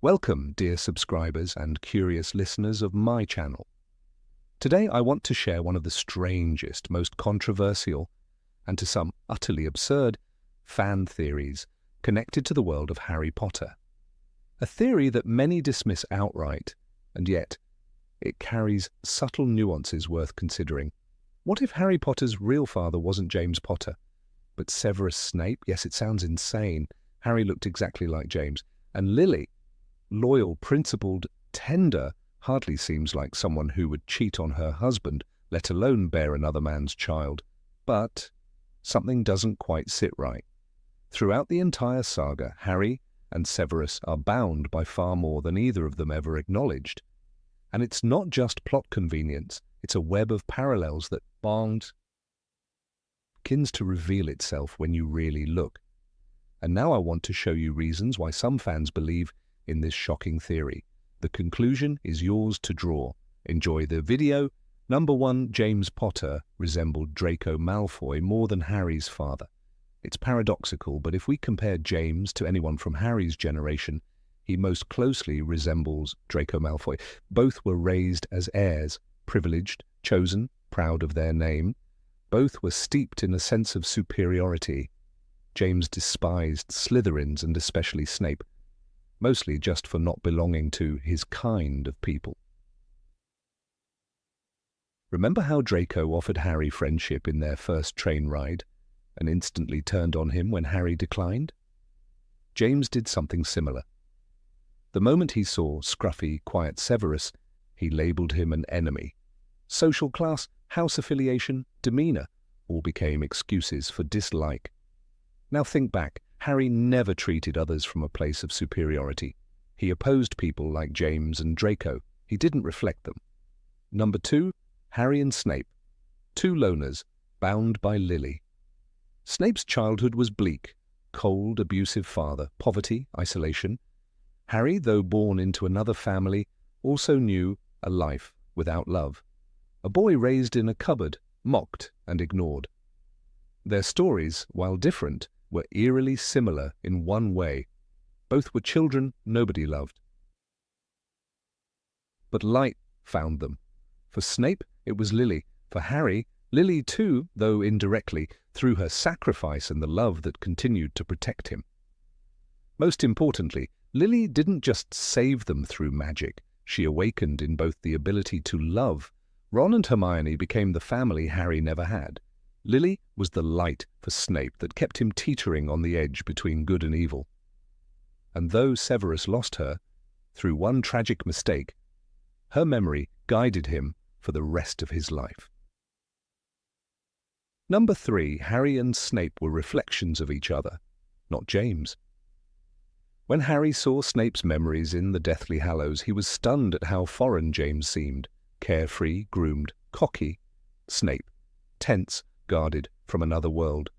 Welcome, dear subscribers and curious listeners of my channel. Today I want to share one of the strangest, most controversial, and to some utterly absurd, fan theories connected to the world of Harry Potter. A theory that many dismiss outright, and yet it carries subtle nuances worth considering. What if Harry Potter's real father wasn't James Potter, but Severus Snape? Yes, it sounds insane. Harry looked exactly like James. And Lily, loyal, principled, tender, hardly seems like someone who would cheat on her husband, let alone bear another man's child. But something doesn't quite sit right. Throughout the entire saga, Harry and Severus are bound by far more than either of them ever acknowledged. And it's not just plot convenience, it's a web of parallels that begins to reveal itself when you really look. And now I want to show you reasons why some fans believe in this shocking theory. The conclusion is yours to draw. Enjoy the video. Number 1. James Potter resembled Draco Malfoy more than Harry's father. It's paradoxical, but if we compare James to anyone from Harry's generation, he most closely resembles Draco Malfoy. Both were raised as heirs, privileged, chosen, proud of their name. Both were steeped in a sense of superiority. James despised Slytherins and especially Snape, mostly just for not belonging to his kind of people. Remember how Draco offered Harry friendship in their first train ride and instantly turned on him when Harry declined? James did something similar. The moment he saw scruffy, quiet Severus, he labelled him an enemy. Social class, house affiliation, demeanour all became excuses for dislike. Now think back. Harry never treated others from a place of superiority. He opposed people like James and Draco. He didn't reflect them. Number 2, Harry and Snape. Two loners, bound by Lily. Snape's childhood was bleak. Cold, abusive father, poverty, isolation. Harry, though born into another family, also knew a life without love. A boy raised in a cupboard, mocked and ignored. Their stories, while different, were eerily similar in one way. Both were children nobody loved. But light found them. For Snape, it was Lily. For Harry, Lily too, though indirectly, through her sacrifice and the love that continued to protect him. Most importantly, Lily didn't just save them through magic. She awakened in both the ability to love. Ron and Hermione became the family Harry never had. Lily was the light for Snape that kept him teetering on the edge between good and evil. And though Severus lost her, through one tragic mistake, her memory guided him for the rest of his life. Number 3, Harry and Snape were reflections of each other, not James. When Harry saw Snape's memories in the Deathly Hallows, he was stunned at how foreign James seemed. Carefree, groomed, cocky. Snape, tense, guarded from another world.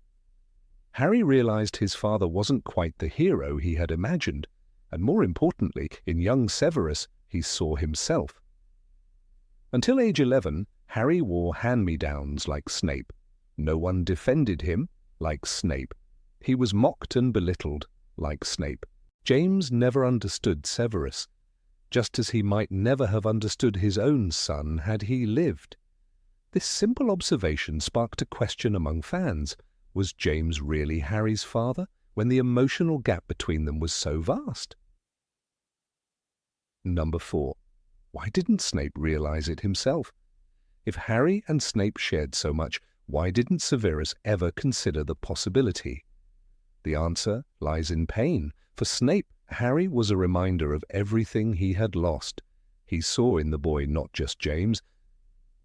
Harry realized his father wasn't quite the hero he had imagined, and more importantly, in young Severus, he saw himself. Until age 11, Harry wore hand-me-downs like Snape. No one defended him like Snape. He was mocked and belittled like Snape. James never understood Severus, just as he might never have understood his own son had he lived. This simple observation sparked a question among fans. Was James really Harry's father when the emotional gap between them was so vast? Number 4. Why didn't Snape realize it himself? If Harry and Snape shared so much, why didn't Severus ever consider the possibility? The answer lies in pain. For Snape, Harry was a reminder of everything he had lost. He saw in the boy not just James,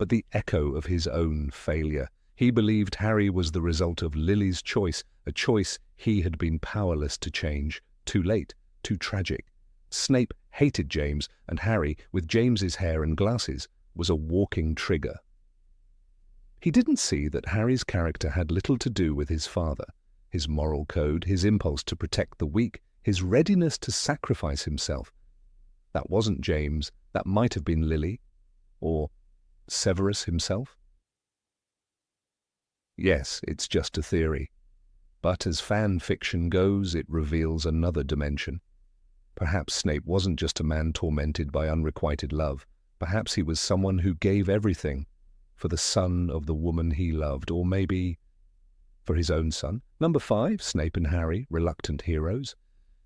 but the echo of his own failure. He believed Harry was the result of Lily's choice, a choice he had been powerless to change. Too late, too tragic. Snape hated James, and Harry, with James's hair and glasses, was a walking trigger. He didn't see that Harry's character had little to do with his father. His moral code, his impulse to protect the weak, his readiness to sacrifice himself. That wasn't James. That might have been Lily, or Severus himself? Yes, it's just a theory. But as fan fiction goes, it reveals another dimension. Perhaps Snape wasn't just a man tormented by unrequited love. Perhaps he was someone who gave everything for the son of the woman he loved, or maybe for his own son. Number 5, Snape and Harry, reluctant heroes.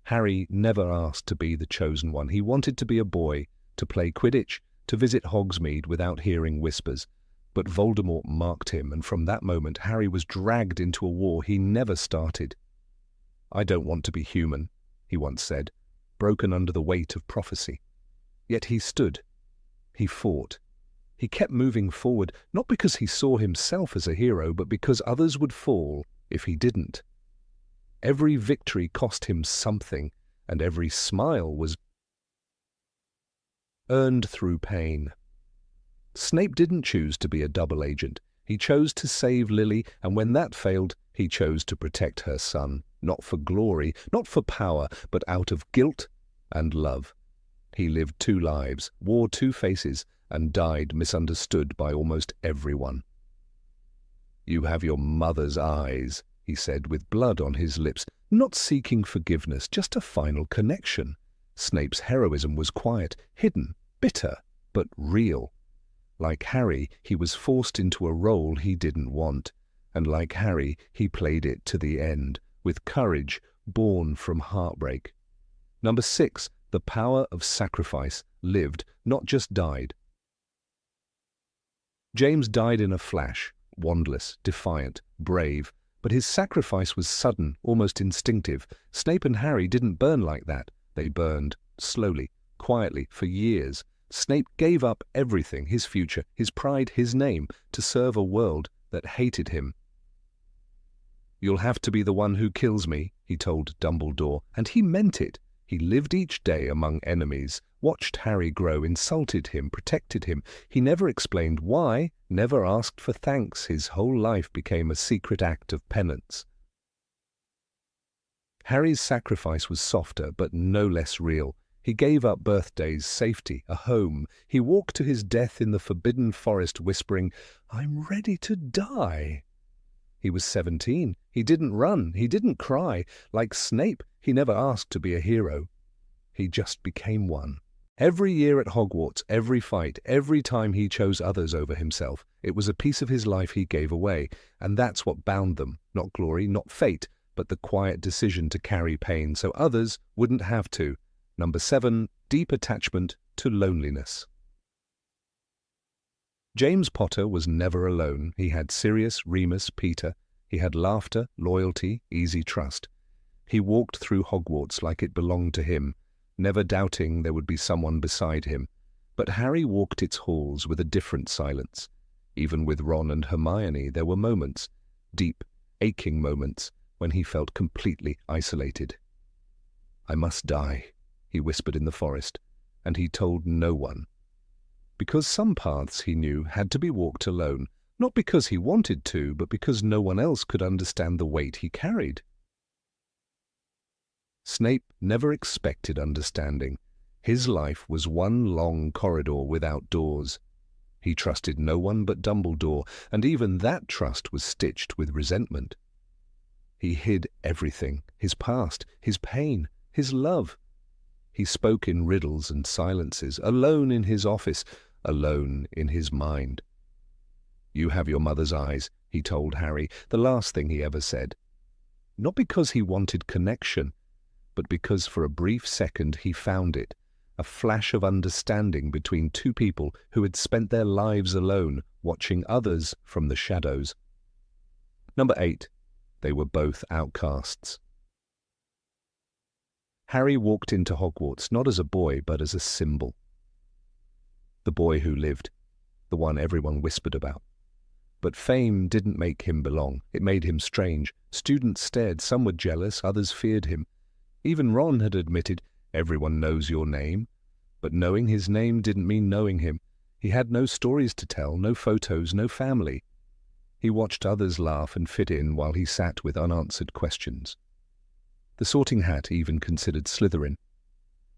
Harry never asked to be the chosen one. He wanted to be a boy, to play Quidditch, to visit Hogsmeade without hearing whispers. But Voldemort marked him, and from that moment Harry was dragged into a war he never started. "I don't want to be human," he once said, broken under the weight of prophecy. Yet he stood. He fought. He kept moving forward, not because he saw himself as a hero, but because others would fall if he didn't. Every victory cost him something, and every smile was earned through pain. Snape didn't choose to be a double agent. He chose to save Lily, and when that failed, he chose to protect her son, not for glory, not for power, but out of guilt and love. He lived 2 lives, wore 2 faces, and died misunderstood by almost everyone. "You have your mother's eyes," he said with blood on his lips, not seeking forgiveness, just a final connection. Snape's heroism was quiet, hidden, bitter, but real. Like Harry, he was forced into a role he didn't want, and like Harry, he played it to the end, with courage born from heartbreak. Number 6, the power of sacrifice, lived, not just died. James died in a flash, wandless, defiant, brave, but his sacrifice was sudden, almost instinctive. Snape and Harry didn't burn like that. They burned, slowly, quietly, for years. Snape gave up everything, his future, his pride, his name, to serve a world that hated him. "You'll have to be the one who kills me," he told Dumbledore, and he meant it. He lived each day among enemies, watched Harry grow, insulted him, protected him. He never explained why, never asked for thanks. His whole life became a secret act of penance. Harry's sacrifice was softer, but no less real. He gave up birthdays, safety, a home. He walked to his death in the forbidden forest whispering, "I'm ready to die." He was 17. He didn't run. He didn't cry. Like Snape, he never asked to be a hero. He just became one. Every year at Hogwarts, every fight, every time he chose others over himself, it was a piece of his life he gave away, and that's what bound them. Not glory, not fate, but the quiet decision to carry pain so others wouldn't have to. Number 7, deep attachment to loneliness. James Potter was never alone. He had Sirius, Remus, Peter. He had laughter, loyalty, easy trust. He walked through Hogwarts like it belonged to him, never doubting there would be someone beside him. But Harry walked its halls with a different silence. Even with Ron and Hermione, there were moments, deep, aching moments, when he felt completely isolated. "I must die," he whispered in the forest, and he told no one. Because some paths, he knew, had to be walked alone, not because he wanted to, but because no one else could understand the weight he carried. Snape never expected understanding. His life was one long corridor without doors. He trusted no one but Dumbledore, and even that trust was stitched with resentment. He hid everything, his past, his pain, his love. He spoke in riddles and silences, alone in his office, alone in his mind. "You have your mother's eyes," he told Harry, the last thing he ever said. Not because he wanted connection, but because for a brief second he found it, a flash of understanding between 2 people who had spent their lives alone, watching others from the shadows. Number 8. They were both outcasts. Harry walked into Hogwarts not as a boy, but as a symbol. The boy who lived, the one everyone whispered about. But fame didn't make him belong. It made him strange. Students stared, some were jealous, others feared him. Even Ron had admitted, "Everyone knows your name." But knowing his name didn't mean knowing him. He had no stories to tell, no photos, no family. He watched others laugh and fit in while he sat with unanswered questions. The Sorting Hat even considered Slytherin.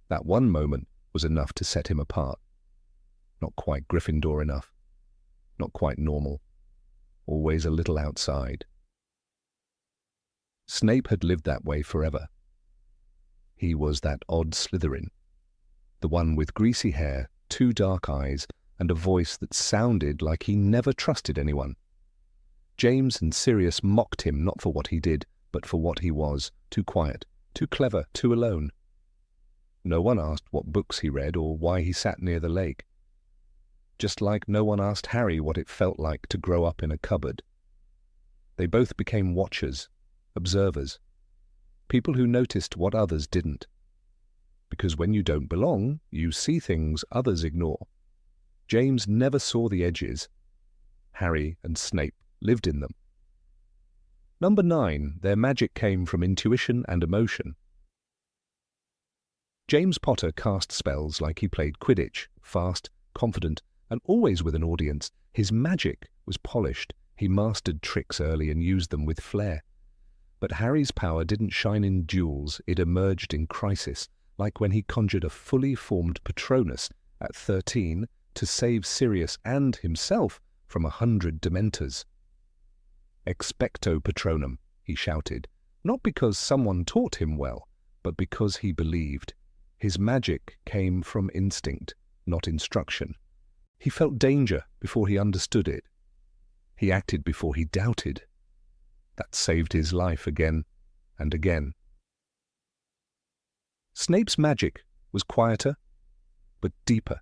That one moment was enough to set him apart. Not quite Gryffindor enough. Not quite normal. Always a little outside. Snape had lived that way forever. He was that odd Slytherin, the one with greasy hair, 2 dark eyes, and a voice that sounded like he never trusted anyone. James and Sirius mocked him not for what he did, but for what he was, too quiet, too clever, too alone. No one asked what books he read or why he sat near the lake. Just like no one asked Harry what it felt like to grow up in a cupboard. They both became watchers, observers, people who noticed what others didn't. Because when you don't belong, you see things others ignore. James never saw the edges. Harry and Snape lived in them. Number 9, their magic came from intuition and emotion. James Potter cast spells like he played Quidditch, fast, confident, and always with an audience. His magic was polished. He mastered tricks early and used them with flair. But Harry's power didn't shine in duels, it emerged in crisis, like when he conjured a fully formed Patronus at 13 to save Sirius and himself from 100 Dementors. Expecto Patronum, he shouted, not because someone taught him well, but because he believed. His magic came from instinct, not instruction. He felt danger before he understood it. He acted before he doubted. That saved his life again and again. Snape's magic was quieter, but deeper.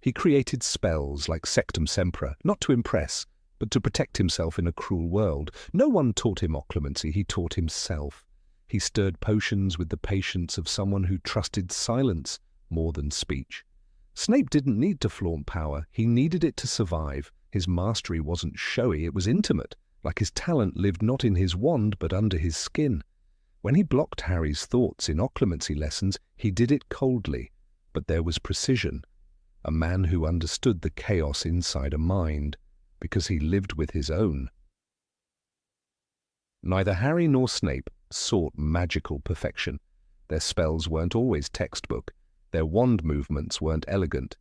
He created spells like Sectum Sempra, not to impress, but to protect himself in a cruel world. No one taught him occlumency, he taught himself. He stirred potions with the patience of someone who trusted silence more than speech. Snape didn't need to flaunt power, he needed it to survive. His mastery wasn't showy, it was intimate, like his talent lived not in his wand but under his skin. When he blocked Harry's thoughts in occlumency lessons, he did it coldly, but there was precision. A man who understood the chaos inside a mind, because he lived with his own. Neither Harry nor Snape sought magical perfection. Their spells weren't always textbook, their wand movements weren't elegant,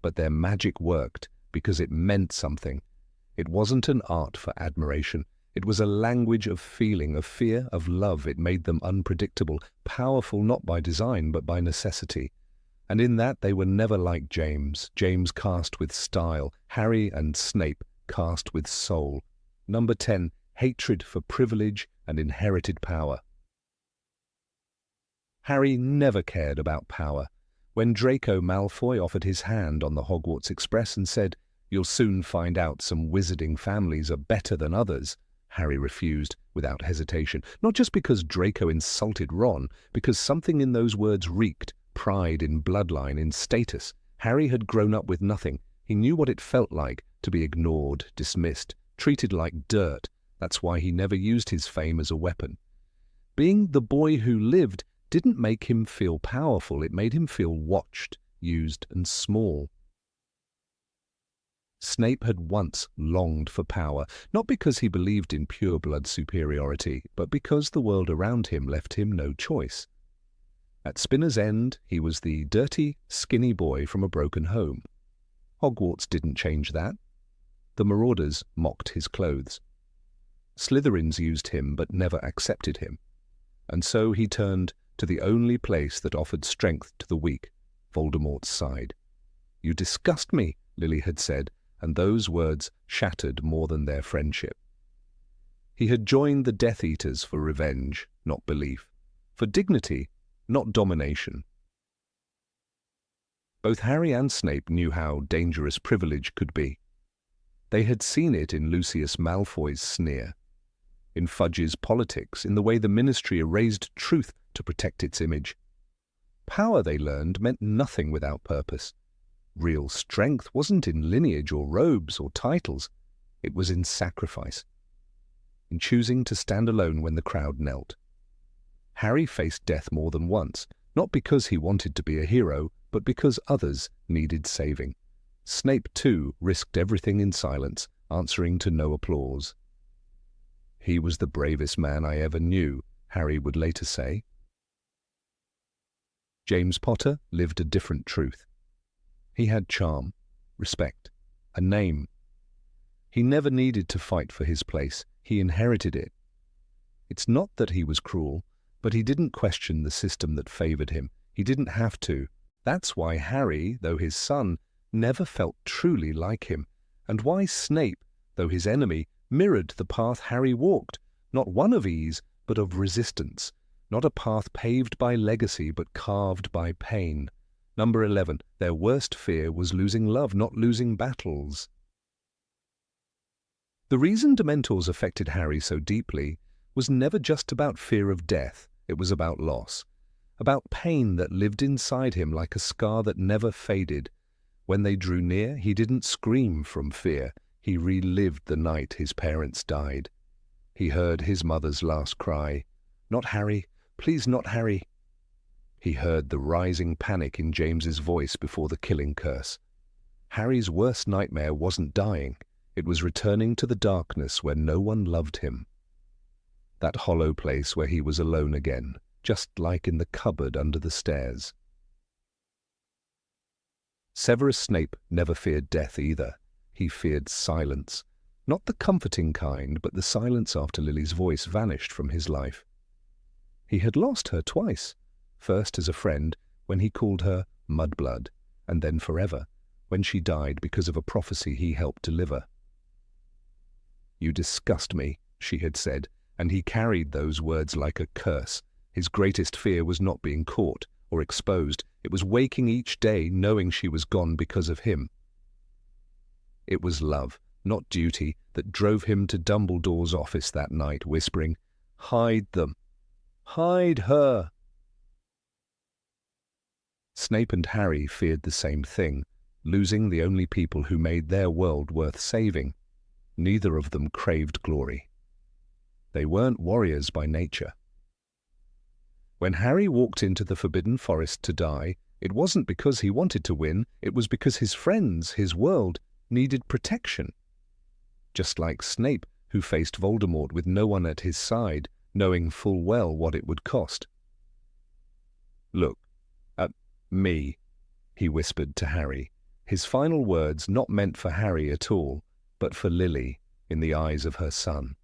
but their magic worked because it meant something. It wasn't an art for admiration. It was a language of feeling, of fear, of love. It made them unpredictable, powerful not by design but by necessity. And in that they were never like James. James cast with style. Harry and Snape cast with soul. Number 10, hatred for privilege and inherited power. Harry never cared about power. When Draco Malfoy offered his hand on the Hogwarts Express and said, "You'll soon find out some wizarding families are better than others," Harry refused without hesitation, not just because Draco insulted Ron, because something in those words reeked, pride in bloodline, in status. Harry had grown up with nothing. He knew what it felt like to be ignored, dismissed, treated like dirt. That's why he never used his fame as a weapon. Being the boy who lived didn't make him feel powerful, it made him feel watched, used, and small. Snape had once longed for power, not because he believed in pure-blood superiority, but because the world around him left him no choice. At Spinner's End, he was the dirty, skinny boy from a broken home. Hogwarts didn't change that. The Marauders mocked his clothes. Slytherins used him but never accepted him. And so he turned to the only place that offered strength to the weak, Voldemort's side. "You disgust me," Lily had said, and those words shattered more than their friendship. He had joined the Death Eaters for revenge, not belief, for dignity, not domination. Both Harry and Snape knew how dangerous privilege could be. They had seen it in Lucius Malfoy's sneer, in Fudge's politics, in the way the Ministry erased truth to protect its image. Power, they learned, meant nothing without purpose. Real strength wasn't in lineage or robes or titles. It was in sacrifice, in choosing to stand alone when the crowd knelt. Harry faced death more than once, not because he wanted to be a hero, but because others needed saving. Snape, too, risked everything in silence, answering to no applause. "He was the bravest man I ever knew," Harry would later say. James Potter lived a different truth. He had charm, respect, a name. He never needed to fight for his place. He inherited it. It's not that he was cruel, But he didn't question the system that favored him. He didn't have to. That's why Harry, though his son, never felt truly like him, and why Snape, though his enemy, mirrored the path Harry walked, not one of ease, but of resistance, not a path paved by legacy, but carved by pain. Number 11, their worst fear was losing love, not losing battles. The reason Dementors affected Harry so deeply was never just about fear of death. It was about loss, about pain that lived inside him like a scar that never faded. When they drew near, he didn't scream from fear. He relived the night his parents died. He heard his mother's last cry, "Not Harry, please not Harry." He heard the rising panic in James's voice before the killing curse. Harry's worst nightmare wasn't dying. It was returning to the darkness where no one loved him. That hollow place where he was alone again, just like in the cupboard under the stairs. Severus Snape never feared death either. He feared silence. Not the comforting kind, but the silence after Lily's voice vanished from his life. He had lost her twice, first as a friend, when he called her Mudblood, and then forever, when she died because of a prophecy he helped deliver. "You disgust me," she had said, and he carried those words like a curse. His greatest fear was not being caught or exposed. It was waking each day knowing she was gone because of him. It was love, not duty, that drove him to Dumbledore's office that night, whispering, "Hide them. Hide her." Snape and Harry feared the same thing, losing the only people who made their world worth saving. Neither of them craved glory. They weren't warriors by nature. When Harry walked into the Forbidden Forest to die, it wasn't because he wanted to win, it was because his friends, his world, needed protection. Just like Snape, who faced Voldemort with no one at his side, knowing full well what it would cost. "Look at me," he whispered to Harry, his final words not meant for Harry at all, but for Lily in the eyes of her son.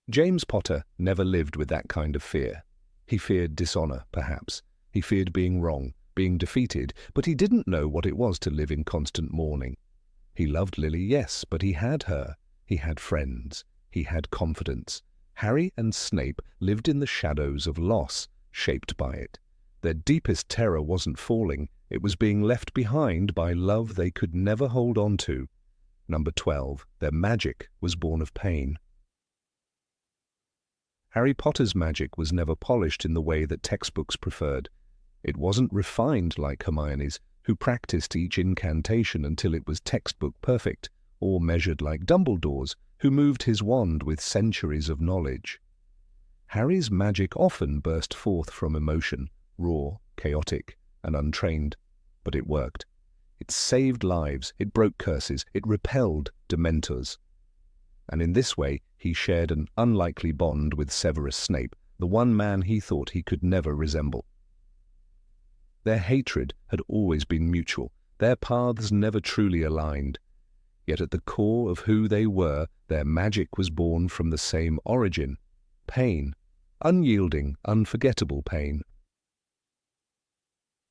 James Potter never lived with that kind of fear. He feared dishonor, perhaps. He feared being wrong, being defeated, but he didn't know what it was to live in constant mourning. He loved Lily, yes, but he had her. He had friends. He had confidence. Harry and Snape lived in the shadows of loss, shaped by it. Their deepest terror wasn't falling, it was being left behind by love they could never hold on to. Number 12, their magic was born of pain. Harry Potter's magic was never polished in the way that textbooks preferred. It wasn't refined like Hermione's, who practiced each incantation until it was textbook perfect, or measured like Dumbledore's, who moved his wand with centuries of knowledge. Harry's magic often burst forth from emotion, raw, chaotic, and untrained, but it worked. It saved lives, it broke curses, it repelled Dementors. And in this way, he shared an unlikely bond with Severus Snape, the one man he thought he could never resemble. Their hatred had always been mutual, their paths never truly aligned. Yet at the core of who they were, their magic was born from the same origin, pain, unyielding, unforgettable pain.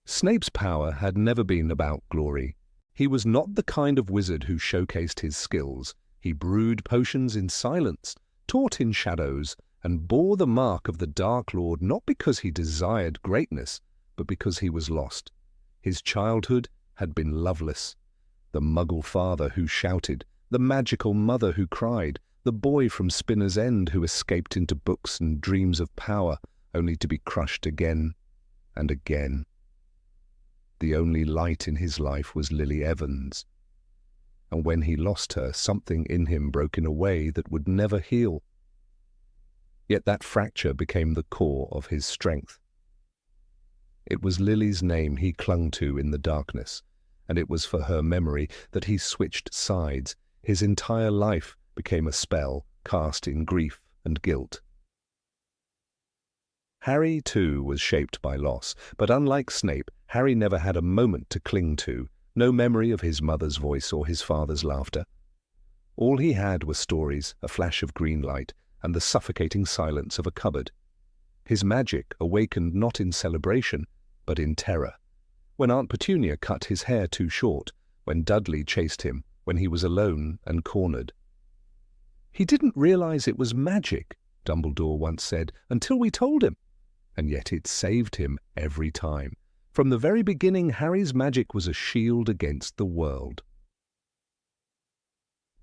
Snape's power had never been about glory. He was not the kind of wizard who showcased his skills. He brewed potions in silence, taught in shadows, and bore the mark of the Dark Lord not because he desired greatness, but because he was lost. His childhood had been loveless. The Muggle father who shouted, the magical mother who cried, the boy from Spinner's End who escaped into books and dreams of power, only to be crushed again and again. The only light in his life was Lily Evans. And when he lost her, something in him broke in a way that would never heal. Yet that fracture became the core of his strength. It was Lily's name he clung to in the darkness, and it was for her memory that he switched sides. His entire life became a spell cast in grief and guilt. Harry, too, was shaped by loss, but unlike Snape, Harry never had a moment to cling to, no memory of his mother's voice or his father's laughter. All he had were stories, a flash of green light, and the suffocating silence of a cupboard. His magic awakened not in celebration, but in terror. When Aunt Petunia cut his hair too short, when Dudley chased him, when he was alone and cornered. "He didn't realize it was magic," Dumbledore once said, "until we told him." And yet it saved him every time. From the very beginning, Harry's magic was a shield against the world.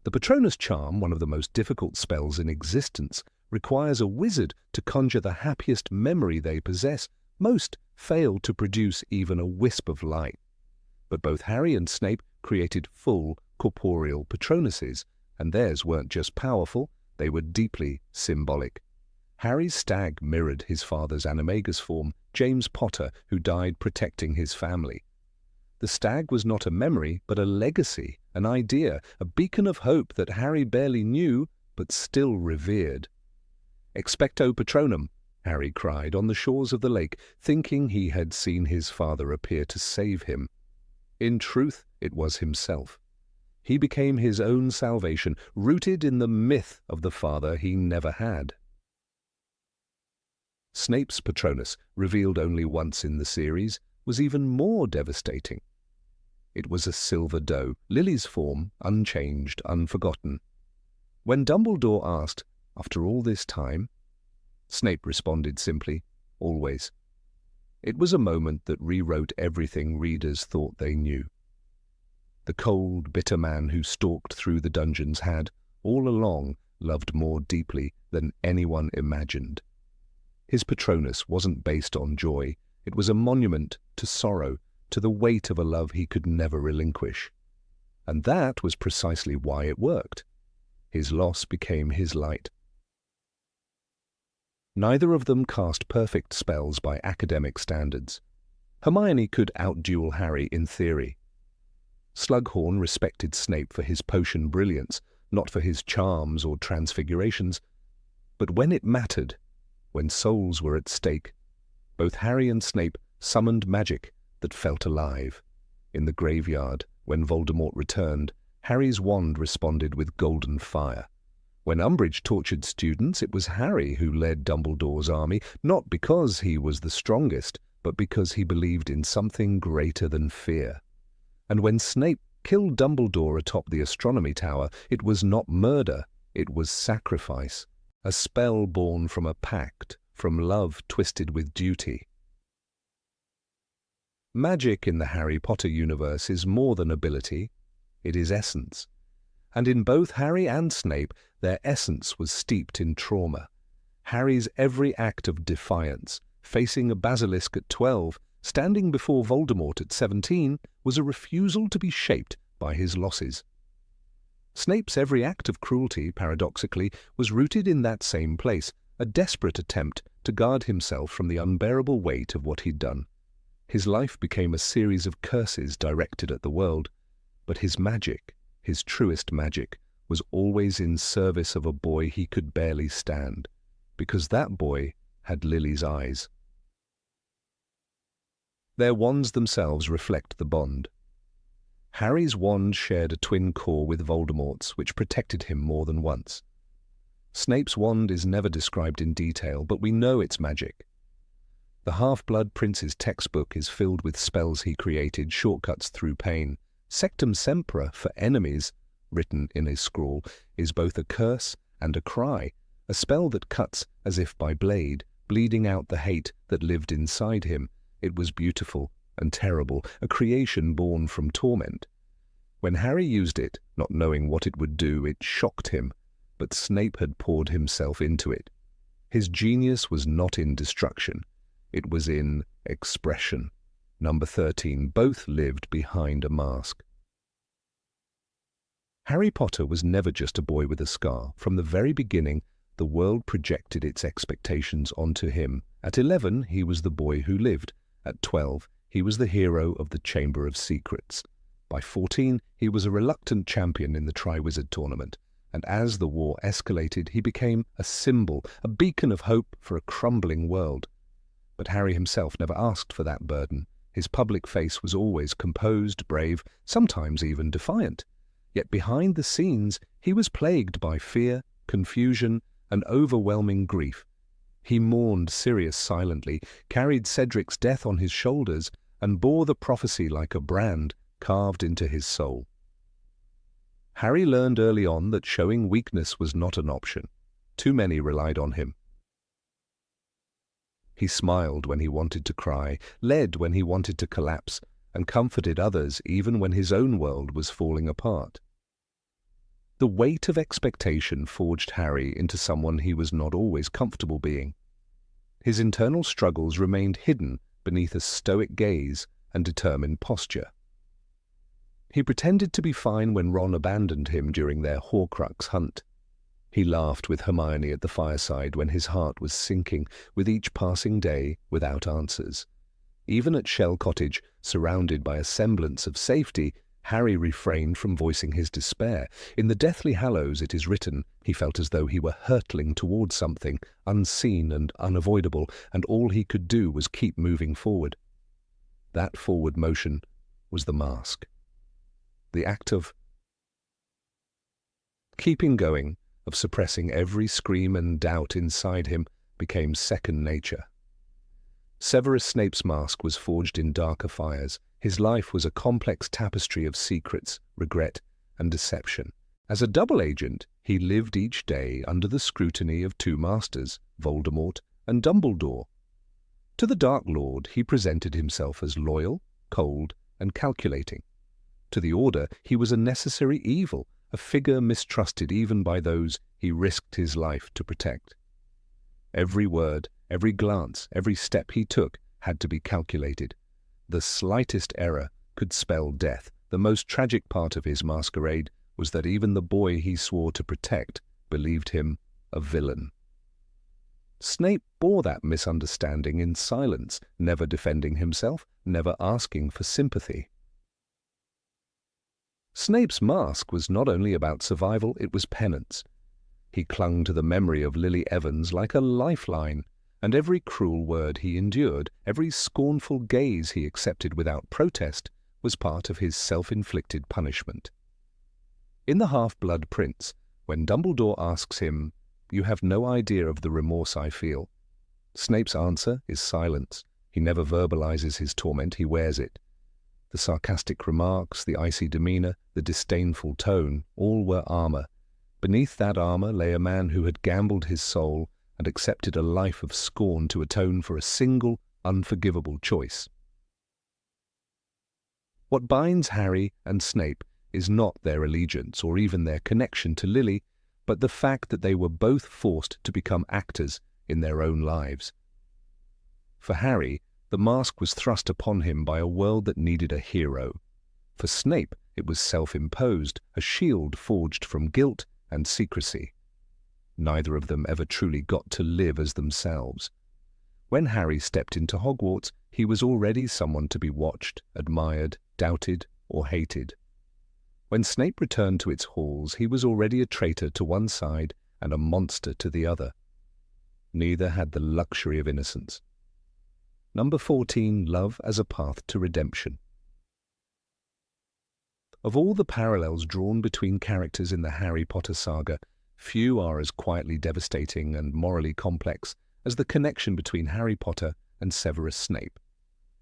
The Patronus charm, one of the most difficult spells in existence, requires a wizard to conjure the happiest memory they possess. Most fail to produce even a wisp of light. But both Harry and Snape created full corporeal Patronuses, and theirs weren't just powerful, they were deeply symbolic. Harry's stag mirrored his father's animagus form, James Potter, who died protecting his family. The stag was not a memory, but a legacy, an idea, a beacon of hope that Harry barely knew, but still revered. "Expecto Patronum," Harry cried on the shores of the lake, thinking he had seen his father appear to save him. In truth, it was himself. He became his own salvation, rooted in the myth of the father he never had. Snape's Patronus, revealed only once in the series, was even more devastating. It was a silver doe, Lily's form, unchanged, unforgotten. When Dumbledore asked, "After all this time?" Snape responded simply, "Always." It was a moment that rewrote everything readers thought they knew. The cold, bitter man who stalked through the dungeons had, all along, loved more deeply than anyone imagined. His Patronus wasn't based on joy. It was a monument to sorrow, to the weight of a love he could never relinquish. And that was precisely why it worked. His loss became his light. Neither of them cast perfect spells by academic standards. Hermione could outduel Harry in theory. Slughorn respected Snape for his potion brilliance, not for his charms or transfigurations. But when it mattered, when souls were at stake, both Harry and Snape summoned magic that felt alive. In the graveyard, when Voldemort returned, Harry's wand responded with golden fire. When Umbridge tortured students, it was Harry who led Dumbledore's army, not because he was the strongest, but because he believed in something greater than fear. And when Snape killed Dumbledore atop the astronomy tower, it was not murder, it was sacrifice. A spell born from a pact, from love twisted with duty. Magic in the Harry Potter universe is more than ability, it is essence. And in both Harry and Snape, their essence was steeped in trauma. Harry's every act of defiance, facing a basilisk at 12, standing before Voldemort at 17, was a refusal to be shaped by his losses. Snape's every act of cruelty, paradoxically, was rooted in that same place, a desperate attempt to guard himself from the unbearable weight of what he'd done. His life became a series of curses directed at the world, but his magic, his truest magic, was always in service of a boy he could barely stand, because that boy had Lily's eyes. Their wands themselves reflect the bond. Harry's wand shared a twin core with Voldemort's, which protected him more than once. Snape's wand is never described in detail, but we know it's magic. The Half-Blood Prince's textbook is filled with spells he created, shortcuts through pain. Sectum Sempra, for enemies, written in a scrawl, is both a curse and a cry, a spell that cuts as if by blade, bleeding out the hate that lived inside him. It was beautiful and terrible, a creation born from torment. When Harry used it, not knowing what it would do, it shocked him, but Snape had poured himself into it. His genius was not in destruction, it was in expression. Number 13, both lived behind a mask. Harry Potter was never just a boy with a scar. From the very beginning, the world projected its expectations onto him. At 11, he was the boy who lived. At 12, he was the hero of the Chamber of Secrets. By 14, he was a reluctant champion in the Triwizard Tournament, and as the war escalated, he became a symbol, a beacon of hope for a crumbling world. But Harry himself never asked for that burden. His public face was always composed, brave, sometimes even defiant. Yet behind the scenes, he was plagued by fear, confusion, an overwhelming grief. He mourned Sirius silently, carried Cedric's death on his shoulders, and bore the prophecy like a brand carved into his soul. Harry learned early on that showing weakness was not an option. Too many relied on him. He smiled when he wanted to cry, led when he wanted to collapse, and comforted others even when his own world was falling apart. The weight of expectation forged Harry into someone he was not always comfortable being. His internal struggles remained hidden beneath a stoic gaze and determined posture. He pretended to be fine when Ron abandoned him during their Horcrux hunt. He laughed with Hermione at the fireside when his heart was sinking with each passing day without answers. Even at Shell Cottage, surrounded by a semblance of safety, Harry refrained from voicing his despair. In the Deathly Hallows, it is written, he felt as though he were hurtling towards something unseen and unavoidable, and all he could do was keep moving forward. That forward motion was the mask. The act of keeping going, of suppressing every scream and doubt inside him, became second nature. Severus Snape's mask was forged in darker fires. His life was a complex tapestry of secrets, regret, and deception. As a double agent, he lived each day under the scrutiny of two masters, Voldemort and Dumbledore. To the Dark Lord, he presented himself as loyal, cold, and calculating. To the Order, he was a necessary evil, a figure mistrusted even by those he risked his life to protect. Every word, every glance, every step he took had to be calculated. The slightest error could spell death. The most tragic part of his masquerade was that even the boy he swore to protect believed him a villain. Snape bore that misunderstanding in silence, never defending himself, never asking for sympathy. Snape's mask was not only about survival, it was penance. He clung to the memory of Lily Evans like a lifeline, and every cruel word he endured, every scornful gaze he accepted without protest, was part of his self-inflicted punishment. In The Half-Blood Prince, when Dumbledore asks him, "You have no idea of the remorse I feel," Snape's answer is silence. He never verbalizes his torment, he wears it. The sarcastic remarks, the icy demeanor, the disdainful tone, all were armor. Beneath that armor lay a man who had gambled his soul and accepted a life of scorn to atone for a single, unforgivable choice. What binds Harry and Snape is not their allegiance or even their connection to Lily, but the fact that they were both forced to become actors in their own lives. For Harry, the mask was thrust upon him by a world that needed a hero. For Snape, it was self-imposed, a shield forged from guilt and secrecy. Neither of them ever truly got to live as themselves. When Harry stepped into Hogwarts, he was already someone to be watched, admired, doubted, or hated. When Snape returned to its halls, he was already a traitor to one side and a monster to the other. Neither had the luxury of innocence. Number 14, Love as a Path to Redemption. Of all the parallels drawn between characters in the Harry Potter saga, few are as quietly devastating and morally complex as the connection between Harry Potter and Severus Snape.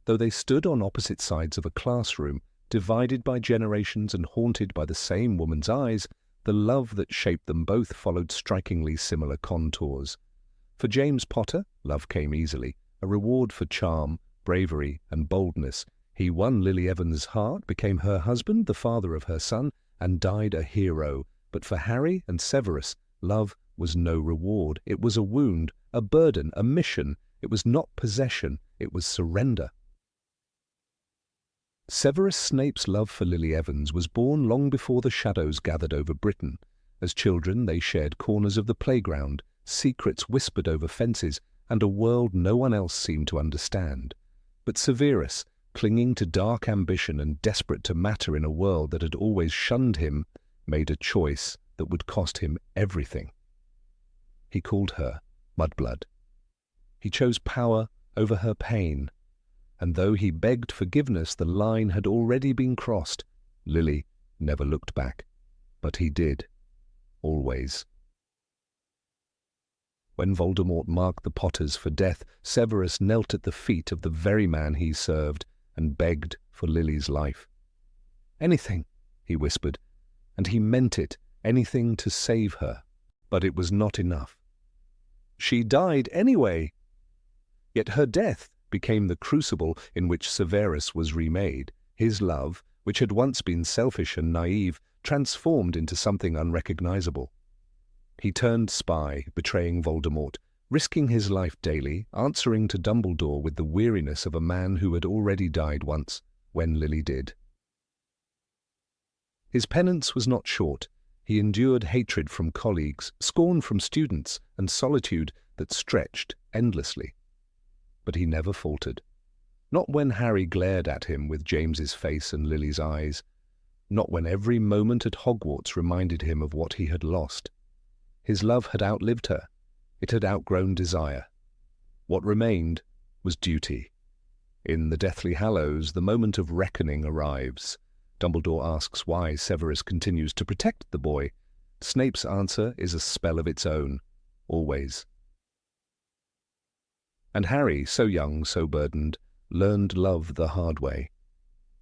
Though they stood on opposite sides of a classroom, divided by generations and haunted by the same woman's eyes, the love that shaped them both followed strikingly similar contours. For James Potter, love came easily, a reward for charm, bravery, and boldness. He won Lily Evans' heart, became her husband, the father of her son, and died a hero. But for Harry and Severus, love was no reward. It was a wound, a burden, a mission. It was not possession, it was surrender. Severus Snape's love for Lily Evans was born long before the shadows gathered over Britain. As children, they shared corners of the playground, secrets whispered over fences, and a world no one else seemed to understand. But Severus, clinging to dark ambition and desperate to matter in a world that had always shunned him, made a choice that would cost him everything. He called her Mudblood. He chose power over her pain, and though he begged forgiveness, the line had already been crossed. Lily never looked back, but he did, always. When Voldemort marked the Potters for death, Severus knelt at the feet of the very man he served and begged for Lily's life. "Anything," he whispered, and he meant it, anything to save her. But it was not enough. She died anyway. Yet her death became the crucible in which Severus was remade. His love, which had once been selfish and naive, transformed into something unrecognizable. He turned spy, betraying Voldemort, risking his life daily, answering to Dumbledore with the weariness of a man who had already died once, when Lily did. His penance was not short. He endured hatred from colleagues, scorn from students, and solitude that stretched endlessly. But he never faltered. Not when Harry glared at him with James's face and Lily's eyes. Not when every moment at Hogwarts reminded him of what he had lost. His love had outlived her. It had outgrown desire. What remained was duty. In the Deathly Hallows, the moment of reckoning arrives. Dumbledore asks why Severus continues to protect the boy. Snape's answer is a spell of its own, always. And Harry, so young, so burdened, learned love the hard way.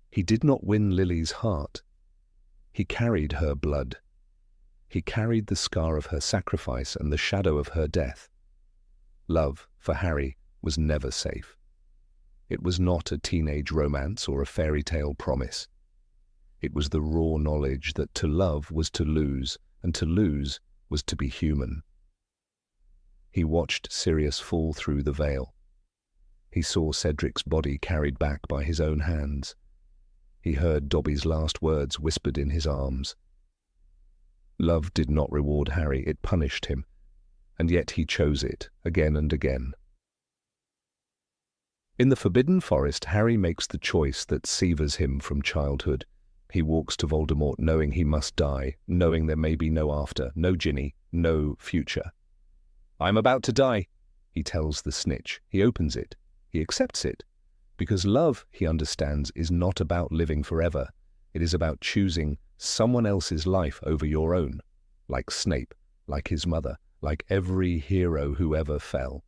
He did not win Lily's heart. He carried her blood. He carried the scar of her sacrifice and the shadow of her death. Love, for Harry, was never safe. It was not a teenage romance or a fairy tale promise. It was the raw knowledge that to love was to lose, and to lose was to be human. He watched Sirius fall through the veil. He saw Cedric's body carried back by his own hands. He heard Dobby's last words whispered in his arms. Love did not reward Harry, it punished him, and yet he chose it again and again. In the Forbidden Forest, Harry makes the choice that severs him from childhood. He walks to Voldemort knowing he must die, knowing there may be no after, no Ginny, no future. "I'm about to die," he tells the snitch. He opens it. He accepts it. Because love, he understands, is not about living forever. It is about choosing someone else's life over your own, like Snape, like his mother, like every hero who ever fell.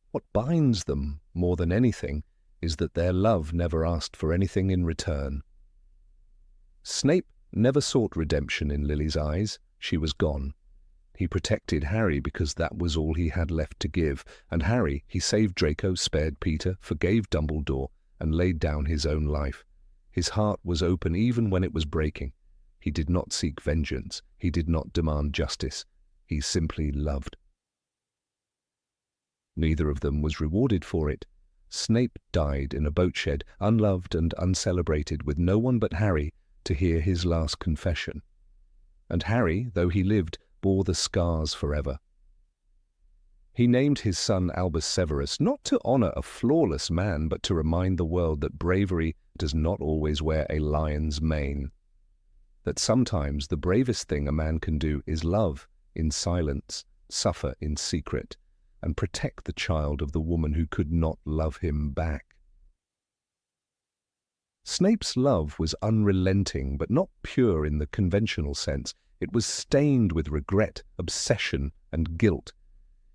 What binds them, more than anything, is that their love never asked for anything in return. Snape never sought redemption in Lily's eyes. She was gone. He protected Harry because that was all he had left to give, and Harry, he saved Draco, spared Peter, forgave Dumbledore, and laid down his own life. His heart was open even when it was breaking. He did not seek vengeance. He did not demand justice. He simply loved. Neither of them was rewarded for it. Snape died in a boat shed, unloved and uncelebrated, with no one but Harry to hear his last confession. And Harry, though he lived, bore the scars forever. He named his son Albus Severus not to honor a flawless man, but to remind the world that bravery does not always wear a lion's mane. That sometimes the bravest thing a man can do is love in silence, suffer in secret, and protect the child of the woman who could not love him back. Snape's love was unrelenting, but not pure in the conventional sense. It was stained with regret, obsession, and guilt.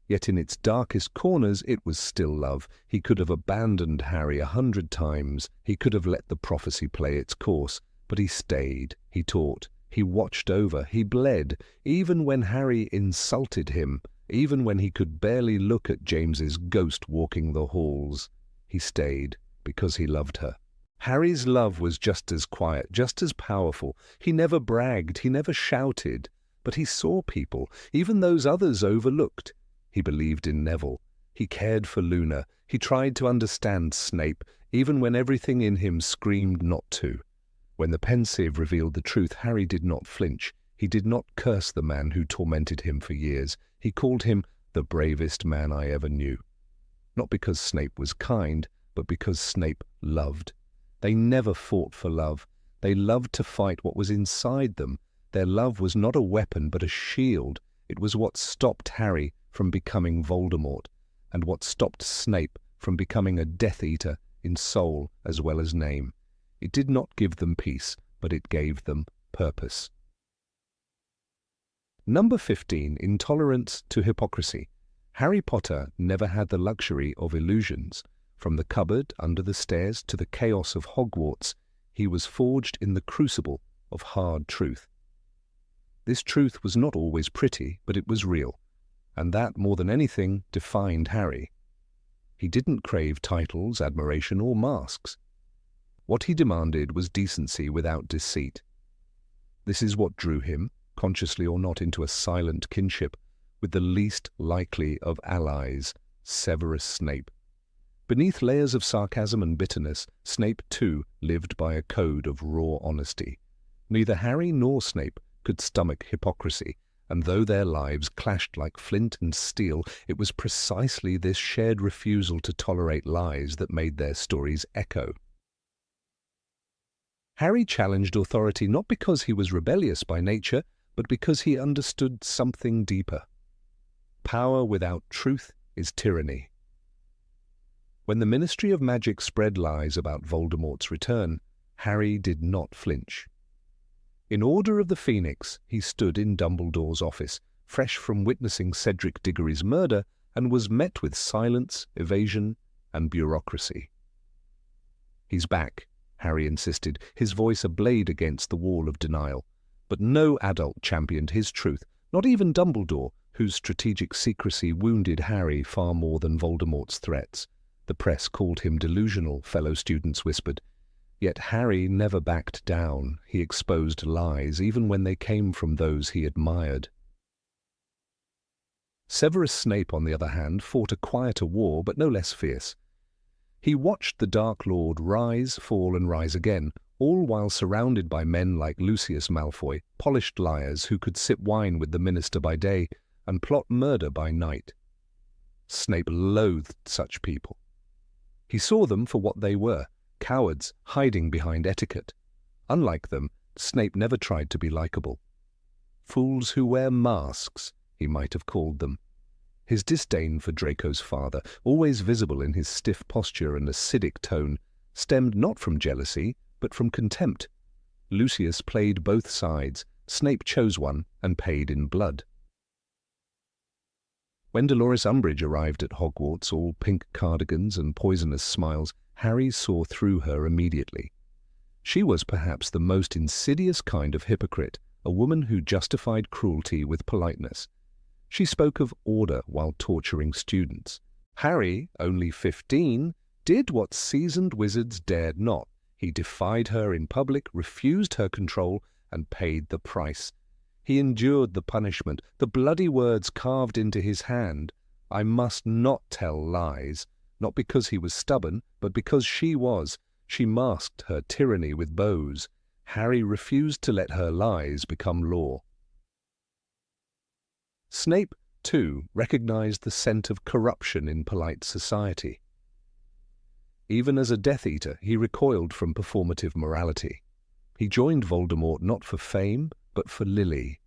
Yet in its darkest corners it was still love. He could have abandoned Harry 100 times. He could have let the prophecy play its course. But he stayed, he taught, he watched over, he bled, even when Harry insulted him, even when he could barely look at James's ghost walking the halls. He stayed because he loved her. Harry's love was just as quiet, just as powerful. He never bragged, he never shouted, but he saw people, even those others overlooked. He believed in Neville. He cared for Luna. He tried to understand Snape, even when everything in him screamed not to. When the pensieve revealed the truth, Harry did not flinch. He did not curse the man who tormented him for years. He called him the bravest man I ever knew. Not because Snape was kind, but because Snape loved. They never fought for love. They loved to fight what was inside them. Their love was not a weapon, but a shield. It was what stopped Harry from becoming Voldemort, and what stopped Snape from becoming a Death Eater in soul as well as name. It did not give them peace, but it gave them purpose. Number 15, Intolerance to hypocrisy. Harry Potter never had the luxury of illusions. From the cupboard under the stairs to the chaos of Hogwarts, he was forged in the crucible of hard truth. This truth was not always pretty, but it was real, and that, more than anything, defined Harry. He didn't crave titles, admiration, or masks. What he demanded was decency without deceit. This is what drew him, consciously or not, into a silent kinship with the least likely of allies, Severus Snape. Beneath layers of sarcasm and bitterness, Snape too lived by a code of raw honesty. Neither Harry nor Snape could stomach hypocrisy, and though their lives clashed like flint and steel, it was precisely this shared refusal to tolerate lies that made their stories echo. Harry challenged authority not because he was rebellious by nature, but because he understood something deeper. Power without truth is tyranny. When the Ministry of Magic spread lies about Voldemort's return, Harry did not flinch. In Order of the Phoenix, he stood in Dumbledore's office, fresh from witnessing Cedric Diggory's murder, and was met with silence, evasion, and bureaucracy. "He's back," Harry insisted, his voice ablaze against the wall of denial. But no adult championed his truth, not even Dumbledore, whose strategic secrecy wounded Harry far more than Voldemort's threats. The press called him delusional, fellow students whispered. Yet Harry never backed down. He exposed lies, even when they came from those he admired. Severus Snape, on the other hand, fought a quieter war, but no less fierce. He watched the Dark Lord rise, fall, and rise again, all while surrounded by men like Lucius Malfoy, polished liars who could sip wine with the minister by day and plot murder by night. Snape loathed such people. He saw them for what they were, cowards hiding behind etiquette. Unlike them, Snape never tried to be likable. Fools who wear masks, he might have called them. His disdain for Draco's father, always visible in his stiff posture and acidic tone, stemmed not from jealousy, but from contempt. Lucius played both sides. Snape chose one and paid in blood. When Dolores Umbridge arrived at Hogwarts, all pink cardigans and poisonous smiles, Harry saw through her immediately. She was perhaps the most insidious kind of hypocrite, a woman who justified cruelty with politeness. She spoke of order while torturing students. Harry, only 15, did what seasoned wizards dared not. He defied her in public, refused her control, and paid the price. He endured the punishment, the bloody words carved into his hand. "I must not tell lies," not because he was stubborn, but because she was. She masked her tyranny with bows. Harry refused to let her lies become law. Snape, too, recognized the scent of corruption in polite society. Even as a Death Eater, he recoiled from performative morality. He joined Voldemort not for fame, but for Lily.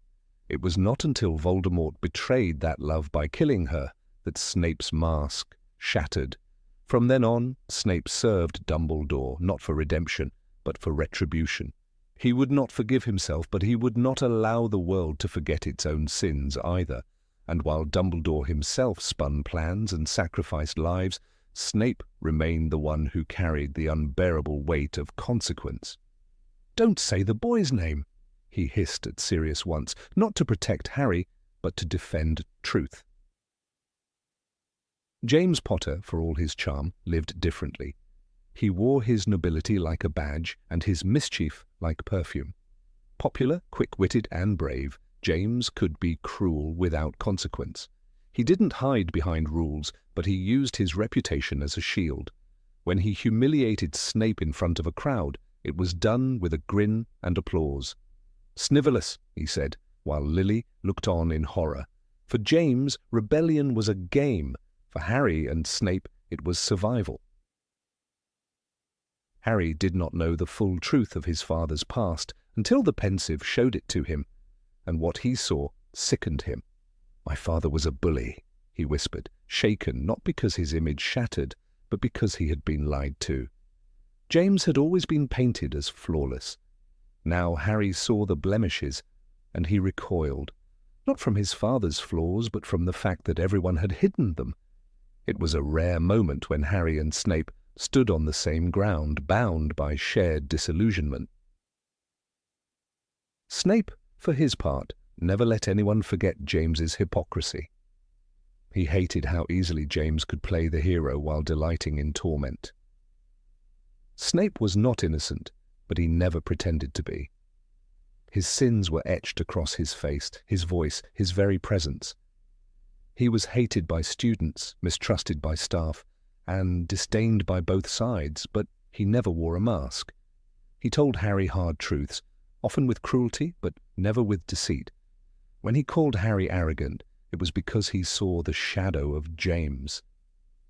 It was not until Voldemort betrayed that love by killing her that Snape's mask shattered. From then on, Snape served Dumbledore, not for redemption, but for retribution. He would not forgive himself, but he would not allow the world to forget its own sins either. And while Dumbledore himself spun plans and sacrificed lives, Snape remained the one who carried the unbearable weight of consequence. "Don't say the boy's name," he hissed at Sirius once, not to protect Harry, but to defend truth. James Potter, for all his charm, lived differently. He wore his nobility like a badge and his mischief like perfume. Popular, quick-witted, and brave, James could be cruel without consequence. He didn't hide behind rules, but he used his reputation as a shield. When he humiliated Snape in front of a crowd, it was done with a grin and applause. "Snivelous," he said, while Lily looked on in horror. For James, rebellion was a game. For Harry and Snape, it was survival. Harry did not know the full truth of his father's past until the pensive showed it to him, and what he saw sickened him. "My father was a bully," he whispered, shaken not because his image shattered, but because he had been lied to. James had always been painted as flawless. Now Harry saw the blemishes, and he recoiled. not from his father's flaws, but from the fact that everyone had hidden them. It was a rare moment when Harry and Snape stood on the same ground, bound by shared disillusionment. Snape, for his part, never let anyone forget James's hypocrisy. He hated how easily James could play the hero while delighting in torment. Snape was not innocent, but he never pretended to be. His sins were etched across his face, his voice, his very presence. He was hated by students, mistrusted by staff, and disdained by both sides, but he never wore a mask. He told Harry hard truths, often with cruelty, but never with deceit. When he called Harry arrogant, it was because he saw the shadow of James.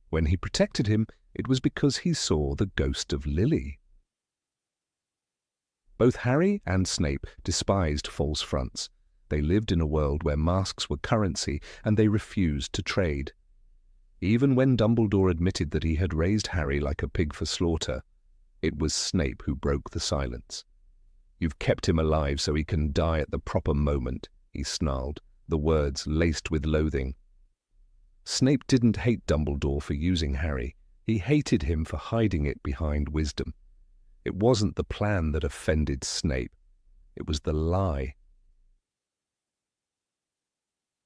When he protected him, it was because he saw the ghost of Lily. Both Harry and Snape despised false fronts. They lived in a world where masks were currency, and they refused to trade. Even when Dumbledore admitted that he had raised Harry like a pig for slaughter, it was Snape who broke the silence. "You've kept him alive so he can die at the proper moment," he snarled, the words laced with loathing. Snape didn't hate Dumbledore for using Harry. He hated him for hiding it behind wisdom. It wasn't the plan that offended Snape. It was the lie.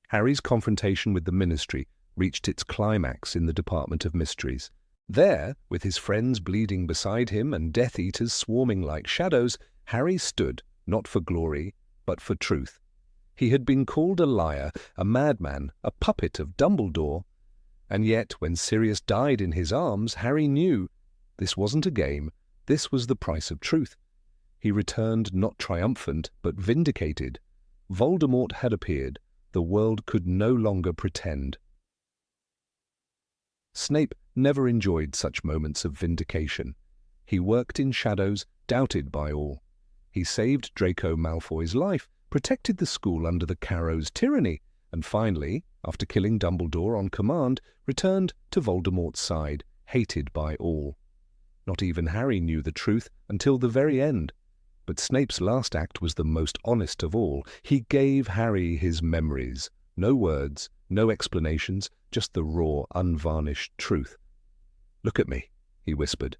Harry's confrontation with the Ministry reached its climax in the Department of Mysteries. There, with his friends bleeding beside him and Death Eaters swarming like shadows, Harry stood, not for glory, but for truth. He had been called a liar, a madman, a puppet of Dumbledore. And yet, when Sirius died in his arms, Harry knew this wasn't a game, this was the price of truth. He returned not triumphant, but vindicated. Voldemort had appeared. The world could no longer pretend. Snape never enjoyed such moments of vindication. He worked in shadows, doubted by all. He saved Draco Malfoy's life, protected the school under the Carrow's tyranny, and finally, after killing Dumbledore on command, returned to Voldemort's side, hated by all. Not even Harry knew the truth until the very end. But Snape's last act was the most honest of all. He gave Harry his memories. No words, no explanations, just the raw, unvarnished truth. "Look at me," he whispered.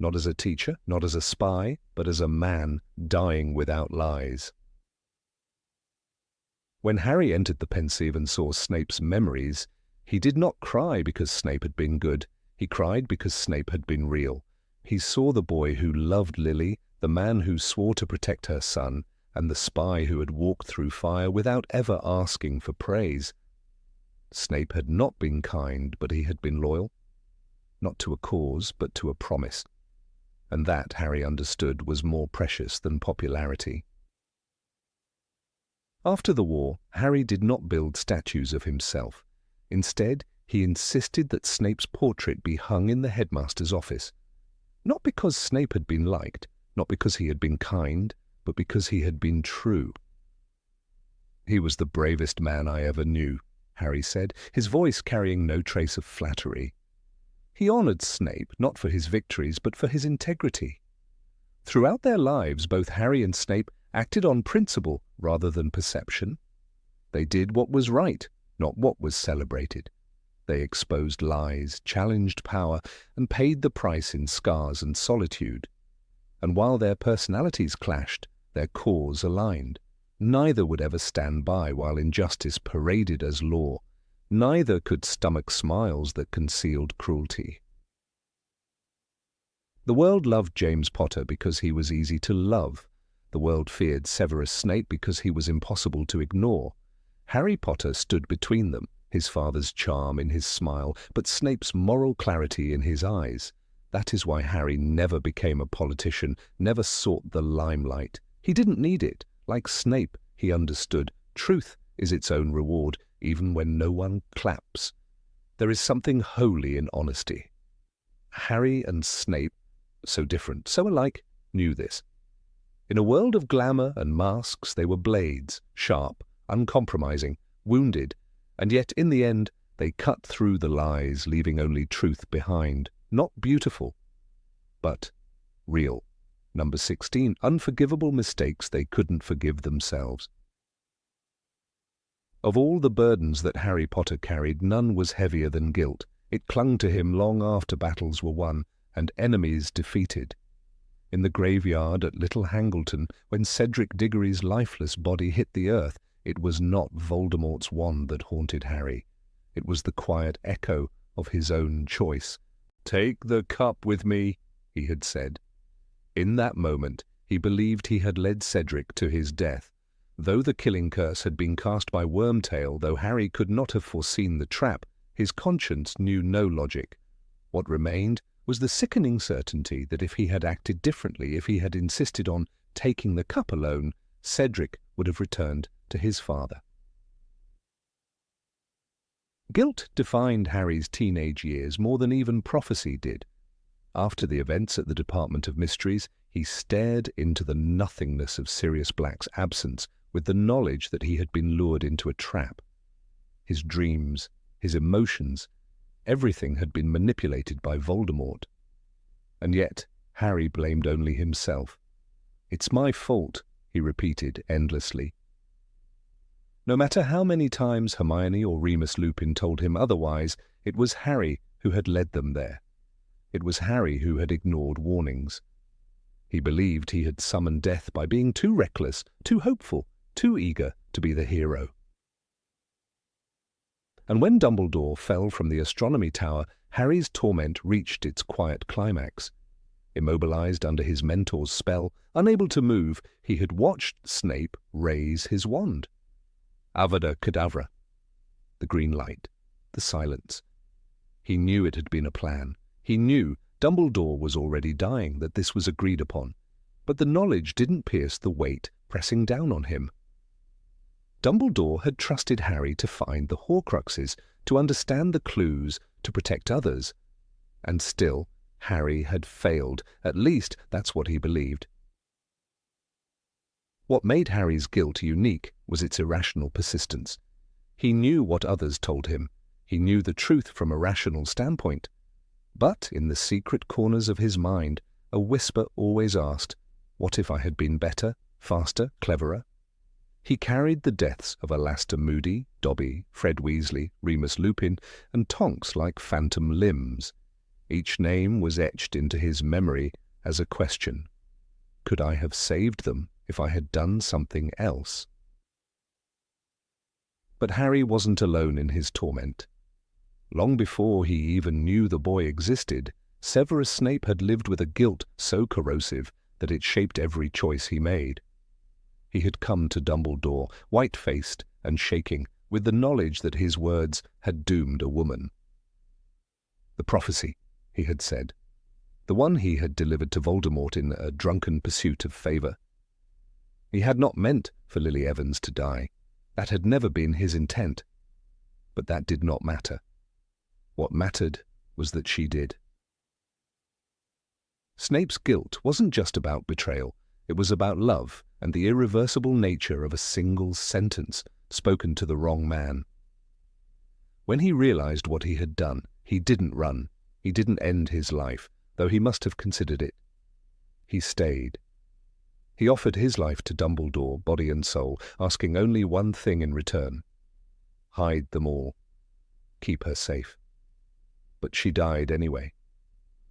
Not as a teacher, not as a spy, but as a man dying without lies. When Harry entered the Pensieve and saw Snape's memories, he did not cry because Snape had been good. He cried because Snape had been real. He saw the boy who loved Lily, the man who swore to protect her son, and the spy who had walked through fire without ever asking for praise. Snape had not been kind, but he had been loyal. Not to a cause, but to a promise. And that, Harry understood, was more precious than popularity. After the war, Harry did not build statues of himself. Instead, he insisted that Snape's portrait be hung in the headmaster's office. Not because Snape had been liked, not because he had been kind, but because he had been true. "He was the bravest man I ever knew," Harry said, his voice carrying no trace of flattery. He honored Snape not for his victories, but for his integrity. Throughout their lives, both Harry and Snape acted on principle rather than perception. They did what was right, not what was celebrated. They exposed lies, challenged power, and paid the price in scars and solitude. And while their personalities clashed, their cause aligned. Neither would ever stand by while injustice paraded as law. Neither could stomach smiles that concealed cruelty. The world loved James Potter because he was easy to love. The world feared Severus Snape because he was impossible to ignore. Harry Potter stood between them, his father's charm in his smile, but Snape's moral clarity in his eyes. That is why Harry never became a politician, never sought the limelight. He didn't need it. Like Snape, he understood truth is its own reward, even when no one claps. There is something holy in honesty. Harry and Snape, so different, so alike, knew this. In a world of glamour and masks, they were blades, sharp, uncompromising, wounded, and yet in the end they cut through the lies, leaving only truth behind. Not beautiful, but real. Number 16, unforgivable mistakes they couldn't forgive themselves. Of all the burdens that Harry Potter carried, none was heavier than guilt. It clung to him long after battles were won and enemies defeated. In the graveyard at Little Hangleton, when Cedric Diggory's lifeless body hit the earth, it was not Voldemort's wand that haunted Harry. It was the quiet echo of his own choice. "Take the cup with me," he had said. In that moment, he believed he had led Cedric to his death. Though the killing curse had been cast by Wormtail, though Harry could not have foreseen the trap, his conscience knew no logic. What remained was the sickening certainty that if he had acted differently, if he had insisted on taking the cup alone, Cedric would have returned to his father. Guilt defined Harry's teenage years more than even prophecy did. After the events at the Department of Mysteries, he stared into the nothingness of Sirius Black's absence with the knowledge that he had been lured into a trap. His dreams, his emotions, everything had been manipulated by Voldemort. And yet, Harry blamed only himself. "It's my fault," he repeated endlessly. No matter how many times Hermione or Remus Lupin told him otherwise, it was Harry who had led them there. It was Harry who had ignored warnings. He believed he had summoned death by being too reckless, too hopeful, too eager to be the hero. And when Dumbledore fell from the astronomy tower, Harry's torment reached its quiet climax. Immobilized under his mentor's spell, unable to move, he had watched Snape raise his wand. Avada Kedavra. The green light. The silence. He knew it had been a plan. He knew Dumbledore was already dying, that this was agreed upon. But the knowledge didn't pierce the weight pressing down on him. Dumbledore had trusted Harry to find the Horcruxes, to understand the clues, to protect others. And still, Harry had failed. At least, that's what he believed. What made Harry's guilt unique was its irrational persistence. He knew what others told him. He knew the truth from a rational standpoint. But in the secret corners of his mind, a whisper always asked, what if I had been better, faster, cleverer? He carried the deaths of Alastor Moody, Dobby, Fred Weasley, Remus Lupin, and Tonks like phantom limbs. Each name was etched into his memory as a question. Could I have saved them if I had done something else? But Harry wasn't alone in his torment. Long before he even knew the boy existed, Severus Snape had lived with a guilt so corrosive that it shaped every choice he made. He had come to Dumbledore, white-faced and shaking, with the knowledge that his words had doomed a woman. The prophecy, he had said, the one he had delivered to Voldemort in a drunken pursuit of favour. He had not meant for Lily Evans to die. That had never been his intent. But that did not matter. What mattered was that she did. Snape's guilt wasn't just about betrayal. It was about love and the irreversible nature of a single sentence spoken to the wrong man. When he realized what he had done, he didn't run. He didn't end his life, though he must have considered it. He stayed. He offered his life to Dumbledore, body and soul, asking only one thing in return. Hide them all. Keep her safe. But she died anyway.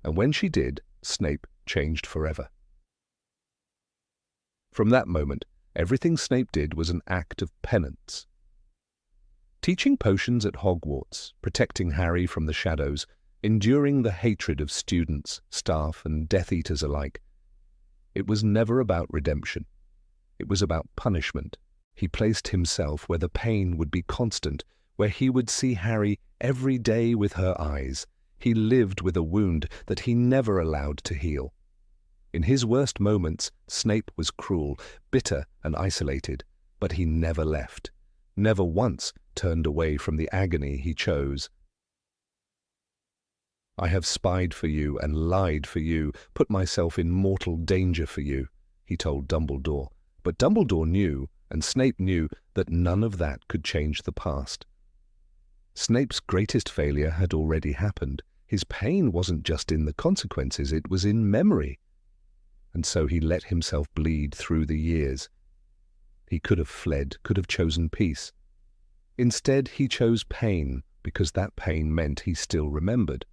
And when she did, Snape changed forever. From that moment, everything Snape did was an act of penance. Teaching potions at Hogwarts, protecting Harry from the shadows, enduring the hatred of students, staff, and Death Eaters alike. It was never about redemption. It was about punishment. He placed himself where the pain would be constant, where he would see Harry every day with her eyes. He lived with a wound that he never allowed to heal. In his worst moments, Snape was cruel, bitter, and isolated, but he never left, never once turned away from the agony he chose. I have spied for you and lied for you, put myself in mortal danger for you, he told Dumbledore. But Dumbledore knew, and Snape knew, that none of that could change the past. Snape's greatest failure had already happened. His pain wasn't just in the consequences, it was in memory. And so he let himself bleed through the years. He could have fled, could have chosen peace. Instead, he chose pain because that pain meant he still remembered.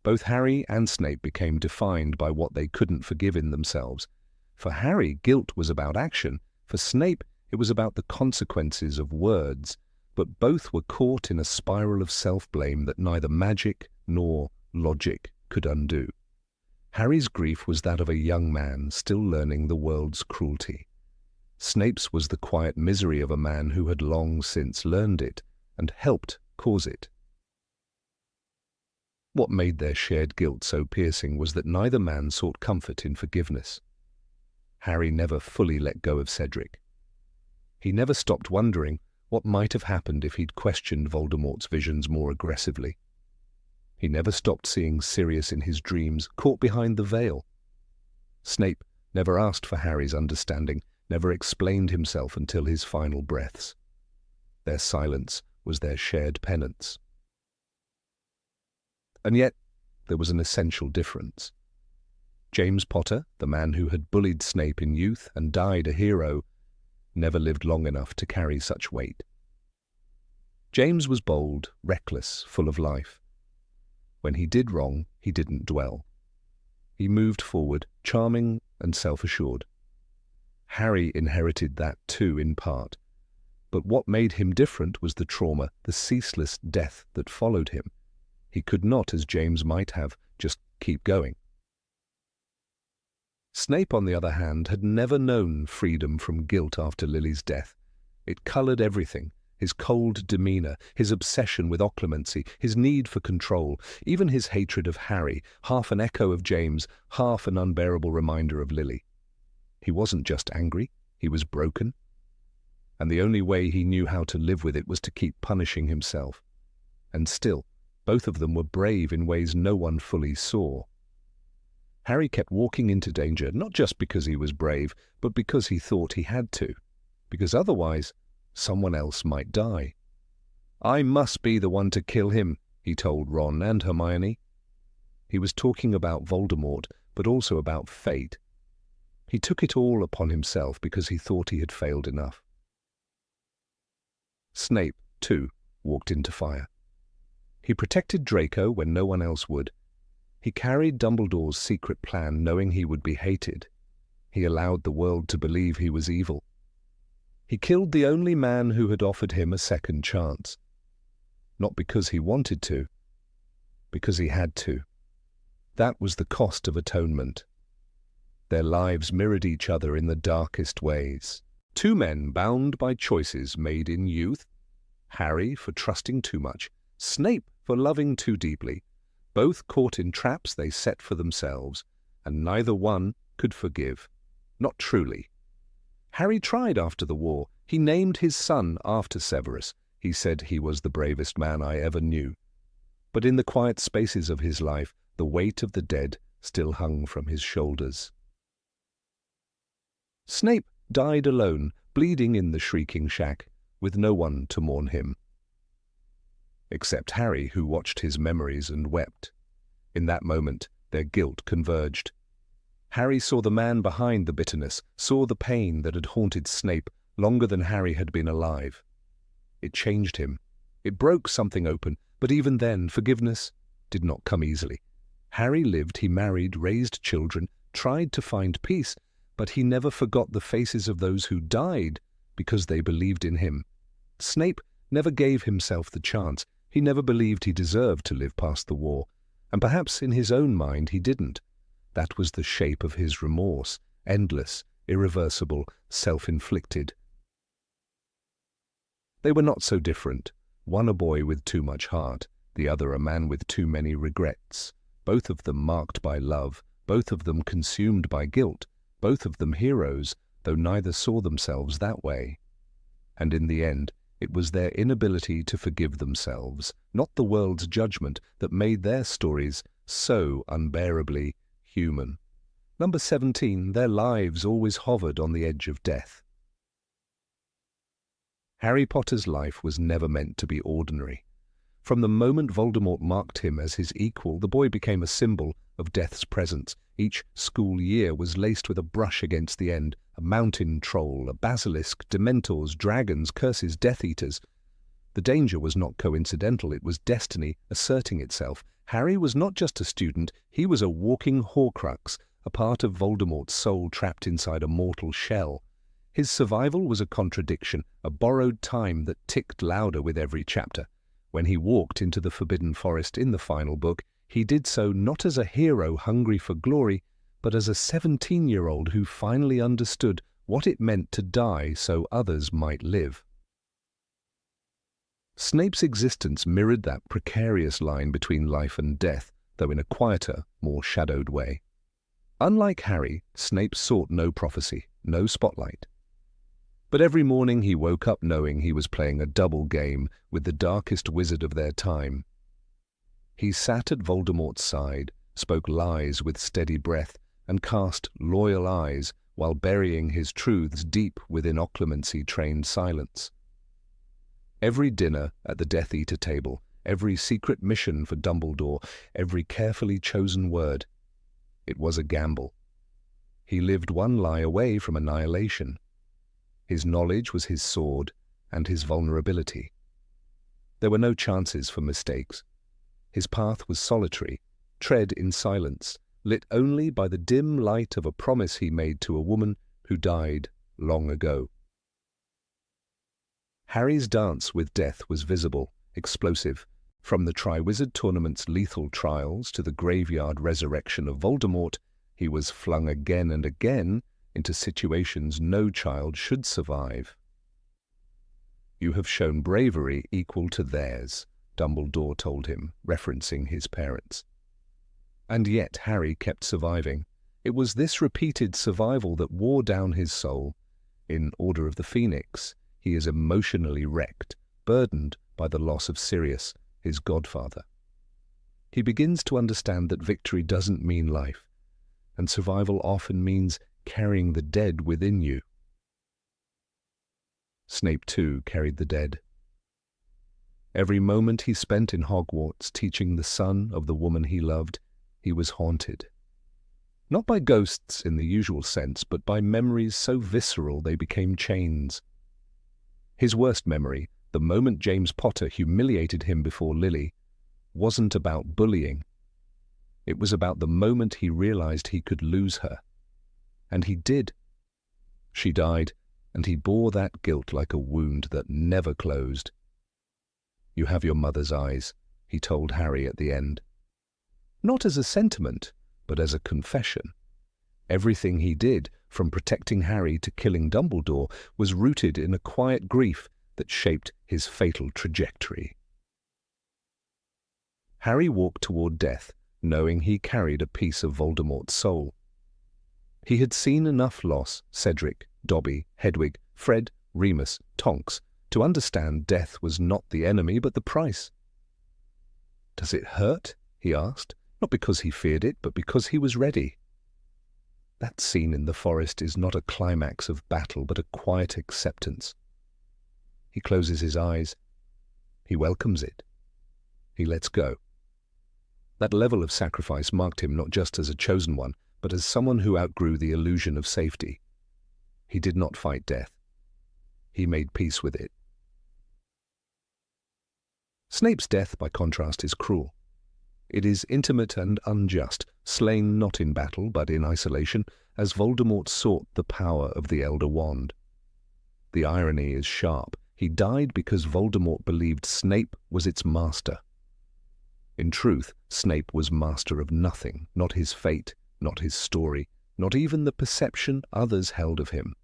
Both Harry and Snape became defined by what they couldn't forgive in themselves. For Harry, guilt was about action. For Snape, it was about the consequences of words. But both were caught in a spiral of self-blame that neither magic nor logic could undo. Harry's grief was that of a young man still learning the world's cruelty. Snape's was the quiet misery of a man who had long since learned it and helped cause it. What made their shared guilt so piercing was that neither man sought comfort in forgiveness. Harry never fully let go of Cedric. He never stopped wondering what might have happened if he'd questioned Voldemort's visions more aggressively. He never stopped seeing Sirius in his dreams, caught behind the veil. Snape never asked for Harry's understanding, never explained himself until his final breaths. Their silence was their shared penance. And yet, there was an essential difference. James Potter, the man who had bullied Snape in youth and died a hero, never lived long enough to carry such weight. James was bold, reckless, full of life. When he did wrong, he didn't dwell. He moved forward, charming and self-assured. Harry inherited that too, in part. But what made him different was the trauma, the ceaseless death that followed him. He could not, as James might have, just keep going. Snape, on the other hand, had never known freedom from guilt after Lily's death. It coloured everything. His cold demeanour, his obsession with occlumency, his need for control, even his hatred of Harry, half an echo of James, half an unbearable reminder of Lily. He wasn't just angry, he was broken. And the only way he knew how to live with it was to keep punishing himself. And still, both of them were brave in ways no one fully saw. Harry kept walking into danger, not just because he was brave, but because he thought he had to. Because otherwise, someone else might die. "I must be the one to kill him," he told Ron and Hermione. He was talking about Voldemort, but also about fate. He took it all upon himself because he thought he had failed enough. Snape, too, walked into fire. He protected Draco when no one else would. He carried Dumbledore's secret plan knowing he would be hated. He allowed the world to believe he was evil. He killed the only man who had offered him a second chance. Not because he wanted to, because he had to. That was the cost of atonement. Their lives mirrored each other in the darkest ways. Two men bound by choices made in youth. Harry for trusting too much, Snape for loving too deeply. Both caught in traps they set for themselves, and neither one could forgive. Not truly. Harry tried after the war. He named his son after Severus. He said he was the bravest man I ever knew. But in the quiet spaces of his life, the weight of the dead still hung from his shoulders. Snape died alone, bleeding in the shrieking shack, with no one to mourn him. Except Harry, who watched his memories and wept. In that moment, their guilt converged. Harry saw the man behind the bitterness, saw the pain that had haunted Snape longer than Harry had been alive. It changed him. It broke something open, but even then, forgiveness did not come easily. Harry lived, he married, raised children, tried to find peace, but he never forgot the faces of those who died because they believed in him. Snape never gave himself the chance. He never believed he deserved to live past the war, and perhaps in his own mind he didn't. That was the shape of his remorse, endless, irreversible, self-inflicted. They were not so different, one a boy with too much heart, the other a man with too many regrets, both of them marked by love, both of them consumed by guilt, both of them heroes, though neither saw themselves that way. And in the end, it was their inability to forgive themselves, not the world's judgment, that made their stories so unbearably human. Number 17, their lives always hovered on the edge of death. Harry Potter's life was never meant to be ordinary. From the moment Voldemort marked him as his equal, the boy became a symbol of death's presence. Each school year was laced with a brush against the end, a mountain troll, a basilisk, dementors, dragons, curses, Death Eaters. The danger was not coincidental, it was destiny asserting itself. Harry was not just a student, he was a walking Horcrux, a part of Voldemort's soul trapped inside a mortal shell. His survival was a contradiction, a borrowed time that ticked louder with every chapter. When he walked into the Forbidden Forest in the final book, he did so not as a hero hungry for glory, but as a 17-year-old who finally understood what it meant to die so others might live. Snape's existence mirrored that precarious line between life and death, though in a quieter, more shadowed way. Unlike Harry, Snape sought no prophecy, no spotlight. But every morning he woke up knowing he was playing a double game with the darkest wizard of their time. He sat at Voldemort's side, spoke lies with steady breath, and cast loyal eyes while burying his truths deep within occlumency-trained silence. Every dinner at the Death Eater table, every secret mission for Dumbledore, every carefully chosen word, it was a gamble. He lived one lie away from annihilation. His knowledge was his sword and his vulnerability. There were no chances for mistakes. His path was solitary, tread in silence, lit only by the dim light of a promise he made to a woman who died long ago. Harry's dance with death was visible, explosive. From the Triwizard Tournament's lethal trials to the graveyard resurrection of Voldemort, he was flung again and again into situations no child should survive. "You have shown bravery equal to theirs," Dumbledore told him, referencing his parents. And yet Harry kept surviving. It was this repeated survival that wore down his soul. In Order of the Phoenix, he is emotionally wrecked, burdened by the loss of Sirius, his godfather. He begins to understand that victory doesn't mean life, and survival often means carrying the dead within you. Snape, too, carried the dead. Every moment he spent in Hogwarts teaching the son of the woman he loved, he was haunted. Not by ghosts in the usual sense, but by memories so visceral they became chains. His worst memory, the moment James Potter humiliated him before Lily, wasn't about bullying. It was about the moment he realized he could lose her. And he did. She died, and he bore that guilt like a wound that never closed. "You have your mother's eyes," he told Harry at the end. Not as a sentiment, but as a confession. Everything he did, from protecting Harry to killing Dumbledore, was rooted in a quiet grief that shaped his fatal trajectory. Harry walked toward death, knowing he carried a piece of Voldemort's soul. He had seen enough loss, Cedric, Dobby, Hedwig, Fred, Remus, Tonks, to understand death was not the enemy but the price. "Does it hurt?" he asked, not because he feared it, but because he was ready. That scene in the forest is not a climax of battle, but a quiet acceptance. He closes his eyes. He welcomes it. He lets go. That level of sacrifice marked him not just as a chosen one, but as someone who outgrew the illusion of safety. He did not fight death. He made peace with it. Snape's death, by contrast, is cruel. It is intimate and unjust, slain not in battle but in isolation, as Voldemort sought the power of the Elder Wand. The irony is sharp. He died because Voldemort believed Snape was its master. In truth, Snape was master of nothing, not his fate, not his story, not even the perception others held of him.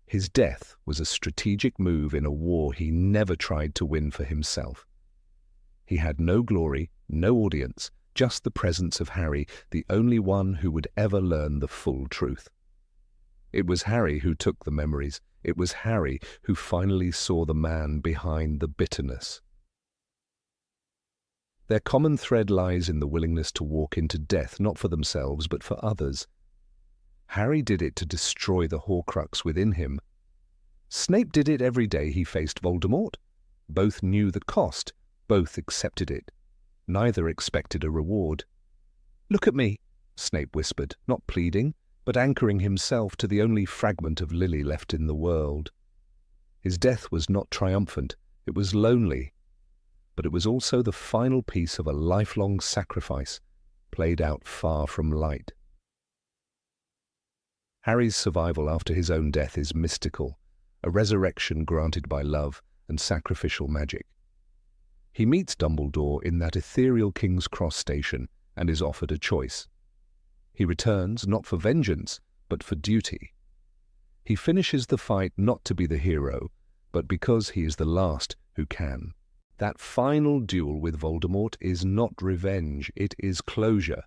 His death was a strategic move in a war he never tried to win for himself. He had no glory, no audience, just the presence of Harry, the only one who would ever learn the full truth. It was Harry who took the memories. It was Harry who finally saw the man behind the bitterness. Their common thread lies in the willingness to walk into death, not for themselves, but for others. Harry did it to destroy the Horcrux within him. Snape did it every day he faced Voldemort. Both knew the cost, Both accepted it. Neither expected a reward. "Look at me," Snape whispered, not pleading, but anchoring himself to the only fragment of Lily left in the world. His death was not triumphant, it was lonely, but it was also the final piece of a lifelong sacrifice, played out far from light. Harry's survival after his own death is mystical, a resurrection granted by love and sacrificial magic. He meets Dumbledore in that ethereal King's Cross station and is offered a choice. He returns not for vengeance, but for duty. He finishes the fight not to be the hero, but because he is the last who can. That final duel with Voldemort is not revenge, it is closure.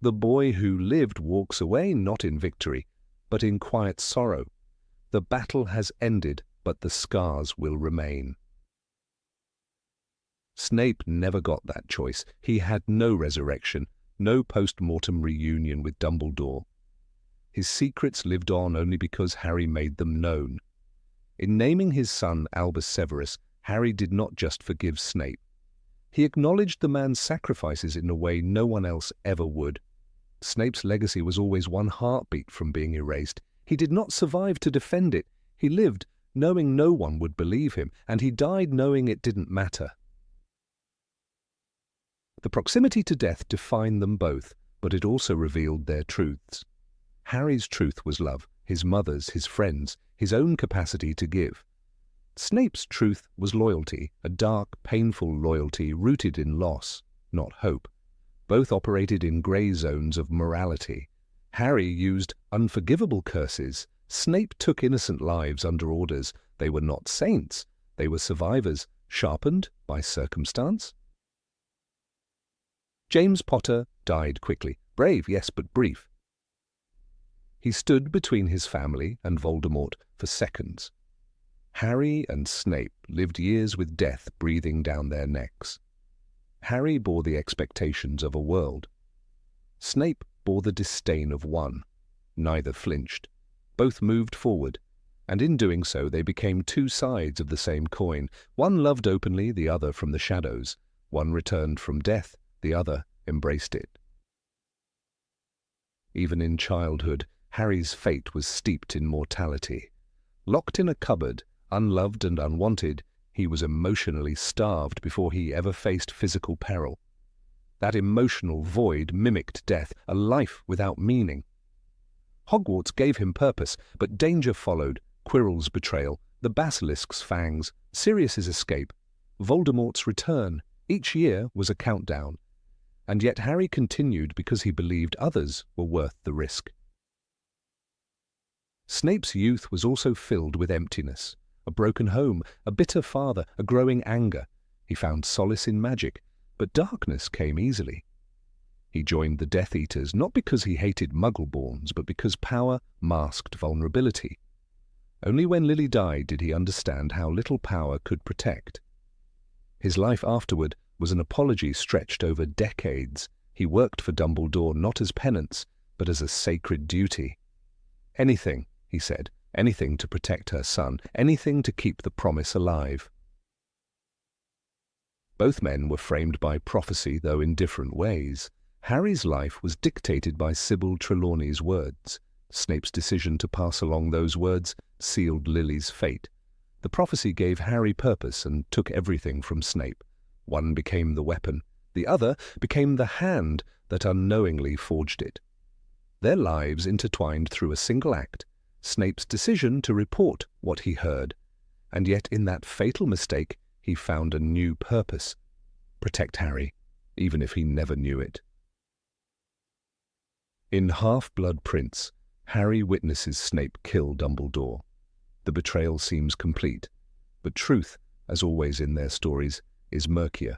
The boy who lived walks away not in victory, but in quiet sorrow. The battle has ended, but the scars will remain. Snape never got that choice. He had no resurrection, no post-mortem reunion with Dumbledore. His secrets lived on only because Harry made them known. In naming his son Albus Severus, Harry did not just forgive Snape. He acknowledged the man's sacrifices in a way no one else ever would. Snape's legacy was always one heartbeat from being erased. He did not survive to defend it. He lived knowing no one would believe him, and he died knowing it didn't matter. The proximity to death defined them both, but it also revealed their truths. Harry's truth was love, his mother's, his friends', his own capacity to give. Snape's truth was loyalty, a dark, painful loyalty rooted in loss, not hope. Both operated in grey zones of morality. Harry used unforgivable curses. Snape took innocent lives under orders. They were not saints. They were survivors, sharpened by circumstance. James Potter died quickly. Brave, yes, but brief. He stood between his family and Voldemort for seconds. Harry and Snape lived years with death breathing down their necks. Harry bore the expectations of a world. Snape bore the disdain of one. Neither flinched. Both moved forward, and in doing so they became two sides of the same coin. One loved openly, the other from the shadows. One returned from death, the other embraced it. Even in childhood, Harry's fate was steeped in mortality. Locked in a cupboard, unloved and unwanted, he was emotionally starved before he ever faced physical peril. That emotional void mimicked death, a life without meaning. Hogwarts gave him purpose, but danger followed, Quirrell's betrayal, the basilisk's fangs, Sirius's escape, Voldemort's return. Each year was a countdown. And yet Harry continued because he believed others were worth the risk. Snape's youth was also filled with emptiness. A broken home, a bitter father, a growing anger. He found solace in magic, but darkness came easily. He joined the Death Eaters not because he hated Muggleborns, but because power masked vulnerability. Only when Lily died did he understand how little power could protect. His life afterward was an apology stretched over decades. He worked for Dumbledore not as penance, but as a sacred duty. Anything, he said, anything to protect her son, anything to keep the promise alive. Both men were framed by prophecy, though in different ways. Harry's life was dictated by Sybil Trelawney's words. Snape's decision to pass along those words sealed Lily's fate. The prophecy gave Harry purpose and took everything from Snape. One became the weapon, the other became the hand that unknowingly forged it. Their lives intertwined through a single act, Snape's decision to report what he heard, and yet in that fatal mistake he found a new purpose: protect Harry, even if he never knew it. In Half-Blood Prince, Harry witnesses Snape kill Dumbledore. The betrayal seems complete, but truth, as always in their stories, is murkier.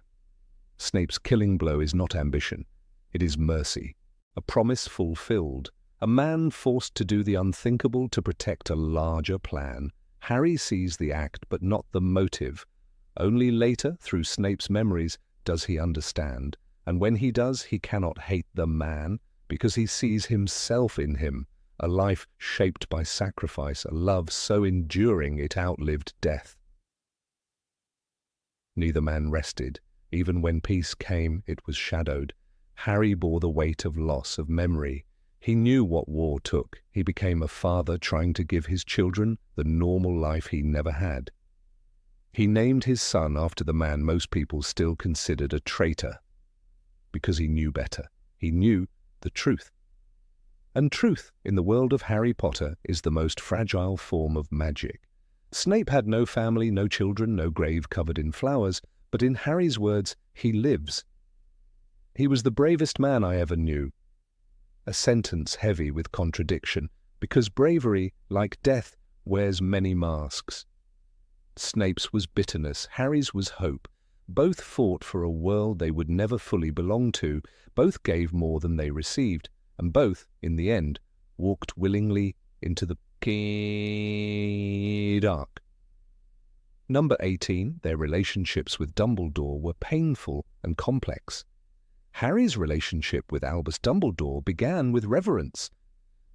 Snape's killing blow is not ambition, it is mercy, a promise fulfilled, a man forced to do the unthinkable to protect a larger plan. Harry sees the act but not the motive. Only later, through Snape's memories, does he understand, and when he does, he cannot hate the man, because he sees himself in him, a life shaped by sacrifice, a love so enduring it outlived death. Neither man rested. Even when peace came, it was shadowed. Harry bore the weight of loss of memory. He knew what war took. He became a father trying to give his children the normal life he never had. He named his son after the man most people still considered a traitor, because he knew better. He knew the truth. And truth, in the world of Harry Potter, is the most fragile form of magic. Snape had no family, no children, no grave covered in flowers, but in Harry's words, he lives. He was the bravest man I ever knew. A sentence heavy with contradiction, because bravery, like death, wears many masks. Snape's was bitterness, Harry's was hope. Both fought for a world they would never fully belong to, both gave more than they received, and both, in the end, walked willingly into the dark. Number 18, their relationships with Dumbledore were painful and complex. Harry's relationship with Albus Dumbledore began with reverence.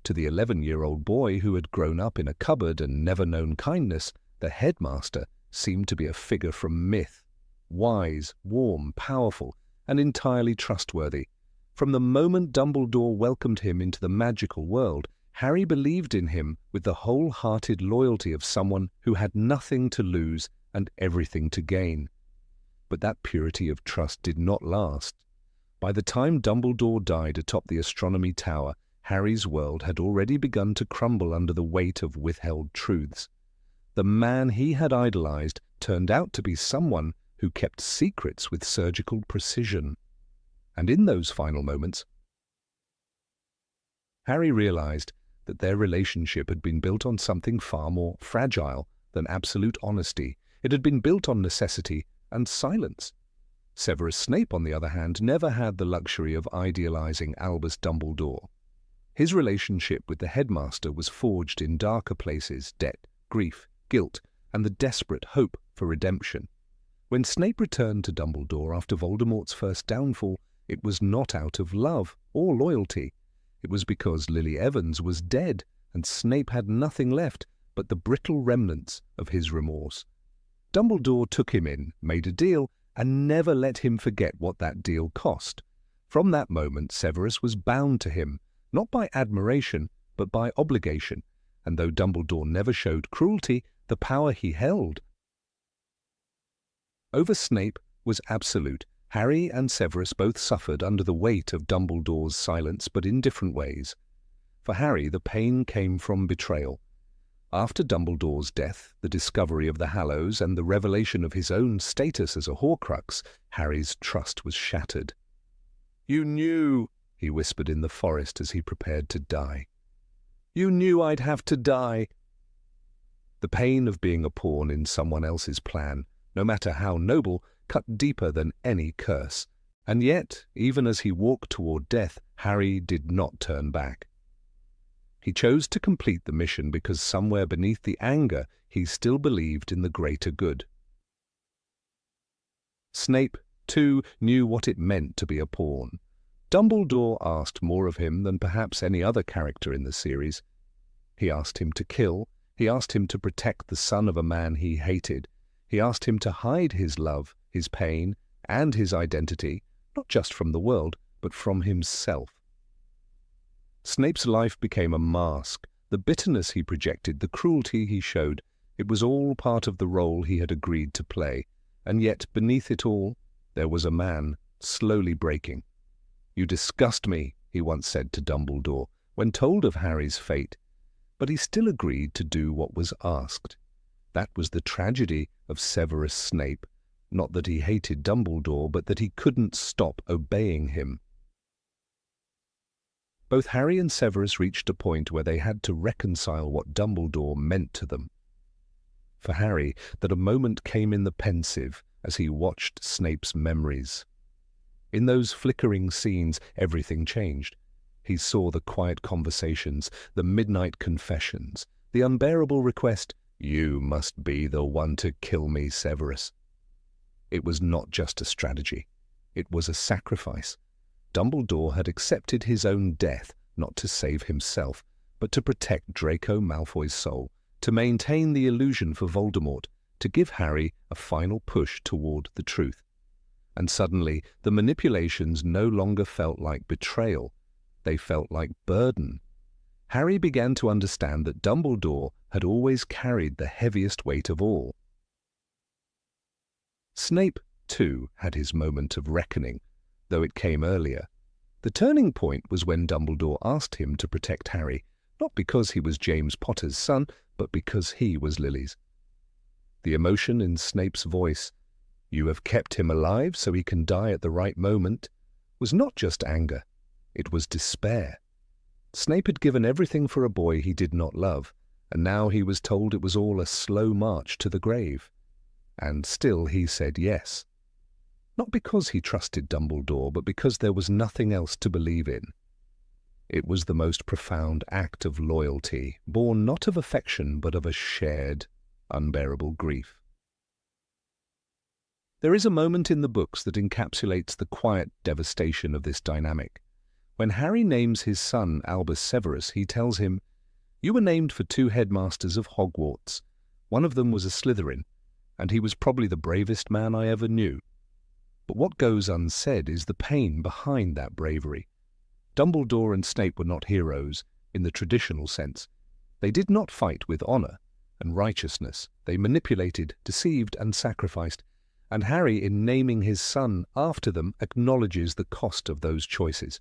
To the 11-year-old boy who had grown up in a cupboard and never known kindness, the headmaster seemed to be a figure from myth, wise, warm, powerful, and entirely trustworthy. From the moment Dumbledore welcomed him into the magical world, Harry believed in him with the wholehearted loyalty of someone who had nothing to lose and everything to gain. But that purity of trust did not last. By the time Dumbledore died atop the astronomy tower, Harry's world had already begun to crumble under the weight of withheld truths. The man he had idolized turned out to be someone who kept secrets with surgical precision. And in those final moments, Harry realized that their relationship had been built on something far more fragile than absolute honesty. It had been built on necessity and silence. Severus Snape, on the other hand, never had the luxury of idealizing Albus Dumbledore. His relationship with the headmaster was forged in darker places: debt, grief, guilt, and the desperate hope for redemption. When Snape returned to Dumbledore after Voldemort's first downfall, it was not out of love or loyalty. It was because Lily Evans was dead, and Snape had nothing left but the brittle remnants of his remorse. Dumbledore took him in, made a deal, and never let him forget what that deal cost. From that moment, Severus was bound to him, not by admiration, but by obligation, and though Dumbledore never showed cruelty, the power he held over Snape was absolute. Harry and Severus both suffered under the weight of Dumbledore's silence, but in different ways. For Harry, the pain came from betrayal. After Dumbledore's death, the discovery of the Hallows, and the revelation of his own status as a Horcrux, Harry's trust was shattered. "You knew," he whispered in the forest as he prepared to die. "You knew I'd have to die." The pain of being a pawn in someone else's plan, no matter how noble, cut deeper than any curse. And yet, even as he walked toward death, Harry did not turn back. He chose to complete the mission because somewhere beneath the anger, he still believed in the greater good. Snape, too, knew what it meant to be a pawn. Dumbledore asked more of him than perhaps any other character in the series. He asked him to kill. He asked him to protect the son of a man he hated. He asked him to hide his love, his pain, and his identity, not just from the world, but from himself. Snape's life became a mask. The bitterness he projected, the cruelty he showed, it was all part of the role he had agreed to play. And yet, beneath it all, there was a man slowly breaking. "You disgust me," he once said to Dumbledore, when told of Harry's fate. But he still agreed to do what was asked. That was the tragedy of Severus Snape. Not that he hated Dumbledore, but that he couldn't stop obeying him. Both Harry and Severus reached a point where they had to reconcile what Dumbledore meant to them. For Harry, that a moment came in the pensive as he watched Snape's memories. In those flickering scenes, everything changed. He saw the quiet conversations, the midnight confessions, the unbearable request, "You must be the one to kill me, Severus." It was not just a strategy. It was a sacrifice. Dumbledore had accepted his own death, not to save himself, but to protect Draco Malfoy's soul, to maintain the illusion for Voldemort, to give Harry a final push toward the truth. And suddenly, the manipulations no longer felt like betrayal. They felt like burden. Harry began to understand that Dumbledore had always carried the heaviest weight of all. Snape, too, had his moment of reckoning, though it came earlier. The turning point was when Dumbledore asked him to protect Harry, not because he was James Potter's son, but because he was Lily's. The emotion in Snape's voice, "You have kept him alive so he can die at the right moment," was not just anger, it was despair. Snape had given everything for a boy he did not love, and now he was told it was all a slow march to the grave. And still he said yes. Not because he trusted Dumbledore, but because there was nothing else to believe in. It was the most profound act of loyalty, born not of affection, but of a shared, unbearable grief. There is a moment in the books that encapsulates the quiet devastation of this dynamic. When Harry names his son Albus Severus, he tells him, "You were named for 2 headmasters of Hogwarts. One of them was a Slytherin, and he was probably the bravest man I ever knew." But what goes unsaid is the pain behind that bravery. Dumbledore and Snape were not heroes in the traditional sense. They did not fight with honor and righteousness. They manipulated, deceived, and sacrificed. And Harry, in naming his son after them, acknowledges the cost of those choices.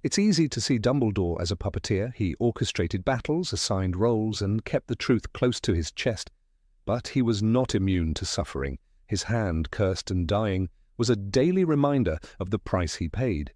It's easy to see Dumbledore as a puppeteer. He orchestrated battles, assigned roles, and kept the truth close to his chest. But he was not immune to suffering. His hand, cursed and dying, was a daily reminder of the price he paid.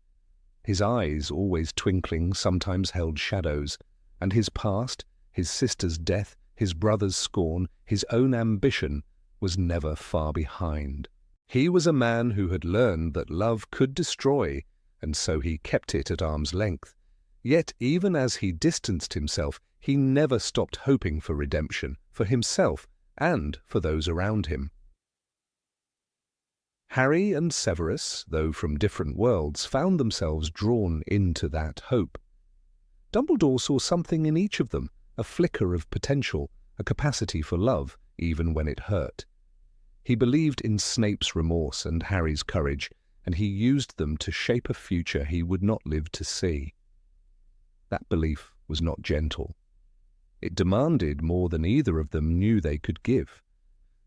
His eyes, always twinkling, sometimes held shadows, and his past, his sister's death, his brother's scorn, his own ambition, was never far behind. He was a man who had learned that love could destroy, and so he kept it at arm's length. Yet even as he distanced himself, he never stopped hoping for redemption, for himself and for those around him. Harry and Severus, though from different worlds, found themselves drawn into that hope. Dumbledore saw something in each of them, a flicker of potential, a capacity for love, even when it hurt. He believed in Snape's remorse and Harry's courage, and he used them to shape a future he would not live to see. That belief was not gentle. It demanded more than either of them knew they could give.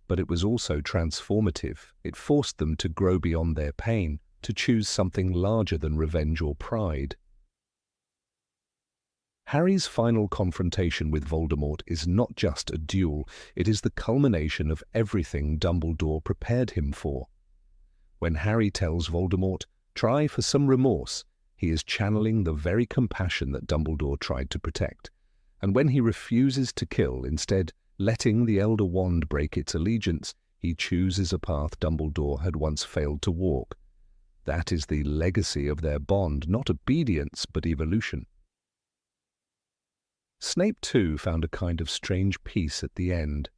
But it was also transformative. It forced them to grow beyond their pain, to choose something larger than revenge or pride. Harry's final confrontation with Voldemort is not just a duel, it is the culmination of everything Dumbledore prepared him for. When Harry tells Voldemort, "Try for some remorse," he is channeling the very compassion that Dumbledore tried to protect. And when he refuses to kill, instead letting the Elder Wand break its allegiance, he chooses a path Dumbledore had once failed to walk. That is the legacy of their bond, not obedience, but evolution. Snape, too, found a kind of strange peace at the end.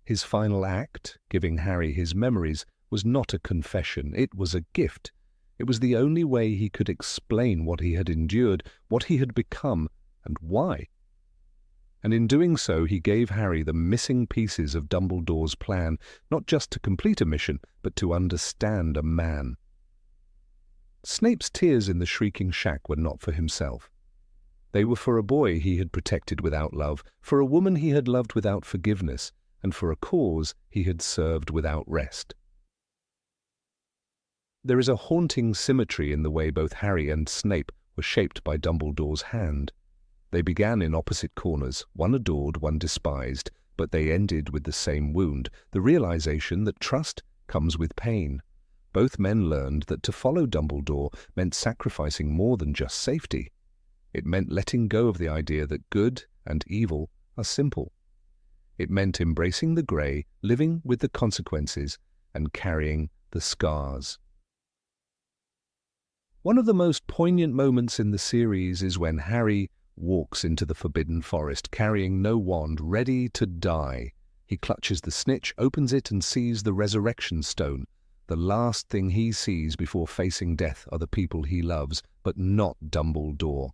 His final act, giving Harry his memories, was not a confession, it was a gift. It was the only way he could explain what he had endured, what he had become, and why. And in doing so, he gave Harry the missing pieces of Dumbledore's plan, not just to complete a mission, but to understand a man. Snape's tears in the shrieking shack were not for himself. They were for a boy he had protected without love, for a woman he had loved without forgiveness, and for a cause he had served without rest. There is a haunting symmetry in the way both Harry and Snape were shaped by Dumbledore's hand. They began in opposite corners, one adored, one despised, but they ended with the same wound, the realization that trust comes with pain. Both men learned that to follow Dumbledore meant sacrificing more than just safety. It meant letting go of the idea that good and evil are simple. It meant embracing the grey, living with the consequences, and carrying the scars. One of the most poignant moments in the series is when Harry walks into the Forbidden Forest, carrying no wand, ready to die. He clutches the snitch, opens it, and sees the resurrection stone. The last thing he sees before facing death are the people he loves, but not Dumbledore.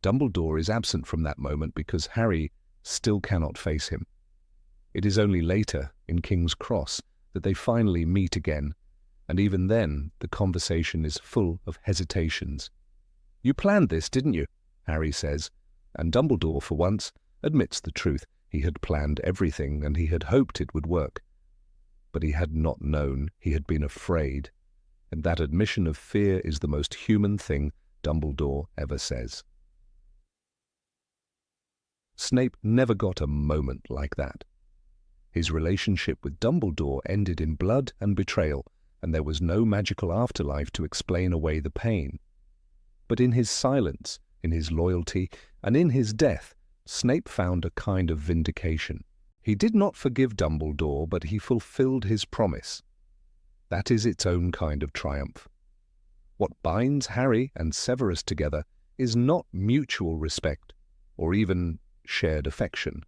Dumbledore is absent from that moment because Harry still cannot face him. It is only later, in King's Cross, that they finally meet again, and even then the conversation is full of hesitations. "You planned this, didn't you?" Harry says, and Dumbledore, for once, admits the truth. He had planned everything, and he had hoped it would work. But he had not known, he had been afraid, and that admission of fear is the most human thing Dumbledore ever says. Snape never got a moment like that. His relationship with Dumbledore ended in blood and betrayal, and there was no magical afterlife to explain away the pain. But in his silence, in his loyalty, and in his death, Snape found a kind of vindication. He did not forgive Dumbledore, but he fulfilled his promise. That is its own kind of triumph. What binds Harry and Severus together is not mutual respect, or even shared affection.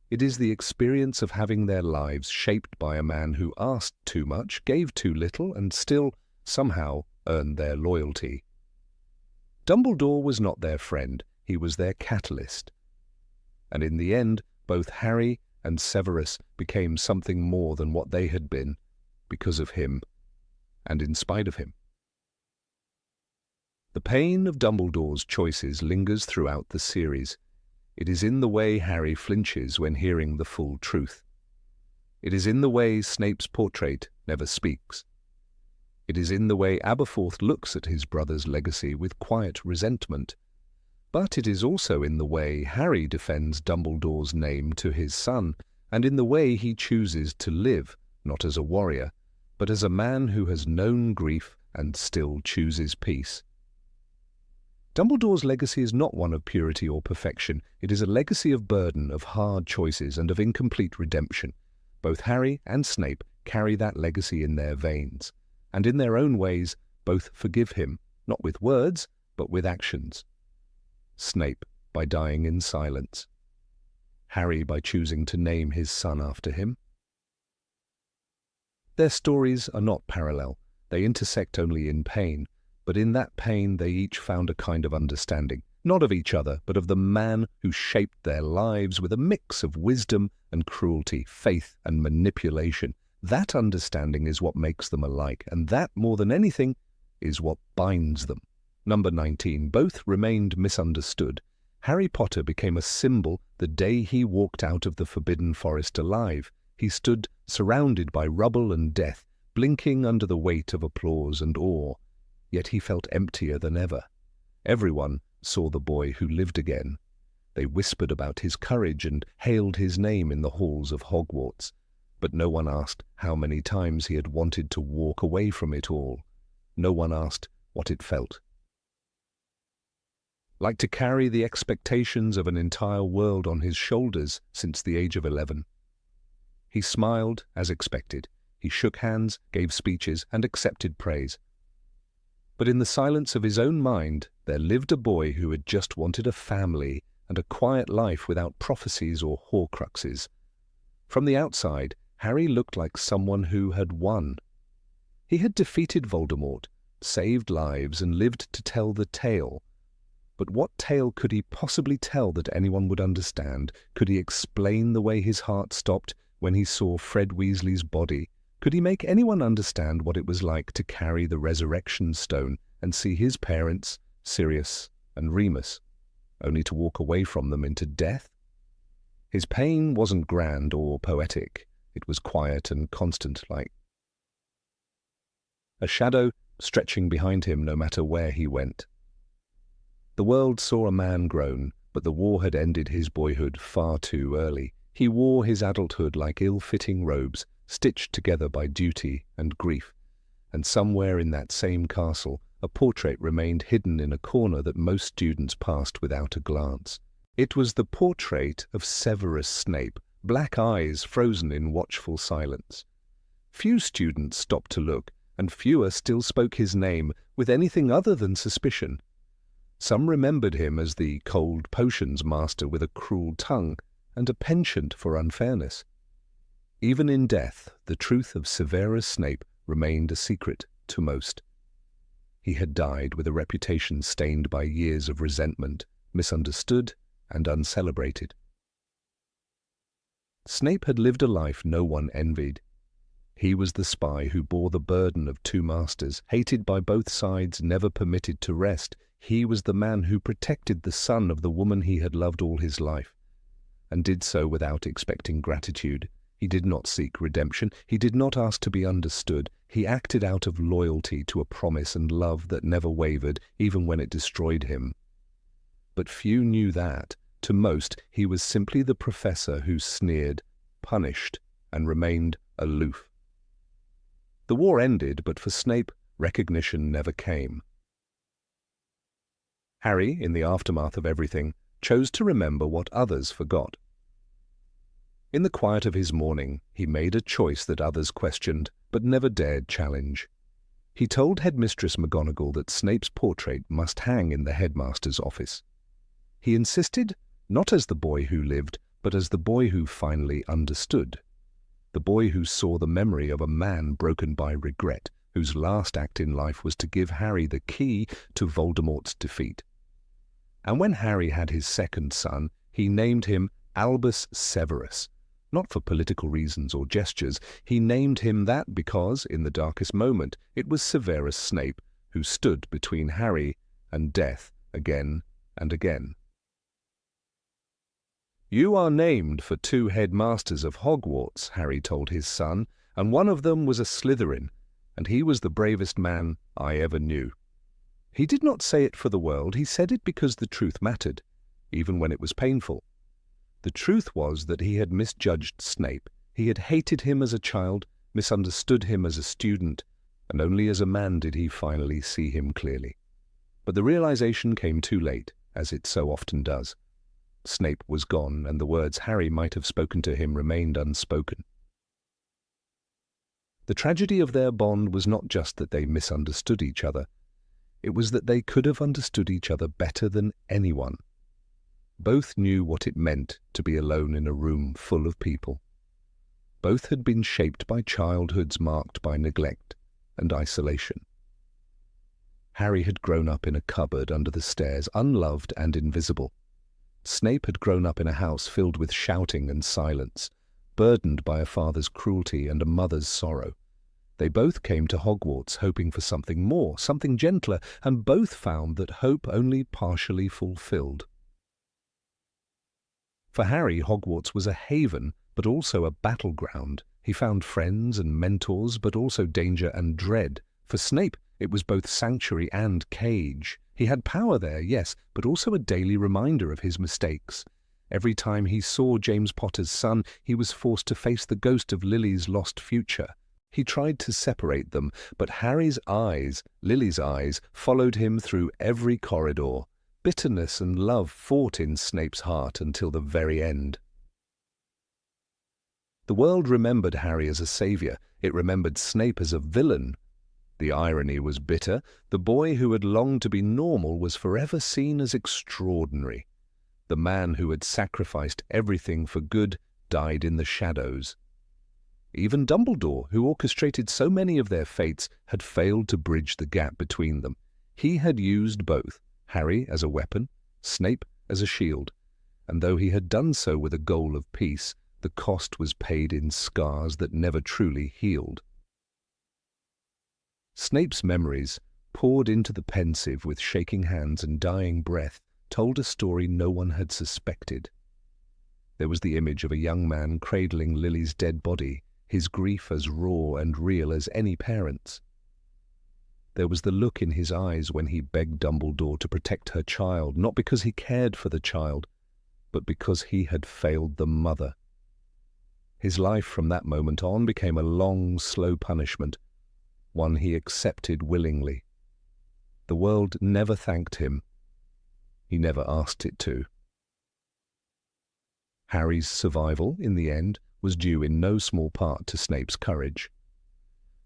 It is the experience of having their lives shaped by a man who asked too much, gave too little, and still, somehow, earned their loyalty. Dumbledore was not their friend, he was their catalyst. And in the end, both Harry and Severus became something more than what they had been, because of him, and in spite of him. The pain of Dumbledore's choices lingers throughout the series. It is in the way Harry flinches when hearing the full truth. It is in the way Snape's portrait never speaks. It is in the way Aberforth looks at his brother's legacy with quiet resentment. But it is also in the way Harry defends Dumbledore's name to his son, and in the way he chooses to live, not as a warrior, but as a man who has known grief and still chooses peace. Dumbledore's legacy is not one of purity or perfection. It is a legacy of burden, of hard choices, and of incomplete redemption. Both Harry and Snape carry that legacy in their veins, and in their own ways both forgive him, not with words, but with actions. Snape by dying in silence. Harry by choosing to name his son after him. Their stories are not parallel. They intersect only in pain, but in that pain they each found a kind of understanding, not of each other, but of the man who shaped their lives with a mix of wisdom and cruelty, faith and manipulation. That understanding is what makes them alike, and that, more than anything, is what binds them. Number 19. Both remained misunderstood. Harry Potter became a symbol the day he walked out of the Forbidden Forest alive. He stood surrounded by rubble and death, blinking under the weight of applause and awe. Yet he felt emptier than ever. Everyone saw the boy who lived again. They whispered about his courage and hailed his name in the halls of Hogwarts. But no one asked how many times he had wanted to walk away from it all. No one asked what it felt like to carry the expectations of an entire world on his shoulders since the age of 11. He smiled as expected. He shook hands, gave speeches, and accepted praise. But in the silence of his own mind, there lived a boy who had just wanted a family and a quiet life without prophecies or horcruxes. From the outside, Harry looked like someone who had won. He had defeated Voldemort, saved lives, and lived to tell the tale. But what tale could he possibly tell that anyone would understand? Could he explain the way his heart stopped when he saw Fred Weasley's body? Could he make anyone understand what it was like to carry the resurrection stone and see his parents, Sirius and Remus, only to walk away from them into death? His pain wasn't grand or poetic. It was quiet and constant, like a shadow stretching behind him no matter where he went. The world saw a man grown, but the war had ended his boyhood far too early. He wore his adulthood like ill-fitting robes, stitched together by duty and grief. And somewhere in that same castle, a portrait remained hidden in a corner that most students passed without a glance. It was the portrait of Severus Snape, black eyes frozen in watchful silence. Few students stopped to look, and fewer still spoke his name with anything other than suspicion. Some remembered him as the cold potions master with a cruel tongue and a penchant for unfairness. Even in death, the truth of Severus Snape remained a secret to most. He had died with a reputation stained by years of resentment, misunderstood and uncelebrated. Snape had lived a life no one envied. He was the spy who bore the burden of two masters, hated by both sides, never permitted to rest. He was the man who protected the son of the woman he had loved all his life, and did so without expecting gratitude. He did not seek redemption. He did not ask to be understood. He acted out of loyalty to a promise and love that never wavered, even when it destroyed him. But few knew that. To most, he was simply the professor who sneered, punished, and remained aloof. The war ended, but for Snape, recognition never came. Harry, in the aftermath of everything, chose to remember what others forgot. In the quiet of his morning, he made a choice that others questioned, but never dared challenge. He told Headmistress McGonagall that Snape's portrait must hang in the headmaster's office. He insisted, not as the boy who lived, but as the boy who finally understood. The boy who saw the memory of a man broken by regret, whose last act in life was to give Harry the key to Voldemort's defeat. And when Harry had his second son, he named him Albus Severus. Not for political reasons or gestures. He named him that because, in the darkest moment, it was Severus Snape who stood between Harry and death again and again. "You are named for 2 headmasters of Hogwarts," Harry told his son, "and one of them was a Slytherin, and he was the bravest man I ever knew." He did not say it for the world. He said it because the truth mattered, even when it was painful. The truth was that he had misjudged Snape. He had hated him as a child, misunderstood him as a student, and only as a man did he finally see him clearly. But the realization came too late, as it so often does. Snape was gone, and the words Harry might have spoken to him remained unspoken. The tragedy of their bond was not just that they misunderstood each other. It was that they could have understood each other better than anyone. Both knew what it meant to be alone in a room full of people. Both had been shaped by childhoods marked by neglect and isolation. Harry had grown up in a cupboard under the stairs, unloved and invisible. Snape had grown up in a house filled with shouting and silence, burdened by a father's cruelty and a mother's sorrow. They both came to Hogwarts hoping for something more, something gentler, and both found that hope only partially fulfilled. For Harry, Hogwarts was a haven, but also a battleground. He found friends and mentors, but also danger and dread. For Snape, it was both sanctuary and cage. He had power there, yes, but also a daily reminder of his mistakes. Every time he saw James Potter's son, he was forced to face the ghost of Lily's lost future. He tried to separate them, but Harry's eyes, Lily's eyes, followed him through every corridor. Bitterness and love fought in Snape's heart until the very end. The world remembered Harry as a savior. It remembered Snape as a villain. The irony was bitter. The boy who had longed to be normal was forever seen as extraordinary. The man who had sacrificed everything for good died in the shadows. Even Dumbledore, who orchestrated so many of their fates, had failed to bridge the gap between them. He had used both, Harry as a weapon, Snape as a shield, and though he had done so with a goal of peace, the cost was paid in scars that never truly healed. Snape's memories, poured into the pensive with shaking hands and dying breath, told a story no one had suspected. There was the image of a young man cradling Lily's dead body, his grief as raw and real as any parent's. There was the look in his eyes when he begged Dumbledore to protect her child, not because he cared for the child, but because he had failed the mother. His life from that moment on became a long, slow punishment, one he accepted willingly. The world never thanked him. He never asked it to. Harry's survival, in the end, was due in no small part to Snape's courage.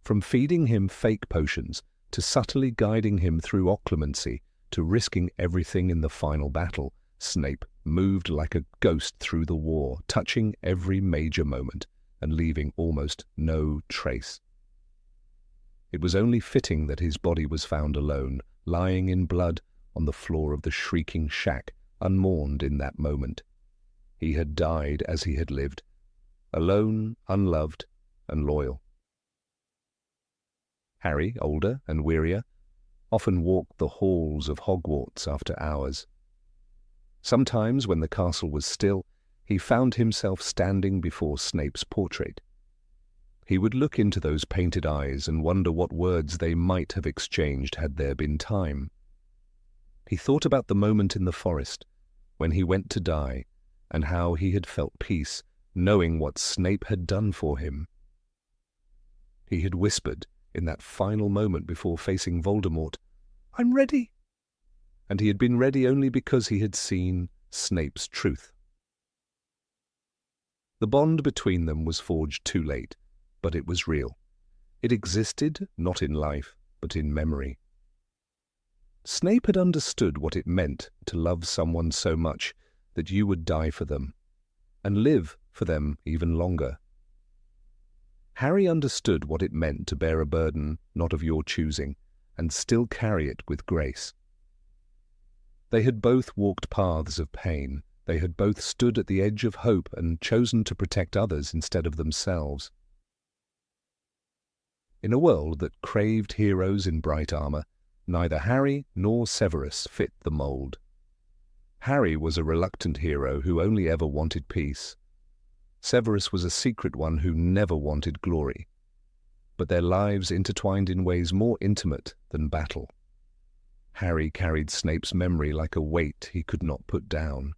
From feeding him fake potions, to subtly guiding him through occlumency, to risking everything in the final battle, Snape moved like a ghost through the war, touching every major moment and leaving almost no trace. It was only fitting that his body was found alone, lying in blood on the floor of the shrieking shack, unmourned in that moment. He had died as he had lived, alone, unloved, and loyal. Harry, older and wearier, often walked the halls of Hogwarts after hours. Sometimes, when the castle was still, he found himself standing before Snape's portrait. He would look into those painted eyes and wonder what words they might have exchanged had there been time. He thought about the moment in the forest, when he went to die, and how he had felt peace, knowing what Snape had done for him. He had whispered, in that final moment before facing Voldemort, "I'm ready." And he had been ready only because he had seen Snape's truth. The bond between them was forged too late, but it was real. It existed, not in life, but in memory. Snape had understood what it meant to love someone so much that you would die for them, and live for them even longer. Harry understood what it meant to bear a burden not of your choosing, and still carry it with grace. They had both walked paths of pain. They had both stood at the edge of hope and chosen to protect others instead of themselves. In a world that craved heroes in bright armor, neither Harry nor Severus fit the mold. Harry was a reluctant hero who only ever wanted peace. Severus was a secret one who never wanted glory. But their lives intertwined in ways more intimate than battle. Harry carried Snape's memory like a weight he could not put down.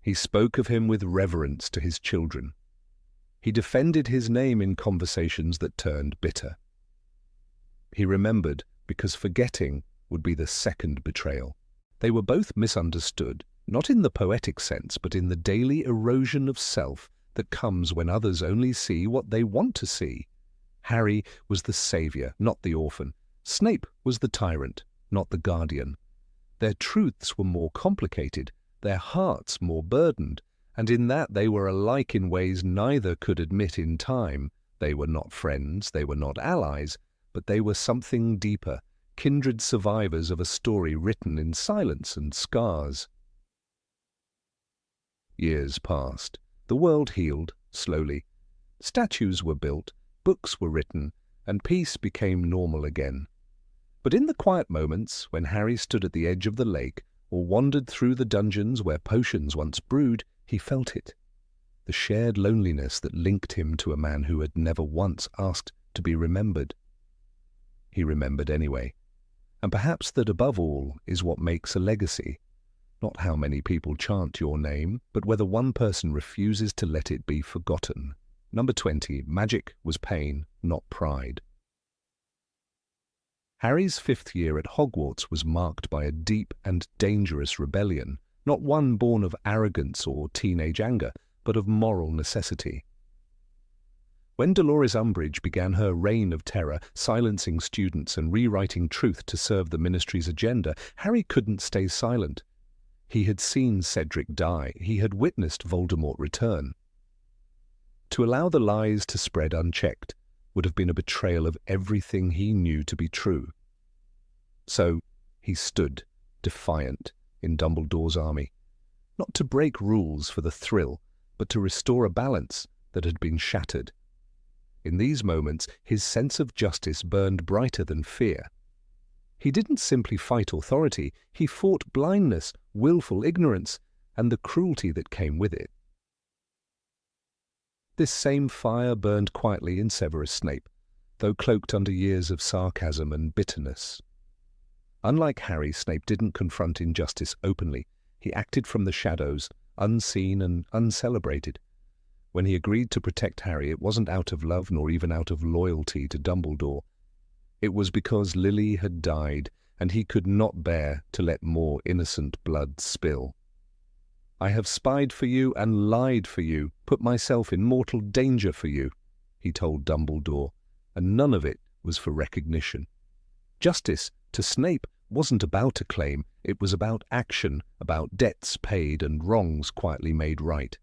He spoke of him with reverence to his children. He defended his name in conversations that turned bitter. He remembered because forgetting would be the second betrayal. They were both misunderstood, not in the poetic sense, but in the daily erosion of self that comes when others only see what they want to see. Harry was the savior, not the orphan. Snape was the tyrant, not the guardian. Their truths were more complicated, their hearts more burdened, and in that they were alike in ways neither could admit in time. They were not friends, they were not allies, but they were something deeper, kindred survivors of a story written in silence and scars. Years passed. The world healed, slowly. Statues were built, books were written, and peace became normal again. But in the quiet moments, when Harry stood at the edge of the lake, or wandered through the dungeons where potions once brewed, he felt it. The shared loneliness that linked him to a man who had never once asked to be remembered. He remembered anyway. And perhaps that above all is what makes a legacy. Not how many people chant your name, but whether one person refuses to let it be forgotten. Number 20. Magic was pain, not pride. Harry's 5th year at Hogwarts was marked by a deep and dangerous rebellion, not one born of arrogance or teenage anger, but of moral necessity. When Dolores Umbridge began her reign of terror, silencing students and rewriting truth to serve the Ministry's agenda, Harry couldn't stay silent. He had seen Cedric die. He had witnessed Voldemort return. To allow the lies to spread unchecked would have been a betrayal of everything he knew to be true. So he stood, defiant, in Dumbledore's army, not to break rules for the thrill, but to restore a balance that had been shattered. In these moments, his sense of justice burned brighter than fear. He didn't simply fight authority, he fought blindness, willful ignorance, and the cruelty that came with it. This same fire burned quietly in Severus Snape, though cloaked under years of sarcasm and bitterness. Unlike Harry, Snape didn't confront injustice openly. He acted from the shadows, unseen and uncelebrated. When he agreed to protect Harry, it wasn't out of love nor even out of loyalty to Dumbledore. It was because Lily had died, and he could not bear to let more innocent blood spill. "I have spied for you and lied for you, put myself in mortal danger for you," he told Dumbledore, and none of it was for recognition. Justice, to Snape, wasn't about acclaim, it was about action, about debts paid and wrongs quietly made right.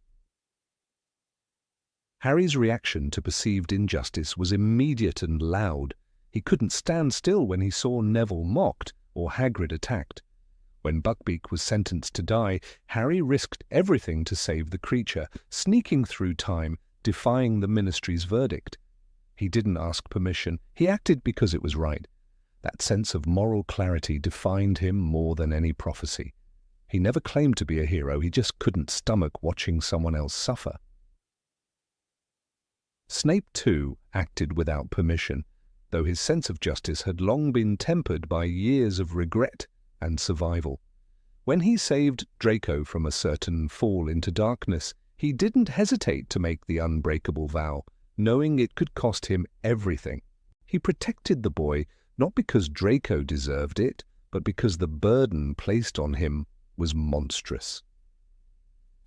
Harry's reaction to perceived injustice was immediate and loud. He couldn't stand still when he saw Neville mocked or Hagrid attacked. When Buckbeak was sentenced to die, Harry risked everything to save the creature, sneaking through time, defying the Ministry's verdict. He didn't ask permission. He acted because it was right. That sense of moral clarity defined him more than any prophecy. He never claimed to be a hero, he just couldn't stomach watching someone else suffer. Snape, too, acted without permission, though his sense of justice had long been tempered by years of regret and survival. When he saved Draco from a certain fall into darkness, he didn't hesitate to make the unbreakable vow, knowing it could cost him everything. He protected the boy not because Draco deserved it, but because the burden placed on him was monstrous.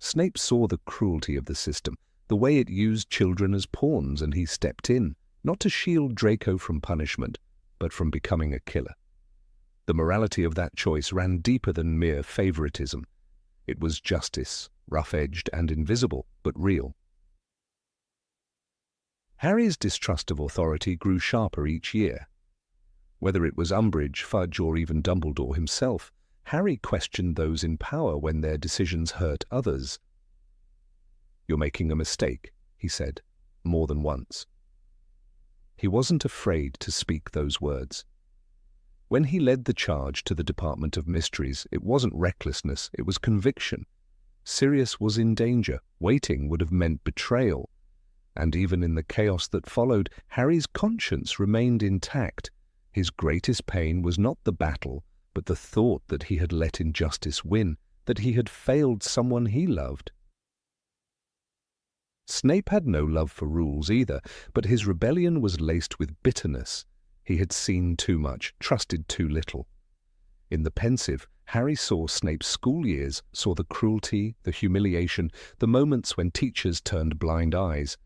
Snape saw the cruelty of the system, the way it used children as pawns, and he stepped in, not to shield Draco from punishment, but from becoming a killer. The morality of that choice ran deeper than mere favoritism. It was justice, rough-edged and invisible, but real. Harry's distrust of authority grew sharper each year. Whether it was Umbridge, Fudge, or even Dumbledore himself, Harry questioned those in power when their decisions hurt others. "You're making a mistake," he said, more than once. He wasn't afraid to speak those words. When he led the charge to the Department of Mysteries, it wasn't recklessness, it was conviction. Sirius was in danger. Waiting would have meant betrayal. And even in the chaos that followed, Harry's conscience remained intact. His greatest pain was not the battle, but the thought that he had let injustice win, that he had failed someone he loved. Snape had no love for rules either, but his rebellion was laced with bitterness. He had seen too much, trusted too little. In the pensive, Harry saw Snape's school years, saw the cruelty, the humiliation, the moments when teachers turned blind eyes.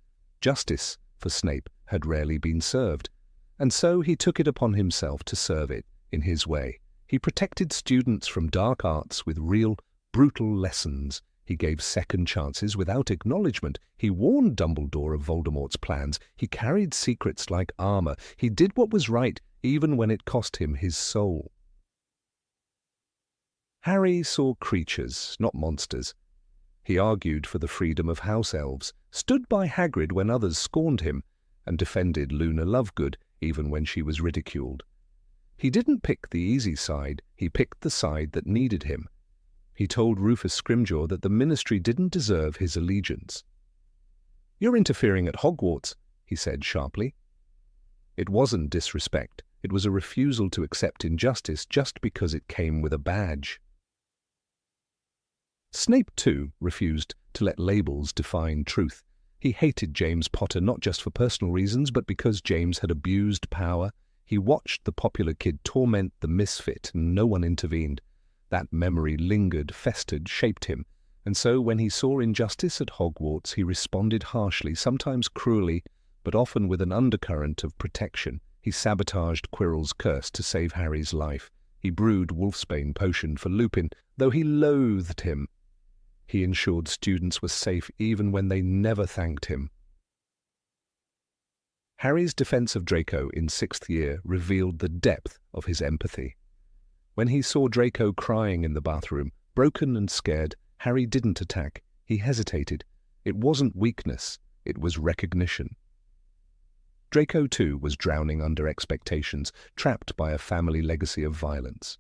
Justice, for Snape, had rarely been served, and so he took it upon himself to serve it in his way. He protected students from dark arts with real, brutal lessons. He gave second chances without acknowledgement. He warned Dumbledore of Voldemort's plans. He carried secrets like armor. He did what was right, even when it cost him his soul. Harry saw creatures, not monsters. He argued for the freedom of house elves, stood by Hagrid when others scorned him, and defended Luna Lovegood even when she was ridiculed. He didn't pick the easy side, he picked the side that needed him. He told Rufus Scrimgeour that the Ministry didn't deserve his allegiance. "You're interfering at Hogwarts," he said sharply. It wasn't disrespect, it was a refusal to accept injustice just because it came with a badge. Snape, too, refused to let labels define truth. He hated James Potter not just for personal reasons, but because James had abused power. He watched the popular kid torment the misfit, and no one intervened. That memory lingered, festered, shaped him, and so when he saw injustice at Hogwarts, he responded harshly, sometimes cruelly, but often with an undercurrent of protection. He sabotaged Quirrell's curse to save Harry's life. He brewed Wolfsbane potion for Lupin, though he loathed him. He ensured students were safe even when they never thanked him. Harry's defense of Draco in 6th year revealed the depth of his empathy. When he saw Draco crying in the bathroom, broken and scared, Harry didn't attack. He hesitated. It wasn't weakness, it was recognition. Draco, too, was drowning under expectations, trapped by a family legacy of violence.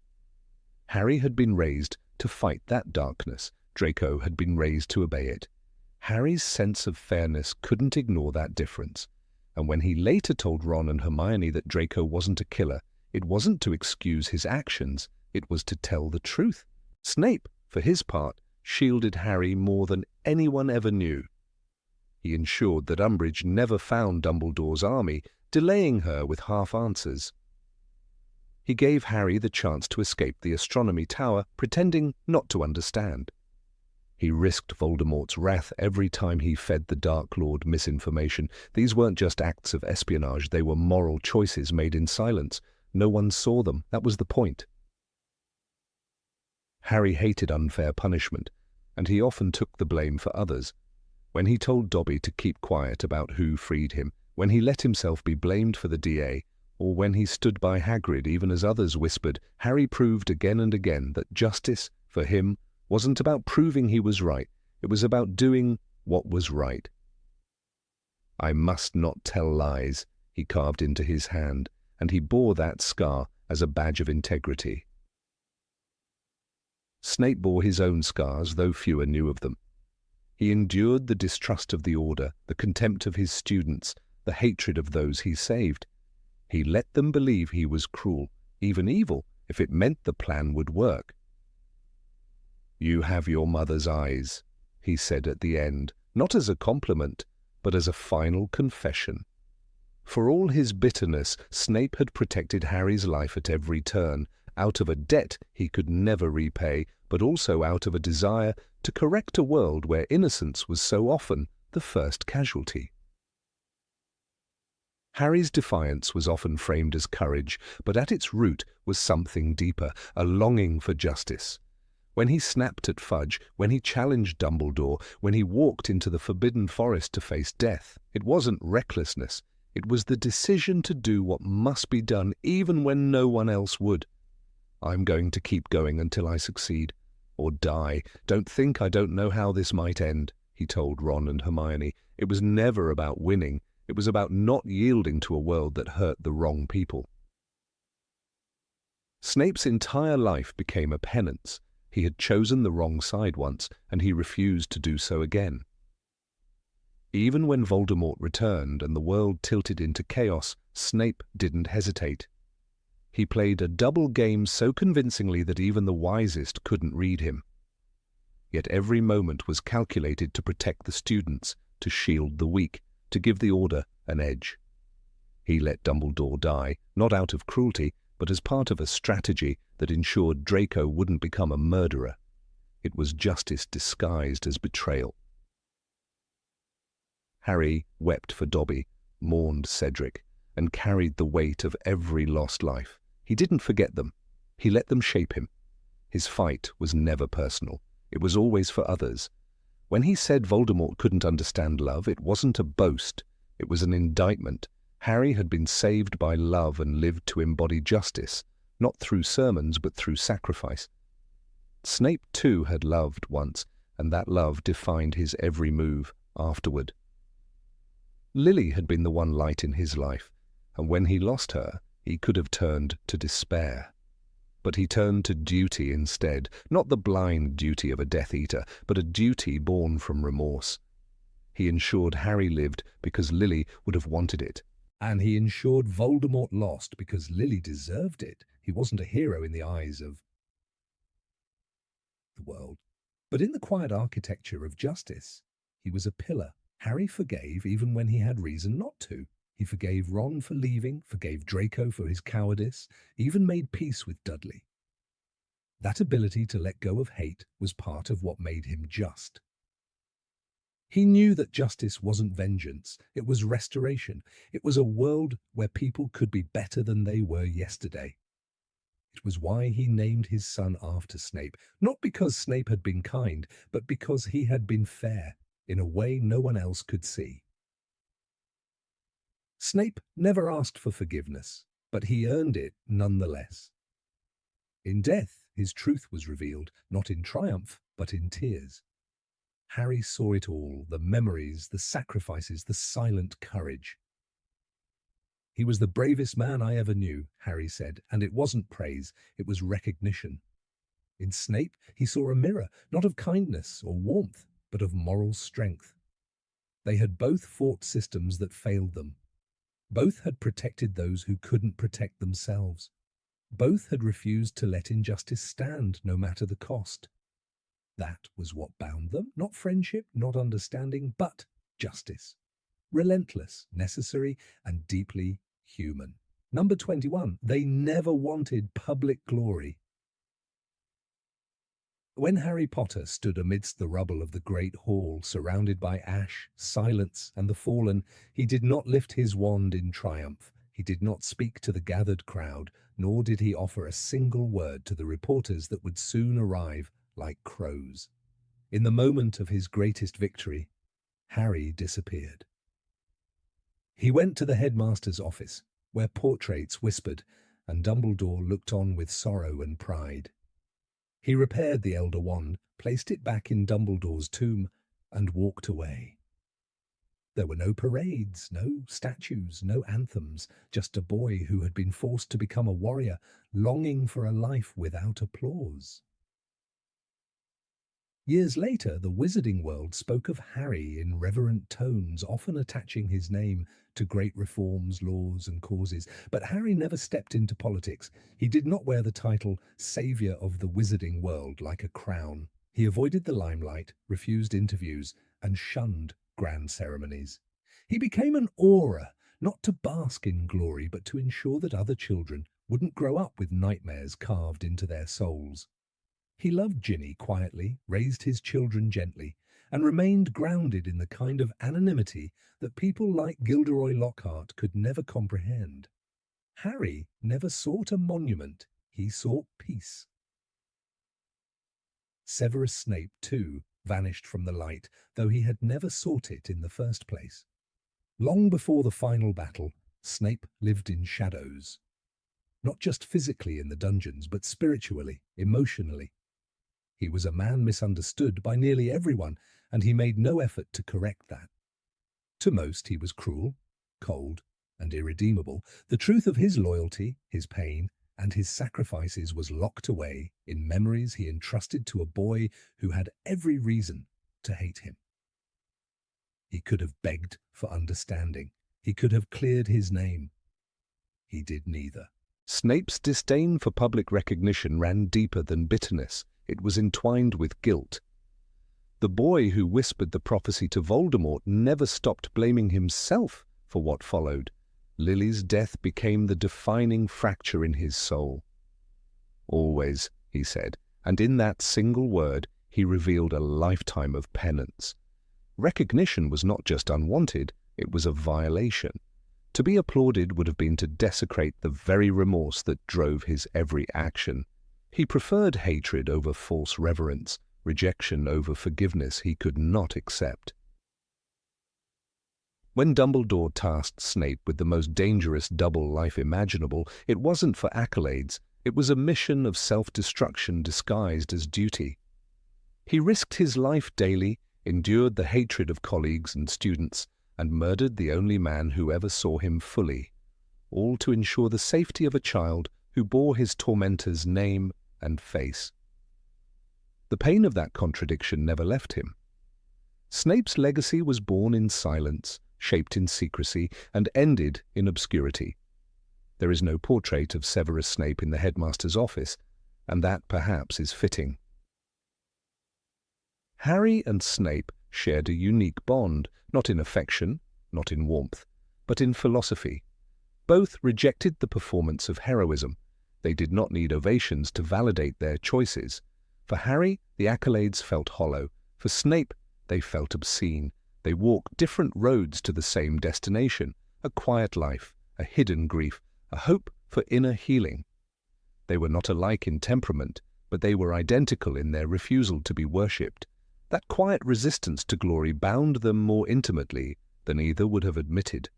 Harry had been raised to fight that darkness. Draco had been raised to obey it. Harry's sense of fairness couldn't ignore that difference, and when he later told Ron and Hermione that Draco wasn't a killer, it wasn't to excuse his actions, it was to tell the truth. Snape, for his part, shielded Harry more than anyone ever knew. He ensured that Umbridge never found Dumbledore's army, delaying her with half-answers. He gave Harry the chance to escape the astronomy tower, pretending not to understand. He risked Voldemort's wrath every time he fed the Dark Lord misinformation. These weren't just acts of espionage, they were moral choices made in silence. No one saw them, that was the point. Harry hated unfair punishment, and he often took the blame for others. When he told Dobby to keep quiet about who freed him, when he let himself be blamed for the DA, or when he stood by Hagrid even as others whispered, Harry proved again and again that justice, for him, wasn't about proving he was right, it was about doing what was right. "I must not tell lies," he carved into his hand, and he bore that scar as a badge of integrity. Snape bore his own scars, though fewer knew of them. He endured the distrust of the Order, the contempt of his students, the hatred of those he saved. He let them believe he was cruel, even evil, if it meant the plan would work. "You have your mother's eyes," he said at the end, not as a compliment, but as a final confession. For all his bitterness, Snape had protected Harry's life at every turn, out of a debt he could never repay, but also out of a desire to correct a world where innocence was so often the first casualty. Harry's defiance was often framed as courage, but at its root was something deeper, a longing for justice. When he snapped at Fudge, when he challenged Dumbledore, when he walked into the Forbidden Forest to face death, it wasn't recklessness. It was the decision to do what must be done even when no one else would. "I'm going to keep going until I succeed, or die. Don't think I don't know how this might end," he told Ron and Hermione. It was never about winning. It was about not yielding to a world that hurt the wrong people. Snape's entire life became a penance. He had chosen the wrong side once, and he refused to do so again. Even when Voldemort returned and the world tilted into chaos, Snape didn't hesitate. He played a double game so convincingly that even the wisest couldn't read him. Yet every moment was calculated to protect the students, to shield the weak, to give the Order an edge. He let Dumbledore die, not out of cruelty, but as part of a strategy that ensured Draco wouldn't become a murderer. It was justice disguised as betrayal. Harry wept for Dobby, mourned Cedric, and carried the weight of every lost life. He didn't forget them. He let them shape him. His fight was never personal. It was always for others. When he said Voldemort couldn't understand love, it wasn't a boast. It was an indictment. Harry had been saved by love and lived to embody justice, not through sermons but through sacrifice. Snape too had loved once, and that love defined his every move afterward. Lily had been the one light in his life, and when he lost her, he could have turned to despair. But he turned to duty instead, not the blind duty of a Death Eater, but a duty born from remorse. He ensured Harry lived because Lily would have wanted it. And he ensured Voldemort lost because Lily deserved it. He wasn't a hero in the eyes of the world, but in the quiet architecture of justice, he was a pillar. Harry forgave even when he had reason not to. He forgave Ron for leaving, forgave Draco for his cowardice, even made peace with Dudley. That ability to let go of hate was part of what made him just. He knew that justice wasn't vengeance, it was restoration. It was a world where people could be better than they were yesterday. It was why he named his son after Snape, not because Snape had been kind, but because he had been fair, in a way no one else could see. Snape never asked for forgiveness, but he earned it nonetheless. In death, his truth was revealed, not in triumph, but in tears. Harry saw it all, the memories, the sacrifices, the silent courage. "He was the bravest man I ever knew," Harry said, and it wasn't praise, it was recognition. In Snape, he saw a mirror, not of kindness or warmth, but of moral strength. They had both fought systems that failed them. Both had protected those who couldn't protect themselves. Both had refused to let injustice stand, no matter the cost. That was what bound them, not friendship, not understanding, but justice. Relentless, necessary, and deeply human. Number 21, they never wanted public glory. When Harry Potter stood amidst the rubble of the Great Hall, surrounded by ash, silence, and the fallen, he did not lift his wand in triumph. He did not speak to the gathered crowd, nor did he offer a single word to the reporters that would soon arrive like crows. In the moment of his greatest victory, Harry disappeared. He went to the headmaster's office, where portraits whispered, and Dumbledore looked on with sorrow and pride. He repaired the Elder Wand, placed it back in Dumbledore's tomb, and walked away. There were no parades, no statues, no anthems, just a boy who had been forced to become a warrior, longing for a life without applause. Years later, the wizarding world spoke of Harry in reverent tones, often attaching his name to great reforms, laws, and causes. But Harry never stepped into politics. He did not wear the title Saviour of the Wizarding World like a crown. He avoided the limelight, refused interviews, and shunned grand ceremonies. He became an aura, not to bask in glory, but to ensure that other children wouldn't grow up with nightmares carved into their souls. He loved Ginny quietly, raised his children gently, and remained grounded in the kind of anonymity that people like Gilderoy Lockhart could never comprehend. Harry never sought a monument, he sought peace. Severus Snape, too, vanished from the light, though he had never sought it in the first place. Long before the final battle, Snape lived in shadows. Not just physically in the dungeons, but spiritually, emotionally. He was a man misunderstood by nearly everyone, and he made no effort to correct that. To most, he was cruel, cold, and irredeemable. The truth of his loyalty, his pain, and his sacrifices was locked away in memories he entrusted to a boy who had every reason to hate him. He could have begged for understanding. He could have cleared his name. He did neither. Snape's disdain for public recognition ran deeper than bitterness. It was entwined with guilt. The boy who whispered the prophecy to Voldemort never stopped blaming himself for what followed. Lily's death became the defining fracture in his soul. Always, he said, and in that single word he revealed a lifetime of penance. Recognition was not just unwanted, it was a violation. To be applauded would have been to desecrate the very remorse that drove his every action. He preferred hatred over false reverence, rejection over forgiveness he could not accept. When Dumbledore tasked Snape with the most dangerous double life imaginable, it wasn't for accolades, it was a mission of self-destruction disguised as duty. He risked his life daily, endured the hatred of colleagues and students, and murdered the only man who ever saw him fully, all to ensure the safety of a child who bore his tormentor's name and face. The pain of that contradiction never left him. Snape's legacy was born in silence, shaped in secrecy, and ended in obscurity. There is no portrait of Severus Snape in the headmaster's office, and that perhaps is fitting. Harry and Snape shared a unique bond, not in affection, not in warmth, but in philosophy. Both rejected the performance of heroism. They did not need ovations to validate their choices. For Harry, the accolades felt hollow. For Snape, they felt obscene. They walked different roads to the same destination, a quiet life, a hidden grief, a hope for inner healing. They were not alike in temperament, but they were identical in their refusal to be worshipped. That quiet resistance to glory bound them more intimately than either would have admitted.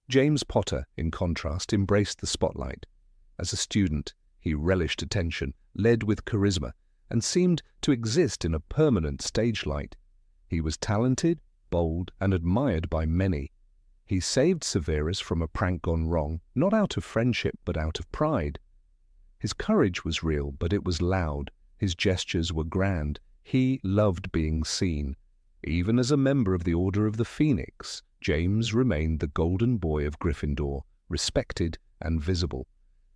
James Potter, in contrast, embraced the spotlight. As a student, he relished attention, led with charisma, and seemed to exist in a permanent stage light. He was talented, bold, and admired by many. He saved Severus from a prank gone wrong, not out of friendship but out of pride. His courage was real, but it was loud. His gestures were grand. He loved being seen. Even as a member of the Order of the Phoenix, James remained the golden boy of Gryffindor, respected and visible.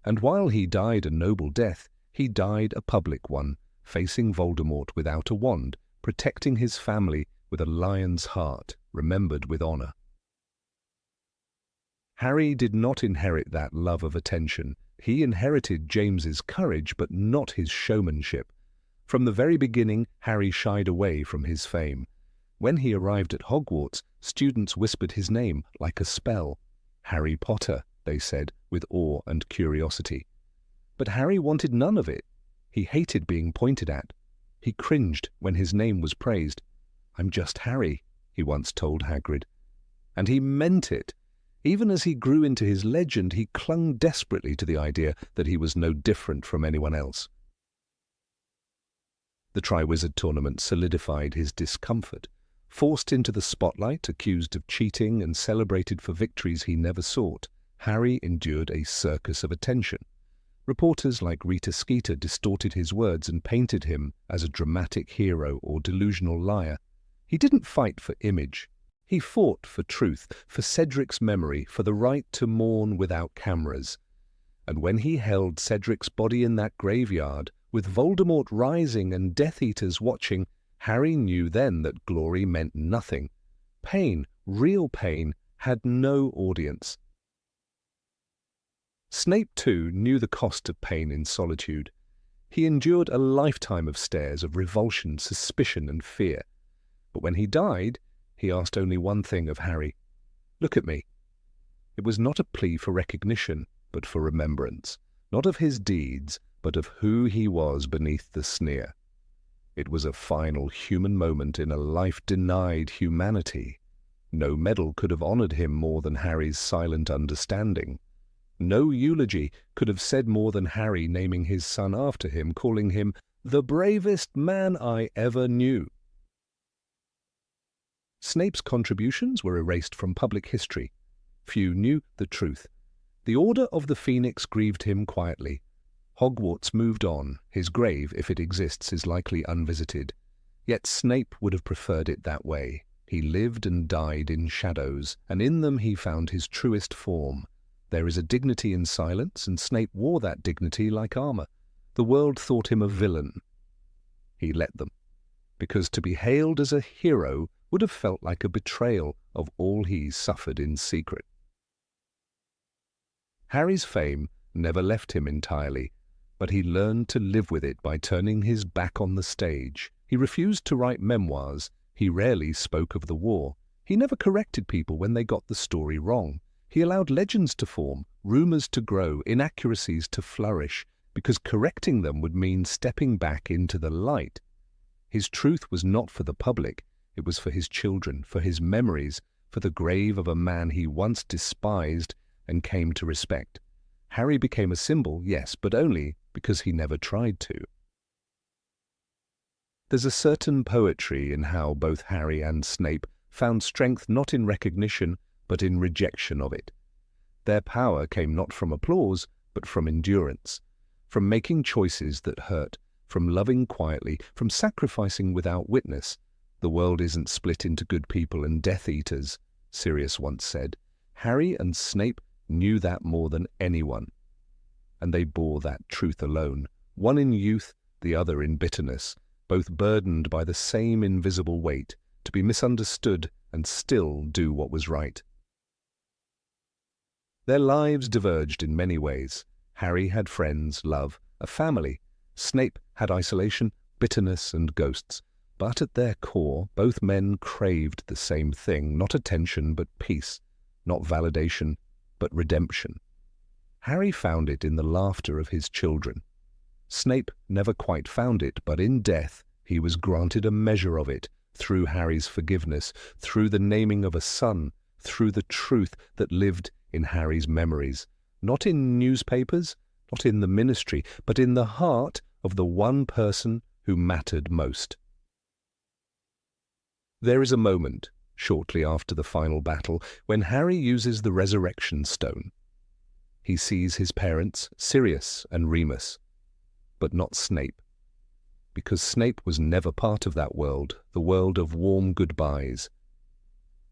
And while he died a noble death, he died a public one, facing Voldemort without a wand, protecting his family with a lion's heart, remembered with honor. Harry did not inherit that love of attention. He inherited James's courage, but not his showmanship. From the very beginning, Harry shied away from his fame. When he arrived at Hogwarts, students whispered his name like a spell. Harry Potter, they said, with awe and curiosity. But Harry wanted none of it. He hated being pointed at. He cringed when his name was praised. "I'm just Harry," he once told Hagrid. And he meant it. Even as he grew into his legend, he clung desperately to the idea that he was no different from anyone else. The Triwizard Tournament solidified his discomfort. Forced into the spotlight, accused of cheating and celebrated for victories he never sought, Harry endured a circus of attention. Reporters like Rita Skeeter distorted his words and painted him as a dramatic hero or delusional liar. He didn't fight for image. He fought for truth, for Cedric's memory, for the right to mourn without cameras. And when he held Cedric's body in that graveyard, with Voldemort rising and Death Eaters watching, Harry knew then that glory meant nothing. Pain, real pain, had no audience. Snape, too, knew the cost of pain in solitude. He endured a lifetime of stares of revulsion, suspicion, and fear. But when he died, he asked only one thing of Harry: "Look at me." It was not a plea for recognition, but for remembrance, not of his deeds, but of who he was beneath the sneer. It was a final human moment in a life denied humanity. No medal could have honored him more than Harry's silent understanding. No eulogy could have said more than Harry naming his son after him, calling him the bravest man I ever knew. Snape's contributions were erased from public history. Few knew the truth. The Order of the Phoenix grieved him quietly. Hogwarts moved on. His grave, if it exists, is likely unvisited. Yet Snape would have preferred it that way. He lived and died in shadows, and in them he found his truest form. There is a dignity in silence, and Snape wore that dignity like armor. The world thought him a villain. He let them, because to be hailed as a hero would have felt like a betrayal of all he suffered in secret. Harry's fame never left him entirely, but he learned to live with it by turning his back on the stage. He refused to write memoirs. He rarely spoke of the war. He never corrected people when they got the story wrong. He allowed legends to form, rumors to grow, inaccuracies to flourish, because correcting them would mean stepping back into the light. His truth was not for the public. It was for his children, for his memories, for the grave of a man he once despised and came to respect. Harry became a symbol, yes, but only because he never tried to. There's a certain poetry in how both Harry and Snape found strength not in recognition, but in rejection of it. Their power came not from applause, but from endurance, from making choices that hurt, from loving quietly, from sacrificing without witness. The world isn't split into good people and Death Eaters, Sirius once said. Harry and Snape knew that more than anyone, and they bore that truth alone, one in youth, the other in bitterness, both burdened by the same invisible weight, to be misunderstood and still do what was right. Their lives diverged in many ways. Harry had friends, love, a family. Snape had isolation, bitterness, and ghosts. But at their core, both men craved the same thing, not attention, but peace, not validation, but redemption. Harry found it in the laughter of his children. Snape never quite found it, but in death he was granted a measure of it, through Harry's forgiveness, through the naming of a son, through the truth that lived in Harry's memories, not in newspapers, not in the ministry, but in the heart of the one person who mattered most. There is a moment, shortly after the final battle, when Harry uses the resurrection stone. He sees his parents, Sirius and Remus, but not Snape, because Snape was never part of that world, the world of warm goodbyes.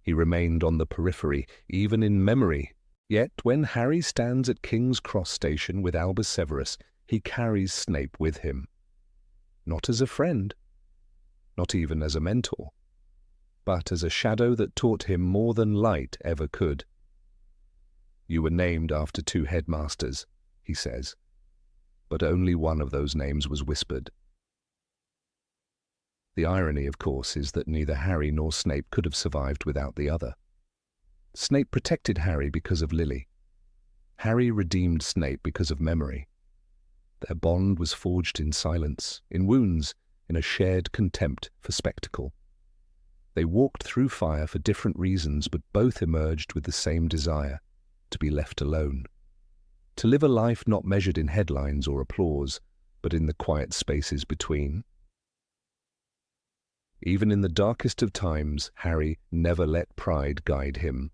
He remained on the periphery, even in memory. Yet when Harry stands at King's Cross Station with Albus Severus, he carries Snape with him. Not as a friend, not even as a mentor, but as a shadow that taught him more than light ever could. "You were named after 2 headmasters," he says, but only one of those names was whispered. The irony, of course, is that neither Harry nor Snape could have survived without the other. Snape protected Harry because of Lily. Harry redeemed Snape because of memory. Their bond was forged in silence, in wounds, in a shared contempt for spectacle. They walked through fire for different reasons, but both emerged with the same desire, to be left alone. To live a life not measured in headlines or applause, but in the quiet spaces between. Even in the darkest of times, Harry never let pride guide him.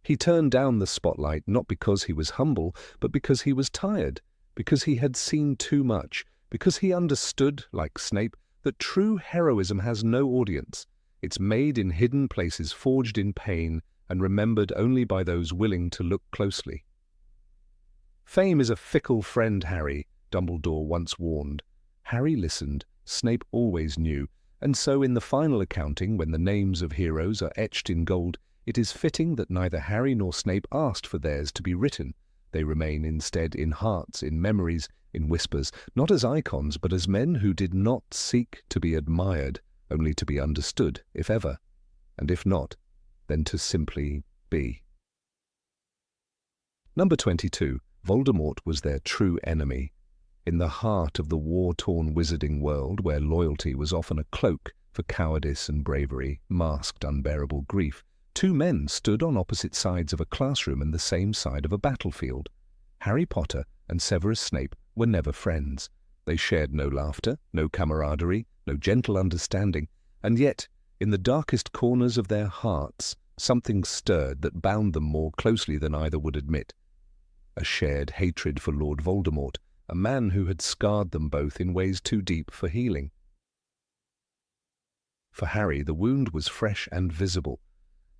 He turned down the spotlight not because he was humble, but because he was tired, because he had seen too much, because he understood, like Snape, that true heroism has no audience. It's made in hidden places, forged in pain, and remembered only by those willing to look closely. "Fame is a fickle friend, Harry," Dumbledore once warned. Harry listened, Snape always knew, and so in the final accounting, when the names of heroes are etched in gold, it is fitting that neither Harry nor Snape asked for theirs to be written. They remain instead in hearts, in memories, in whispers, not as icons, but as men who did not seek to be admired, only to be understood, if ever, and if not, then to simply be. Number 22. Voldemort was their true enemy. In the heart of the war-torn wizarding world, where loyalty was often a cloak for cowardice and bravery, masked unbearable grief, two men stood on opposite sides of a classroom and the same side of a battlefield. Harry Potter and Severus Snape were never friends. They shared no laughter, no camaraderie, no gentle understanding, and yet, in the darkest corners of their hearts, something stirred that bound them more closely than either would admit. A shared hatred for Lord Voldemort, a man who had scarred them both in ways too deep for healing. For Harry, the wound was fresh and visible.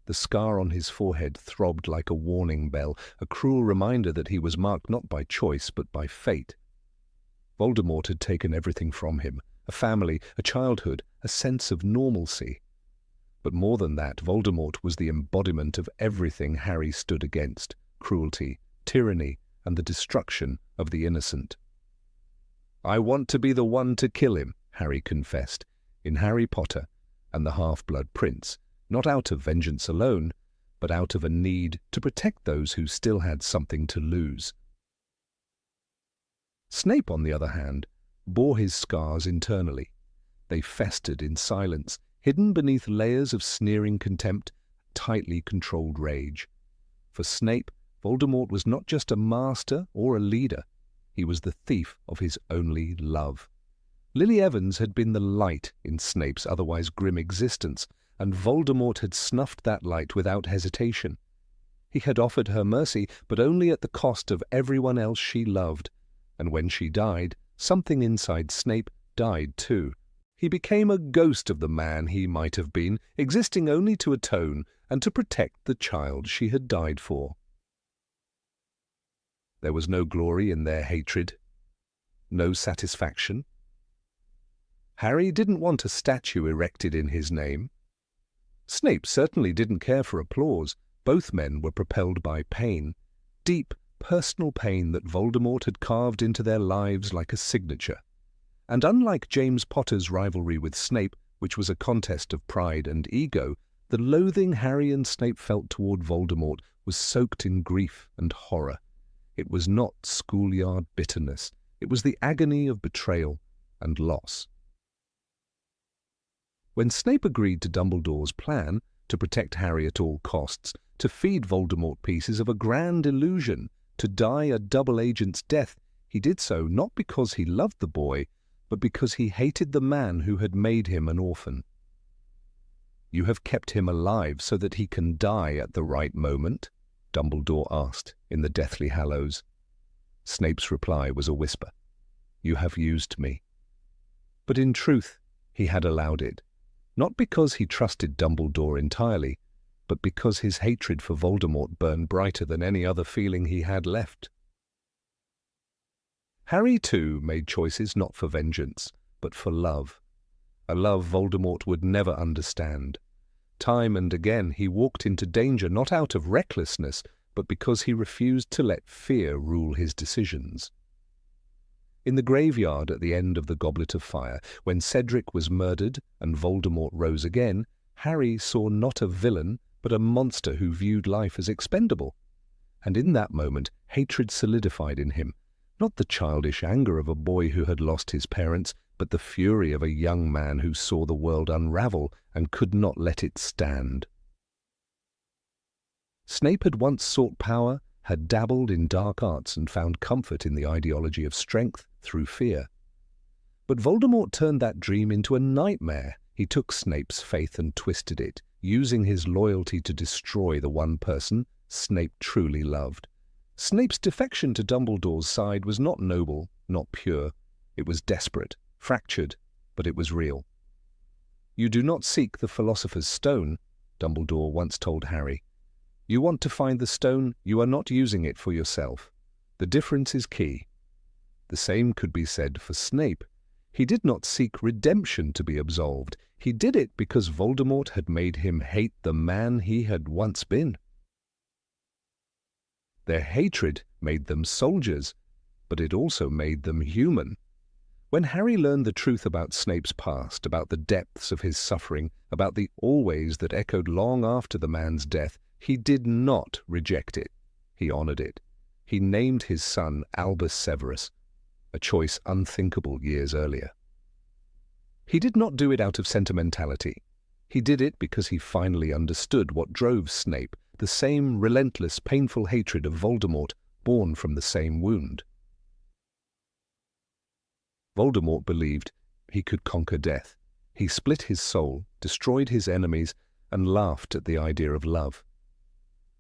The scar on his forehead throbbed like a warning bell, a cruel reminder that he was marked not by choice but by fate. Voldemort had taken everything from him, a family, a childhood, a sense of normalcy. But more than that, Voldemort was the embodiment of everything Harry stood against: cruelty, tyranny, and the destruction of the innocent. "I want to be the one to kill him," Harry confessed, in Harry Potter and the Half-Blood Prince, not out of vengeance alone, but out of a need to protect those who still had something to lose. Snape, on the other hand, bore his scars internally. They festered in silence, hidden beneath layers of sneering contempt, tightly controlled rage. For Snape, Voldemort was not just a master or a leader, he was the thief of his only love. Lily Evans had been the light in Snape's otherwise grim existence, and Voldemort had snuffed that light without hesitation. He had offered her mercy, but only at the cost of everyone else she loved, and when she died, something inside Snape died too. He became a ghost of the man he might have been, existing only to atone and to protect the child she had died for. There was no glory in their hatred, no satisfaction. Harry didn't want a statue erected in his name. Snape certainly didn't care for applause. Both men were propelled by pain, deep, personal pain that Voldemort had carved into their lives like a signature. And unlike James Potter's rivalry with Snape, which was a contest of pride and ego, the loathing Harry and Snape felt toward Voldemort was soaked in grief and horror. It was not schoolyard bitterness. It was the agony of betrayal and loss. When Snape agreed to Dumbledore's plan to protect Harry at all costs, to feed Voldemort pieces of a grand illusion, to die a double agent's death, he did so not because he loved the boy, but because he hated the man who had made him an orphan. "You have kept him alive so that he can die at the right moment?" Dumbledore asked in the Deathly Hallows. Snape's reply was a whisper. "You have used me." But in truth, he had allowed it. Not because he trusted Dumbledore entirely, but because his hatred for Voldemort burned brighter than any other feeling he had left. Harry, too, made choices not for vengeance, but for love. A love Voldemort would never understand. Time and again he walked into danger not out of recklessness, but because he refused to let fear rule his decisions. In the graveyard at the end of the Goblet of Fire, when Cedric was murdered and Voldemort rose again, Harry saw not a villain, but a monster who viewed life as expendable. And in that moment, hatred solidified in him, not the childish anger of a boy who had lost his parents, but the fury of a young man who saw the world unravel and could not let it stand. Snape had once sought power, had dabbled in dark arts and found comfort in the ideology of strength through fear. But Voldemort turned that dream into a nightmare. He took Snape's faith and twisted it, using his loyalty to destroy the one person Snape truly loved. Snape's defection to Dumbledore's side was not noble, not pure. It was desperate, fractured, but it was real. "You do not seek the Philosopher's Stone," Dumbledore once told Harry. "You want to find the stone, you are not using it for yourself. The difference is key." The same could be said for Snape. He did not seek redemption to be absolved. He did it because Voldemort had made him hate the man he had once been. Their hatred made them soldiers, but it also made them human. When Harry learned the truth about Snape's past, about the depths of his suffering, about the always that echoed long after the man's death, he did not reject it. He honored it. He named his son Albus Severus, a choice unthinkable years earlier. He did not do it out of sentimentality. He did it because he finally understood what drove Snape, the same relentless, painful hatred of Voldemort, born from the same wound. Voldemort believed he could conquer death. He split his soul, destroyed his enemies, and laughed at the idea of love.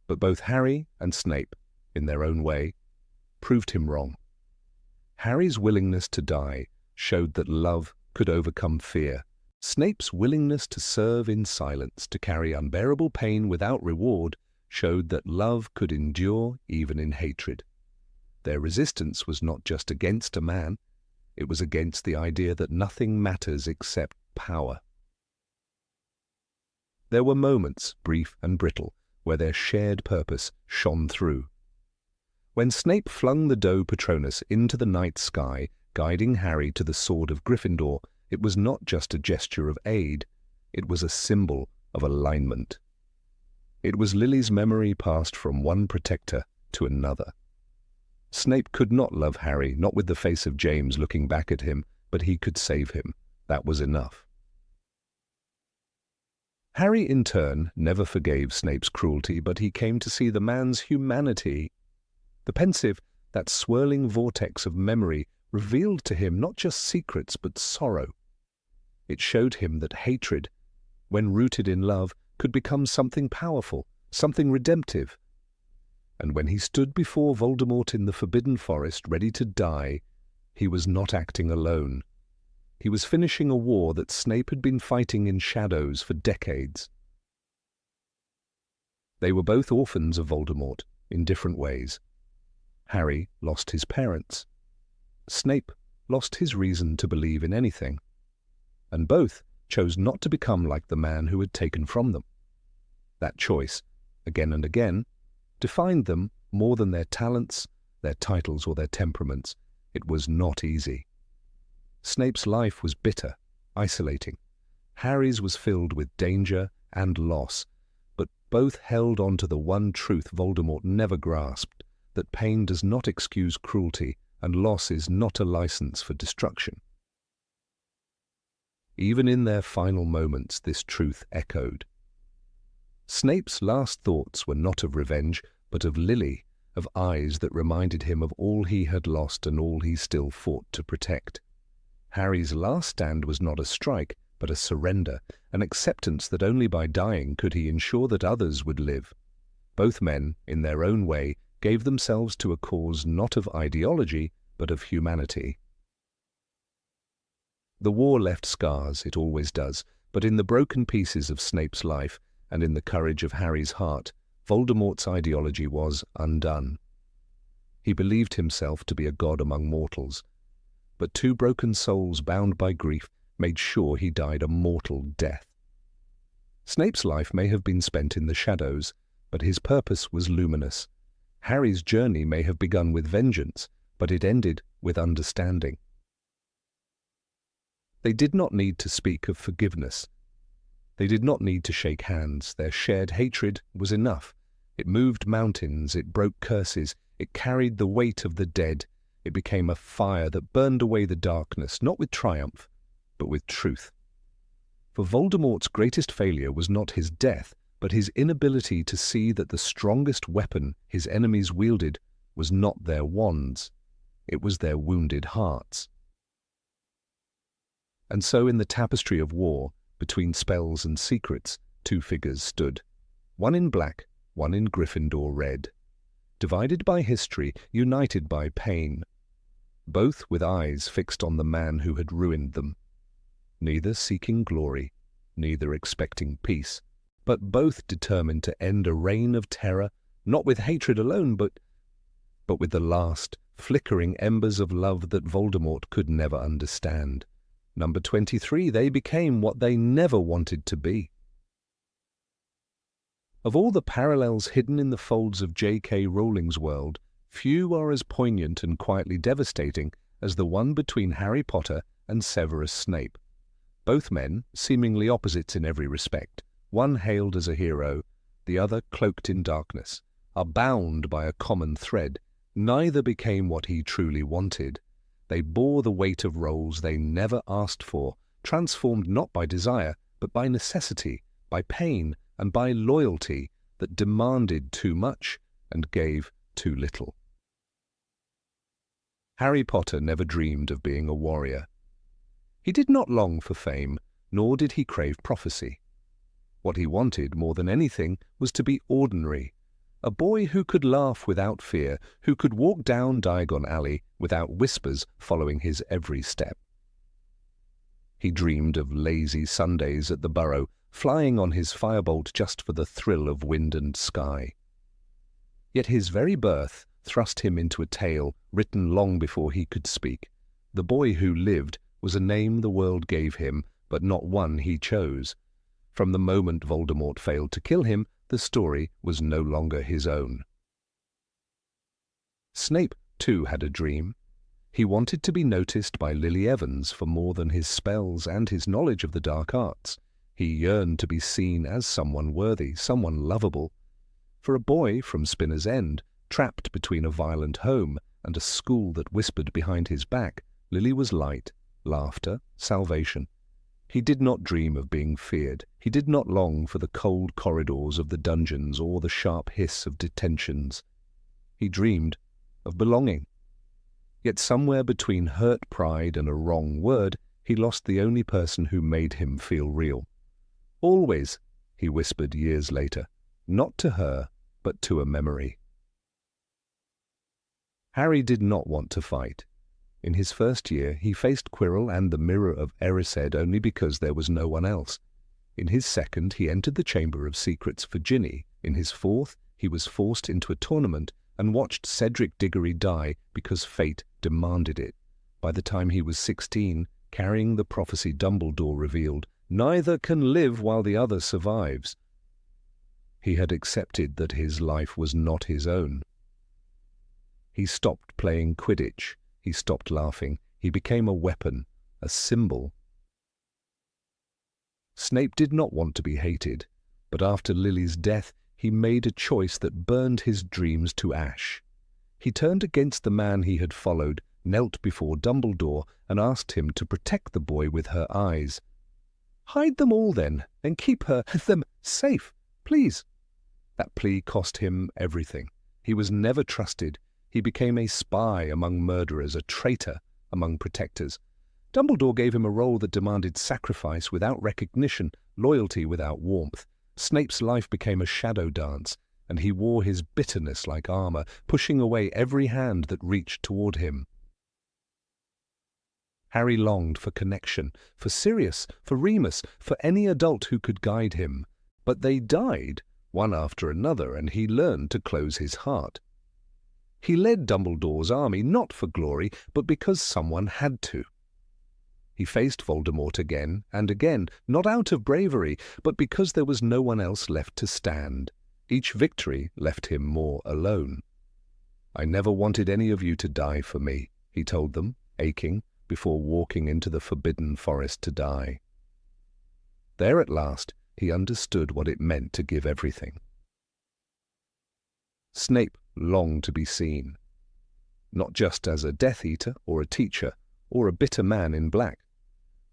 But both Harry and Snape, in their own way, proved him wrong. Harry's willingness to die showed that love could overcome fear. Snape's willingness to serve in silence, to carry unbearable pain without reward, showed that love could endure even in hatred. Their resistance was not just against a man, it was against the idea that nothing matters except power. There were moments, brief and brittle, where their shared purpose shone through. When Snape flung the Doe Patronus into the night sky, guiding Harry to the sword of Gryffindor, it was not just a gesture of aid, it was a symbol of alignment. It was Lily's memory passed from one protector to another. Snape could not love Harry, not with the face of James looking back at him, but he could save him. That was enough. Harry, in turn, never forgave Snape's cruelty, but he came to see the man's humanity. The pensive, that swirling vortex of memory, revealed to him not just secrets but sorrow. It showed him that hatred, when rooted in love, could become something powerful, something redemptive. And when he stood before Voldemort in the Forbidden Forest, ready to die, he was not acting alone. He was finishing a war that Snape had been fighting in shadows for decades. They were both orphans of Voldemort, in different ways. Harry lost his parents. Snape lost his reason to believe in anything. And both chose not to become like the man who had taken from them. That choice, again and again, defined them more than their talents, their titles, or their temperaments. It was not easy. Snape's life was bitter, isolating. Harry's was filled with danger and loss, but both held on to the one truth Voldemort never grasped, that pain does not excuse cruelty and loss is not a license for destruction. Even in their final moments, this truth echoed. Snape's last thoughts were not of revenge, but of Lily, of eyes that reminded him of all he had lost and all he still fought to protect. Harry's last stand was not a strike, but a surrender, an acceptance that only by dying could he ensure that others would live. Both men, in their own way, gave themselves to a cause not of ideology, but of humanity. The war left scars, it always does, but in the broken pieces of Snape's life, and in the courage of Harry's heart, Voldemort's ideology was undone. He believed himself to be a god among mortals, but two broken souls bound by grief made sure he died a mortal death. Snape's life may have been spent in the shadows, but his purpose was luminous. Harry's journey may have begun with vengeance, but it ended with understanding. They did not need to speak of forgiveness. They did not need to shake hands. Their shared hatred was enough. It moved mountains, it broke curses, it carried the weight of the dead. It became a fire that burned away the darkness, not with triumph, but with truth. For Voldemort's greatest failure was not his death, but his inability to see that the strongest weapon his enemies wielded was not their wands, it was their wounded hearts. And so in the tapestry of war, Between spells and secrets, two figures stood, one in black, one in Gryffindor red. Divided by history, united by pain. Both with eyes fixed on the man who had ruined them. Neither seeking glory, neither expecting peace, but both determined to end a reign of terror, not with hatred alone, but with the last, flickering embers of love that Voldemort could never understand. Number 23, they became what they never wanted to be. Of all the parallels hidden in the folds of J.K. Rowling's world, few are as poignant and quietly devastating as the one between Harry Potter and Severus Snape. Both men, seemingly opposites in every respect, one hailed as a hero, the other cloaked in darkness, are bound by a common thread. Neither became what he truly wanted. They bore the weight of roles they never asked for, transformed not by desire, but by necessity, by pain, and by loyalty that demanded too much and gave too little. Harry Potter never dreamed of being a warrior. He did not long for fame, nor did he crave prophecy. What he wanted more than anything was to be ordinary, a boy who could laugh without fear, who could walk down Diagon Alley without whispers following his every step. He dreamed of lazy Sundays at the Burrow, flying on his firebolt just for the thrill of wind and sky. Yet his very birth thrust him into a tale written long before he could speak. The boy who lived was a name the world gave him, but not one he chose. From the moment Voldemort failed to kill him, the story was no longer his own. Snape, too, had a dream. He wanted to be noticed by Lily Evans for more than his spells and his knowledge of the dark arts. He yearned to be seen as someone worthy, someone lovable. For a boy from Spinner's End, trapped between a violent home and a school that whispered behind his back, Lily was light, laughter, salvation. He did not dream of being feared. He did not long for the cold corridors of the dungeons or the sharp hiss of detentions. He dreamed of belonging. Yet somewhere between hurt pride and a wrong word, he lost the only person who made him feel real. Always, he whispered years later, not to her, but to a memory. Harry did not want to fight. In his first year, he faced Quirrell and the Mirror of Erised only because there was no one else. In his second, he entered the Chamber of Secrets for Ginny. In his fourth, he was forced into a tournament and watched Cedric Diggory die because fate demanded it. By the time he was 16, carrying the prophecy Dumbledore revealed, neither can live while the other survives. He had accepted that his life was not his own. He stopped playing Quidditch. He stopped laughing. He became a weapon, a symbol. Snape did not want to be hated, but after Lily's death, he made a choice that burned his dreams to ash. He turned against the man he had followed, knelt before Dumbledore, and asked him to protect the boy with her eyes. "Hide them all, then, and keep them safe, please." That plea cost him everything. He was never trusted. He became a spy among murderers, a traitor among protectors. Dumbledore gave him a role that demanded sacrifice without recognition, loyalty without warmth. Snape's life became a shadow dance, and he wore his bitterness like armor, pushing away every hand that reached toward him. Harry longed for connection, for Sirius, for Remus, for any adult who could guide him. But they died, one after another, and he learned to close his heart. He led Dumbledore's army not for glory, but because someone had to. He faced Voldemort again and again, not out of bravery, but because there was no one else left to stand. Each victory left him more alone. "I never wanted any of you to die for me," he told them, aching, before walking into the forbidden forest to die. There at last, he understood what it meant to give everything. Snape longed to be seen, not just as a Death Eater or a teacher or a bitter man in black,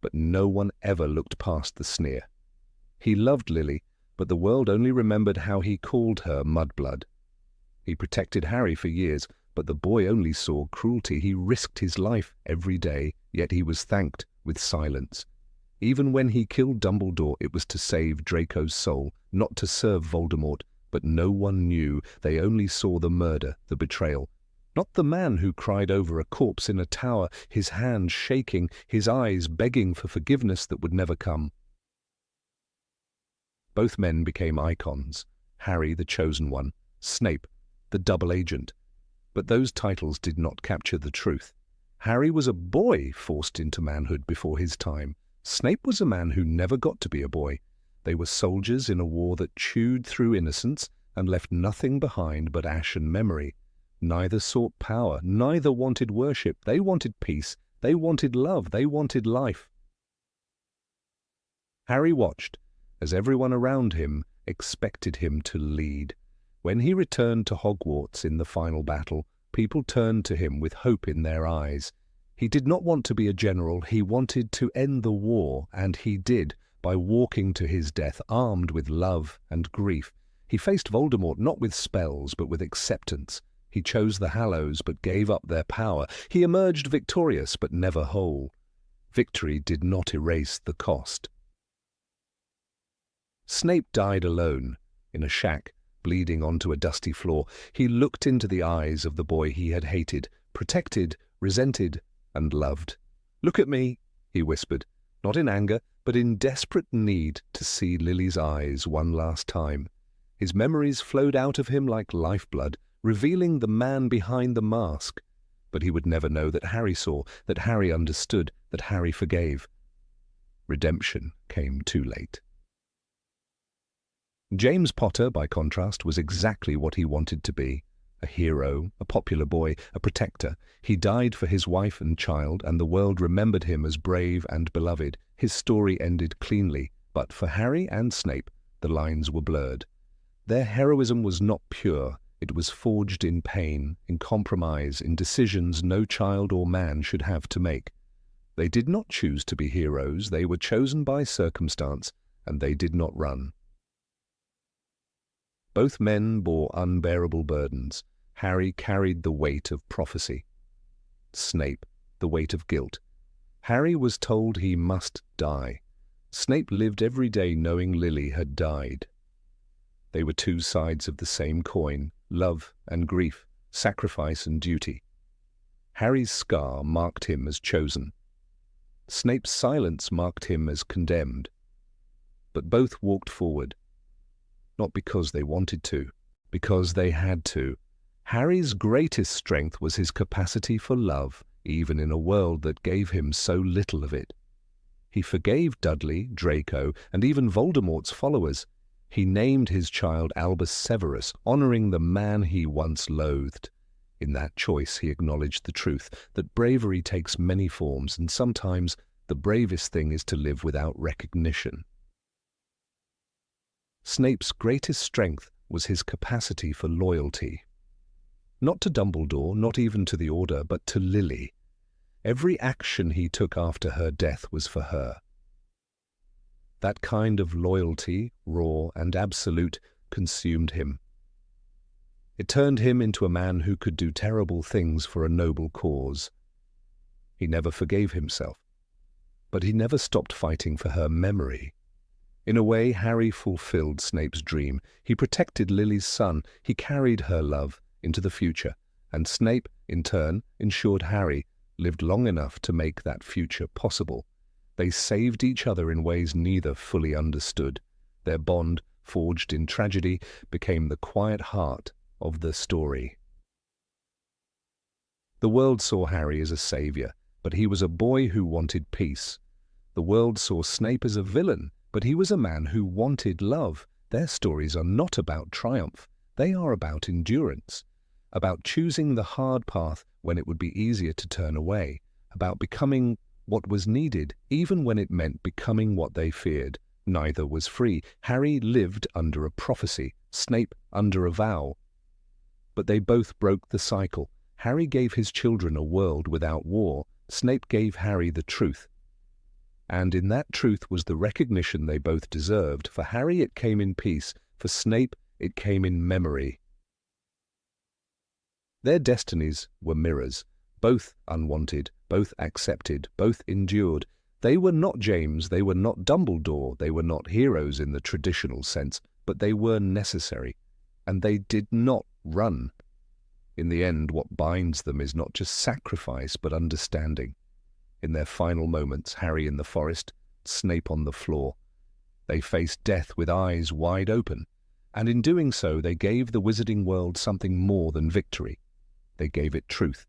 but no one ever looked past the sneer. He loved Lily, but the world only remembered how he called her mudblood. He protected Harry for years, but the boy only saw cruelty. He risked his life every day, yet he was thanked with silence. Even when he killed Dumbledore, it was to save Draco's soul, not to serve Voldemort. But no one knew. They only saw the murder, the betrayal. Not the man who cried over a corpse in a tower, his hands shaking, his eyes begging for forgiveness that would never come. Both men became icons. Harry, the chosen one; Snape, the double agent. But those titles did not capture the truth. Harry was a boy forced into manhood before his time. Snape was a man who never got to be a boy. They were soldiers in a war that chewed through innocence and left nothing behind but ash and memory. Neither sought power, neither wanted worship. They wanted peace, they wanted love, they wanted life. Harry watched as everyone around him expected him to lead. When he returned to Hogwarts in the final battle, people turned to him with hope in their eyes. He did not want to be a general, he wanted to end the war, and he did, by walking to his death armed with love and grief. He faced Voldemort not with spells, but with acceptance. He chose the Hallows, but gave up their power. He emerged victorious, but never whole. Victory did not erase the cost. Snape died alone, in a shack, bleeding onto a dusty floor. He looked into the eyes of the boy he had hated, protected, resented, and loved. "Look at me," he whispered, not in anger, but in desperate need to see Lily's eyes one last time. His memories flowed out of him like lifeblood, revealing the man behind the mask. But he would never know that Harry saw, that Harry understood, that Harry forgave. Redemption came too late. James Potter, by contrast, was exactly what he wanted to be. A hero, a popular boy, a protector. He died for his wife and child, and the world remembered him as brave and beloved. His story ended cleanly, but for Harry and Snape, the lines were blurred. Their heroism was not pure. It was forged in pain, in compromise, in decisions no child or man should have to make. They did not choose to be heroes. They were chosen by circumstance, and they did not run. Both men bore unbearable burdens. Harry carried the weight of prophecy. Snape, the weight of guilt. Harry was told he must die. Snape lived every day knowing Lily had died. They were two sides of the same coin, love and grief, sacrifice and duty. Harry's scar marked him as chosen. Snape's silence marked him as condemned. But both walked forward. Not because they wanted to, because they had to. Harry's greatest strength was his capacity for love, even in a world that gave him so little of it. He forgave Dudley, Draco, and even Voldemort's followers. He named his child Albus Severus, honoring the man he once loathed. In that choice he acknowledged the truth, that bravery takes many forms, and sometimes the bravest thing is to live without recognition. Snape's greatest strength was his capacity for loyalty. Not to Dumbledore, not even to the Order, but to Lily. Every action he took after her death was for her. That kind of loyalty, raw and absolute, consumed him. It turned him into a man who could do terrible things for a noble cause. He never forgave himself, but he never stopped fighting for her memory. In a way, Harry fulfilled Snape's dream. He protected Lily's son. He carried her love into the future, and Snape, in turn, ensured Harry lived long enough to make that future possible. They saved each other in ways neither fully understood. Their bond, forged in tragedy, became the quiet heart of the story. The world saw Harry as a savior, but he was a boy who wanted peace. The world saw Snape as a villain, but he was a man who wanted love. Their stories are not about triumph. They are about endurance, about choosing the hard path when it would be easier to turn away, about becoming what was needed, even when it meant becoming what they feared. Neither was free. Harry lived under a prophecy, Snape under a vow. But they both broke the cycle. Harry gave his children a world without war. Snape gave Harry the truth. And in that truth was the recognition they both deserved. For Harry it came in peace, for Snape it came in memory. Their destinies were mirrors, both unwanted, both accepted, both endured. They were not James, they were not Dumbledore, they were not heroes in the traditional sense, but they were necessary, and they did not run. In the end, what binds them is not just sacrifice, but understanding. In their final moments, Harry in the forest, Snape on the floor, they faced death with eyes wide open, and in doing so they gave the wizarding world something more than victory. They gave it truth.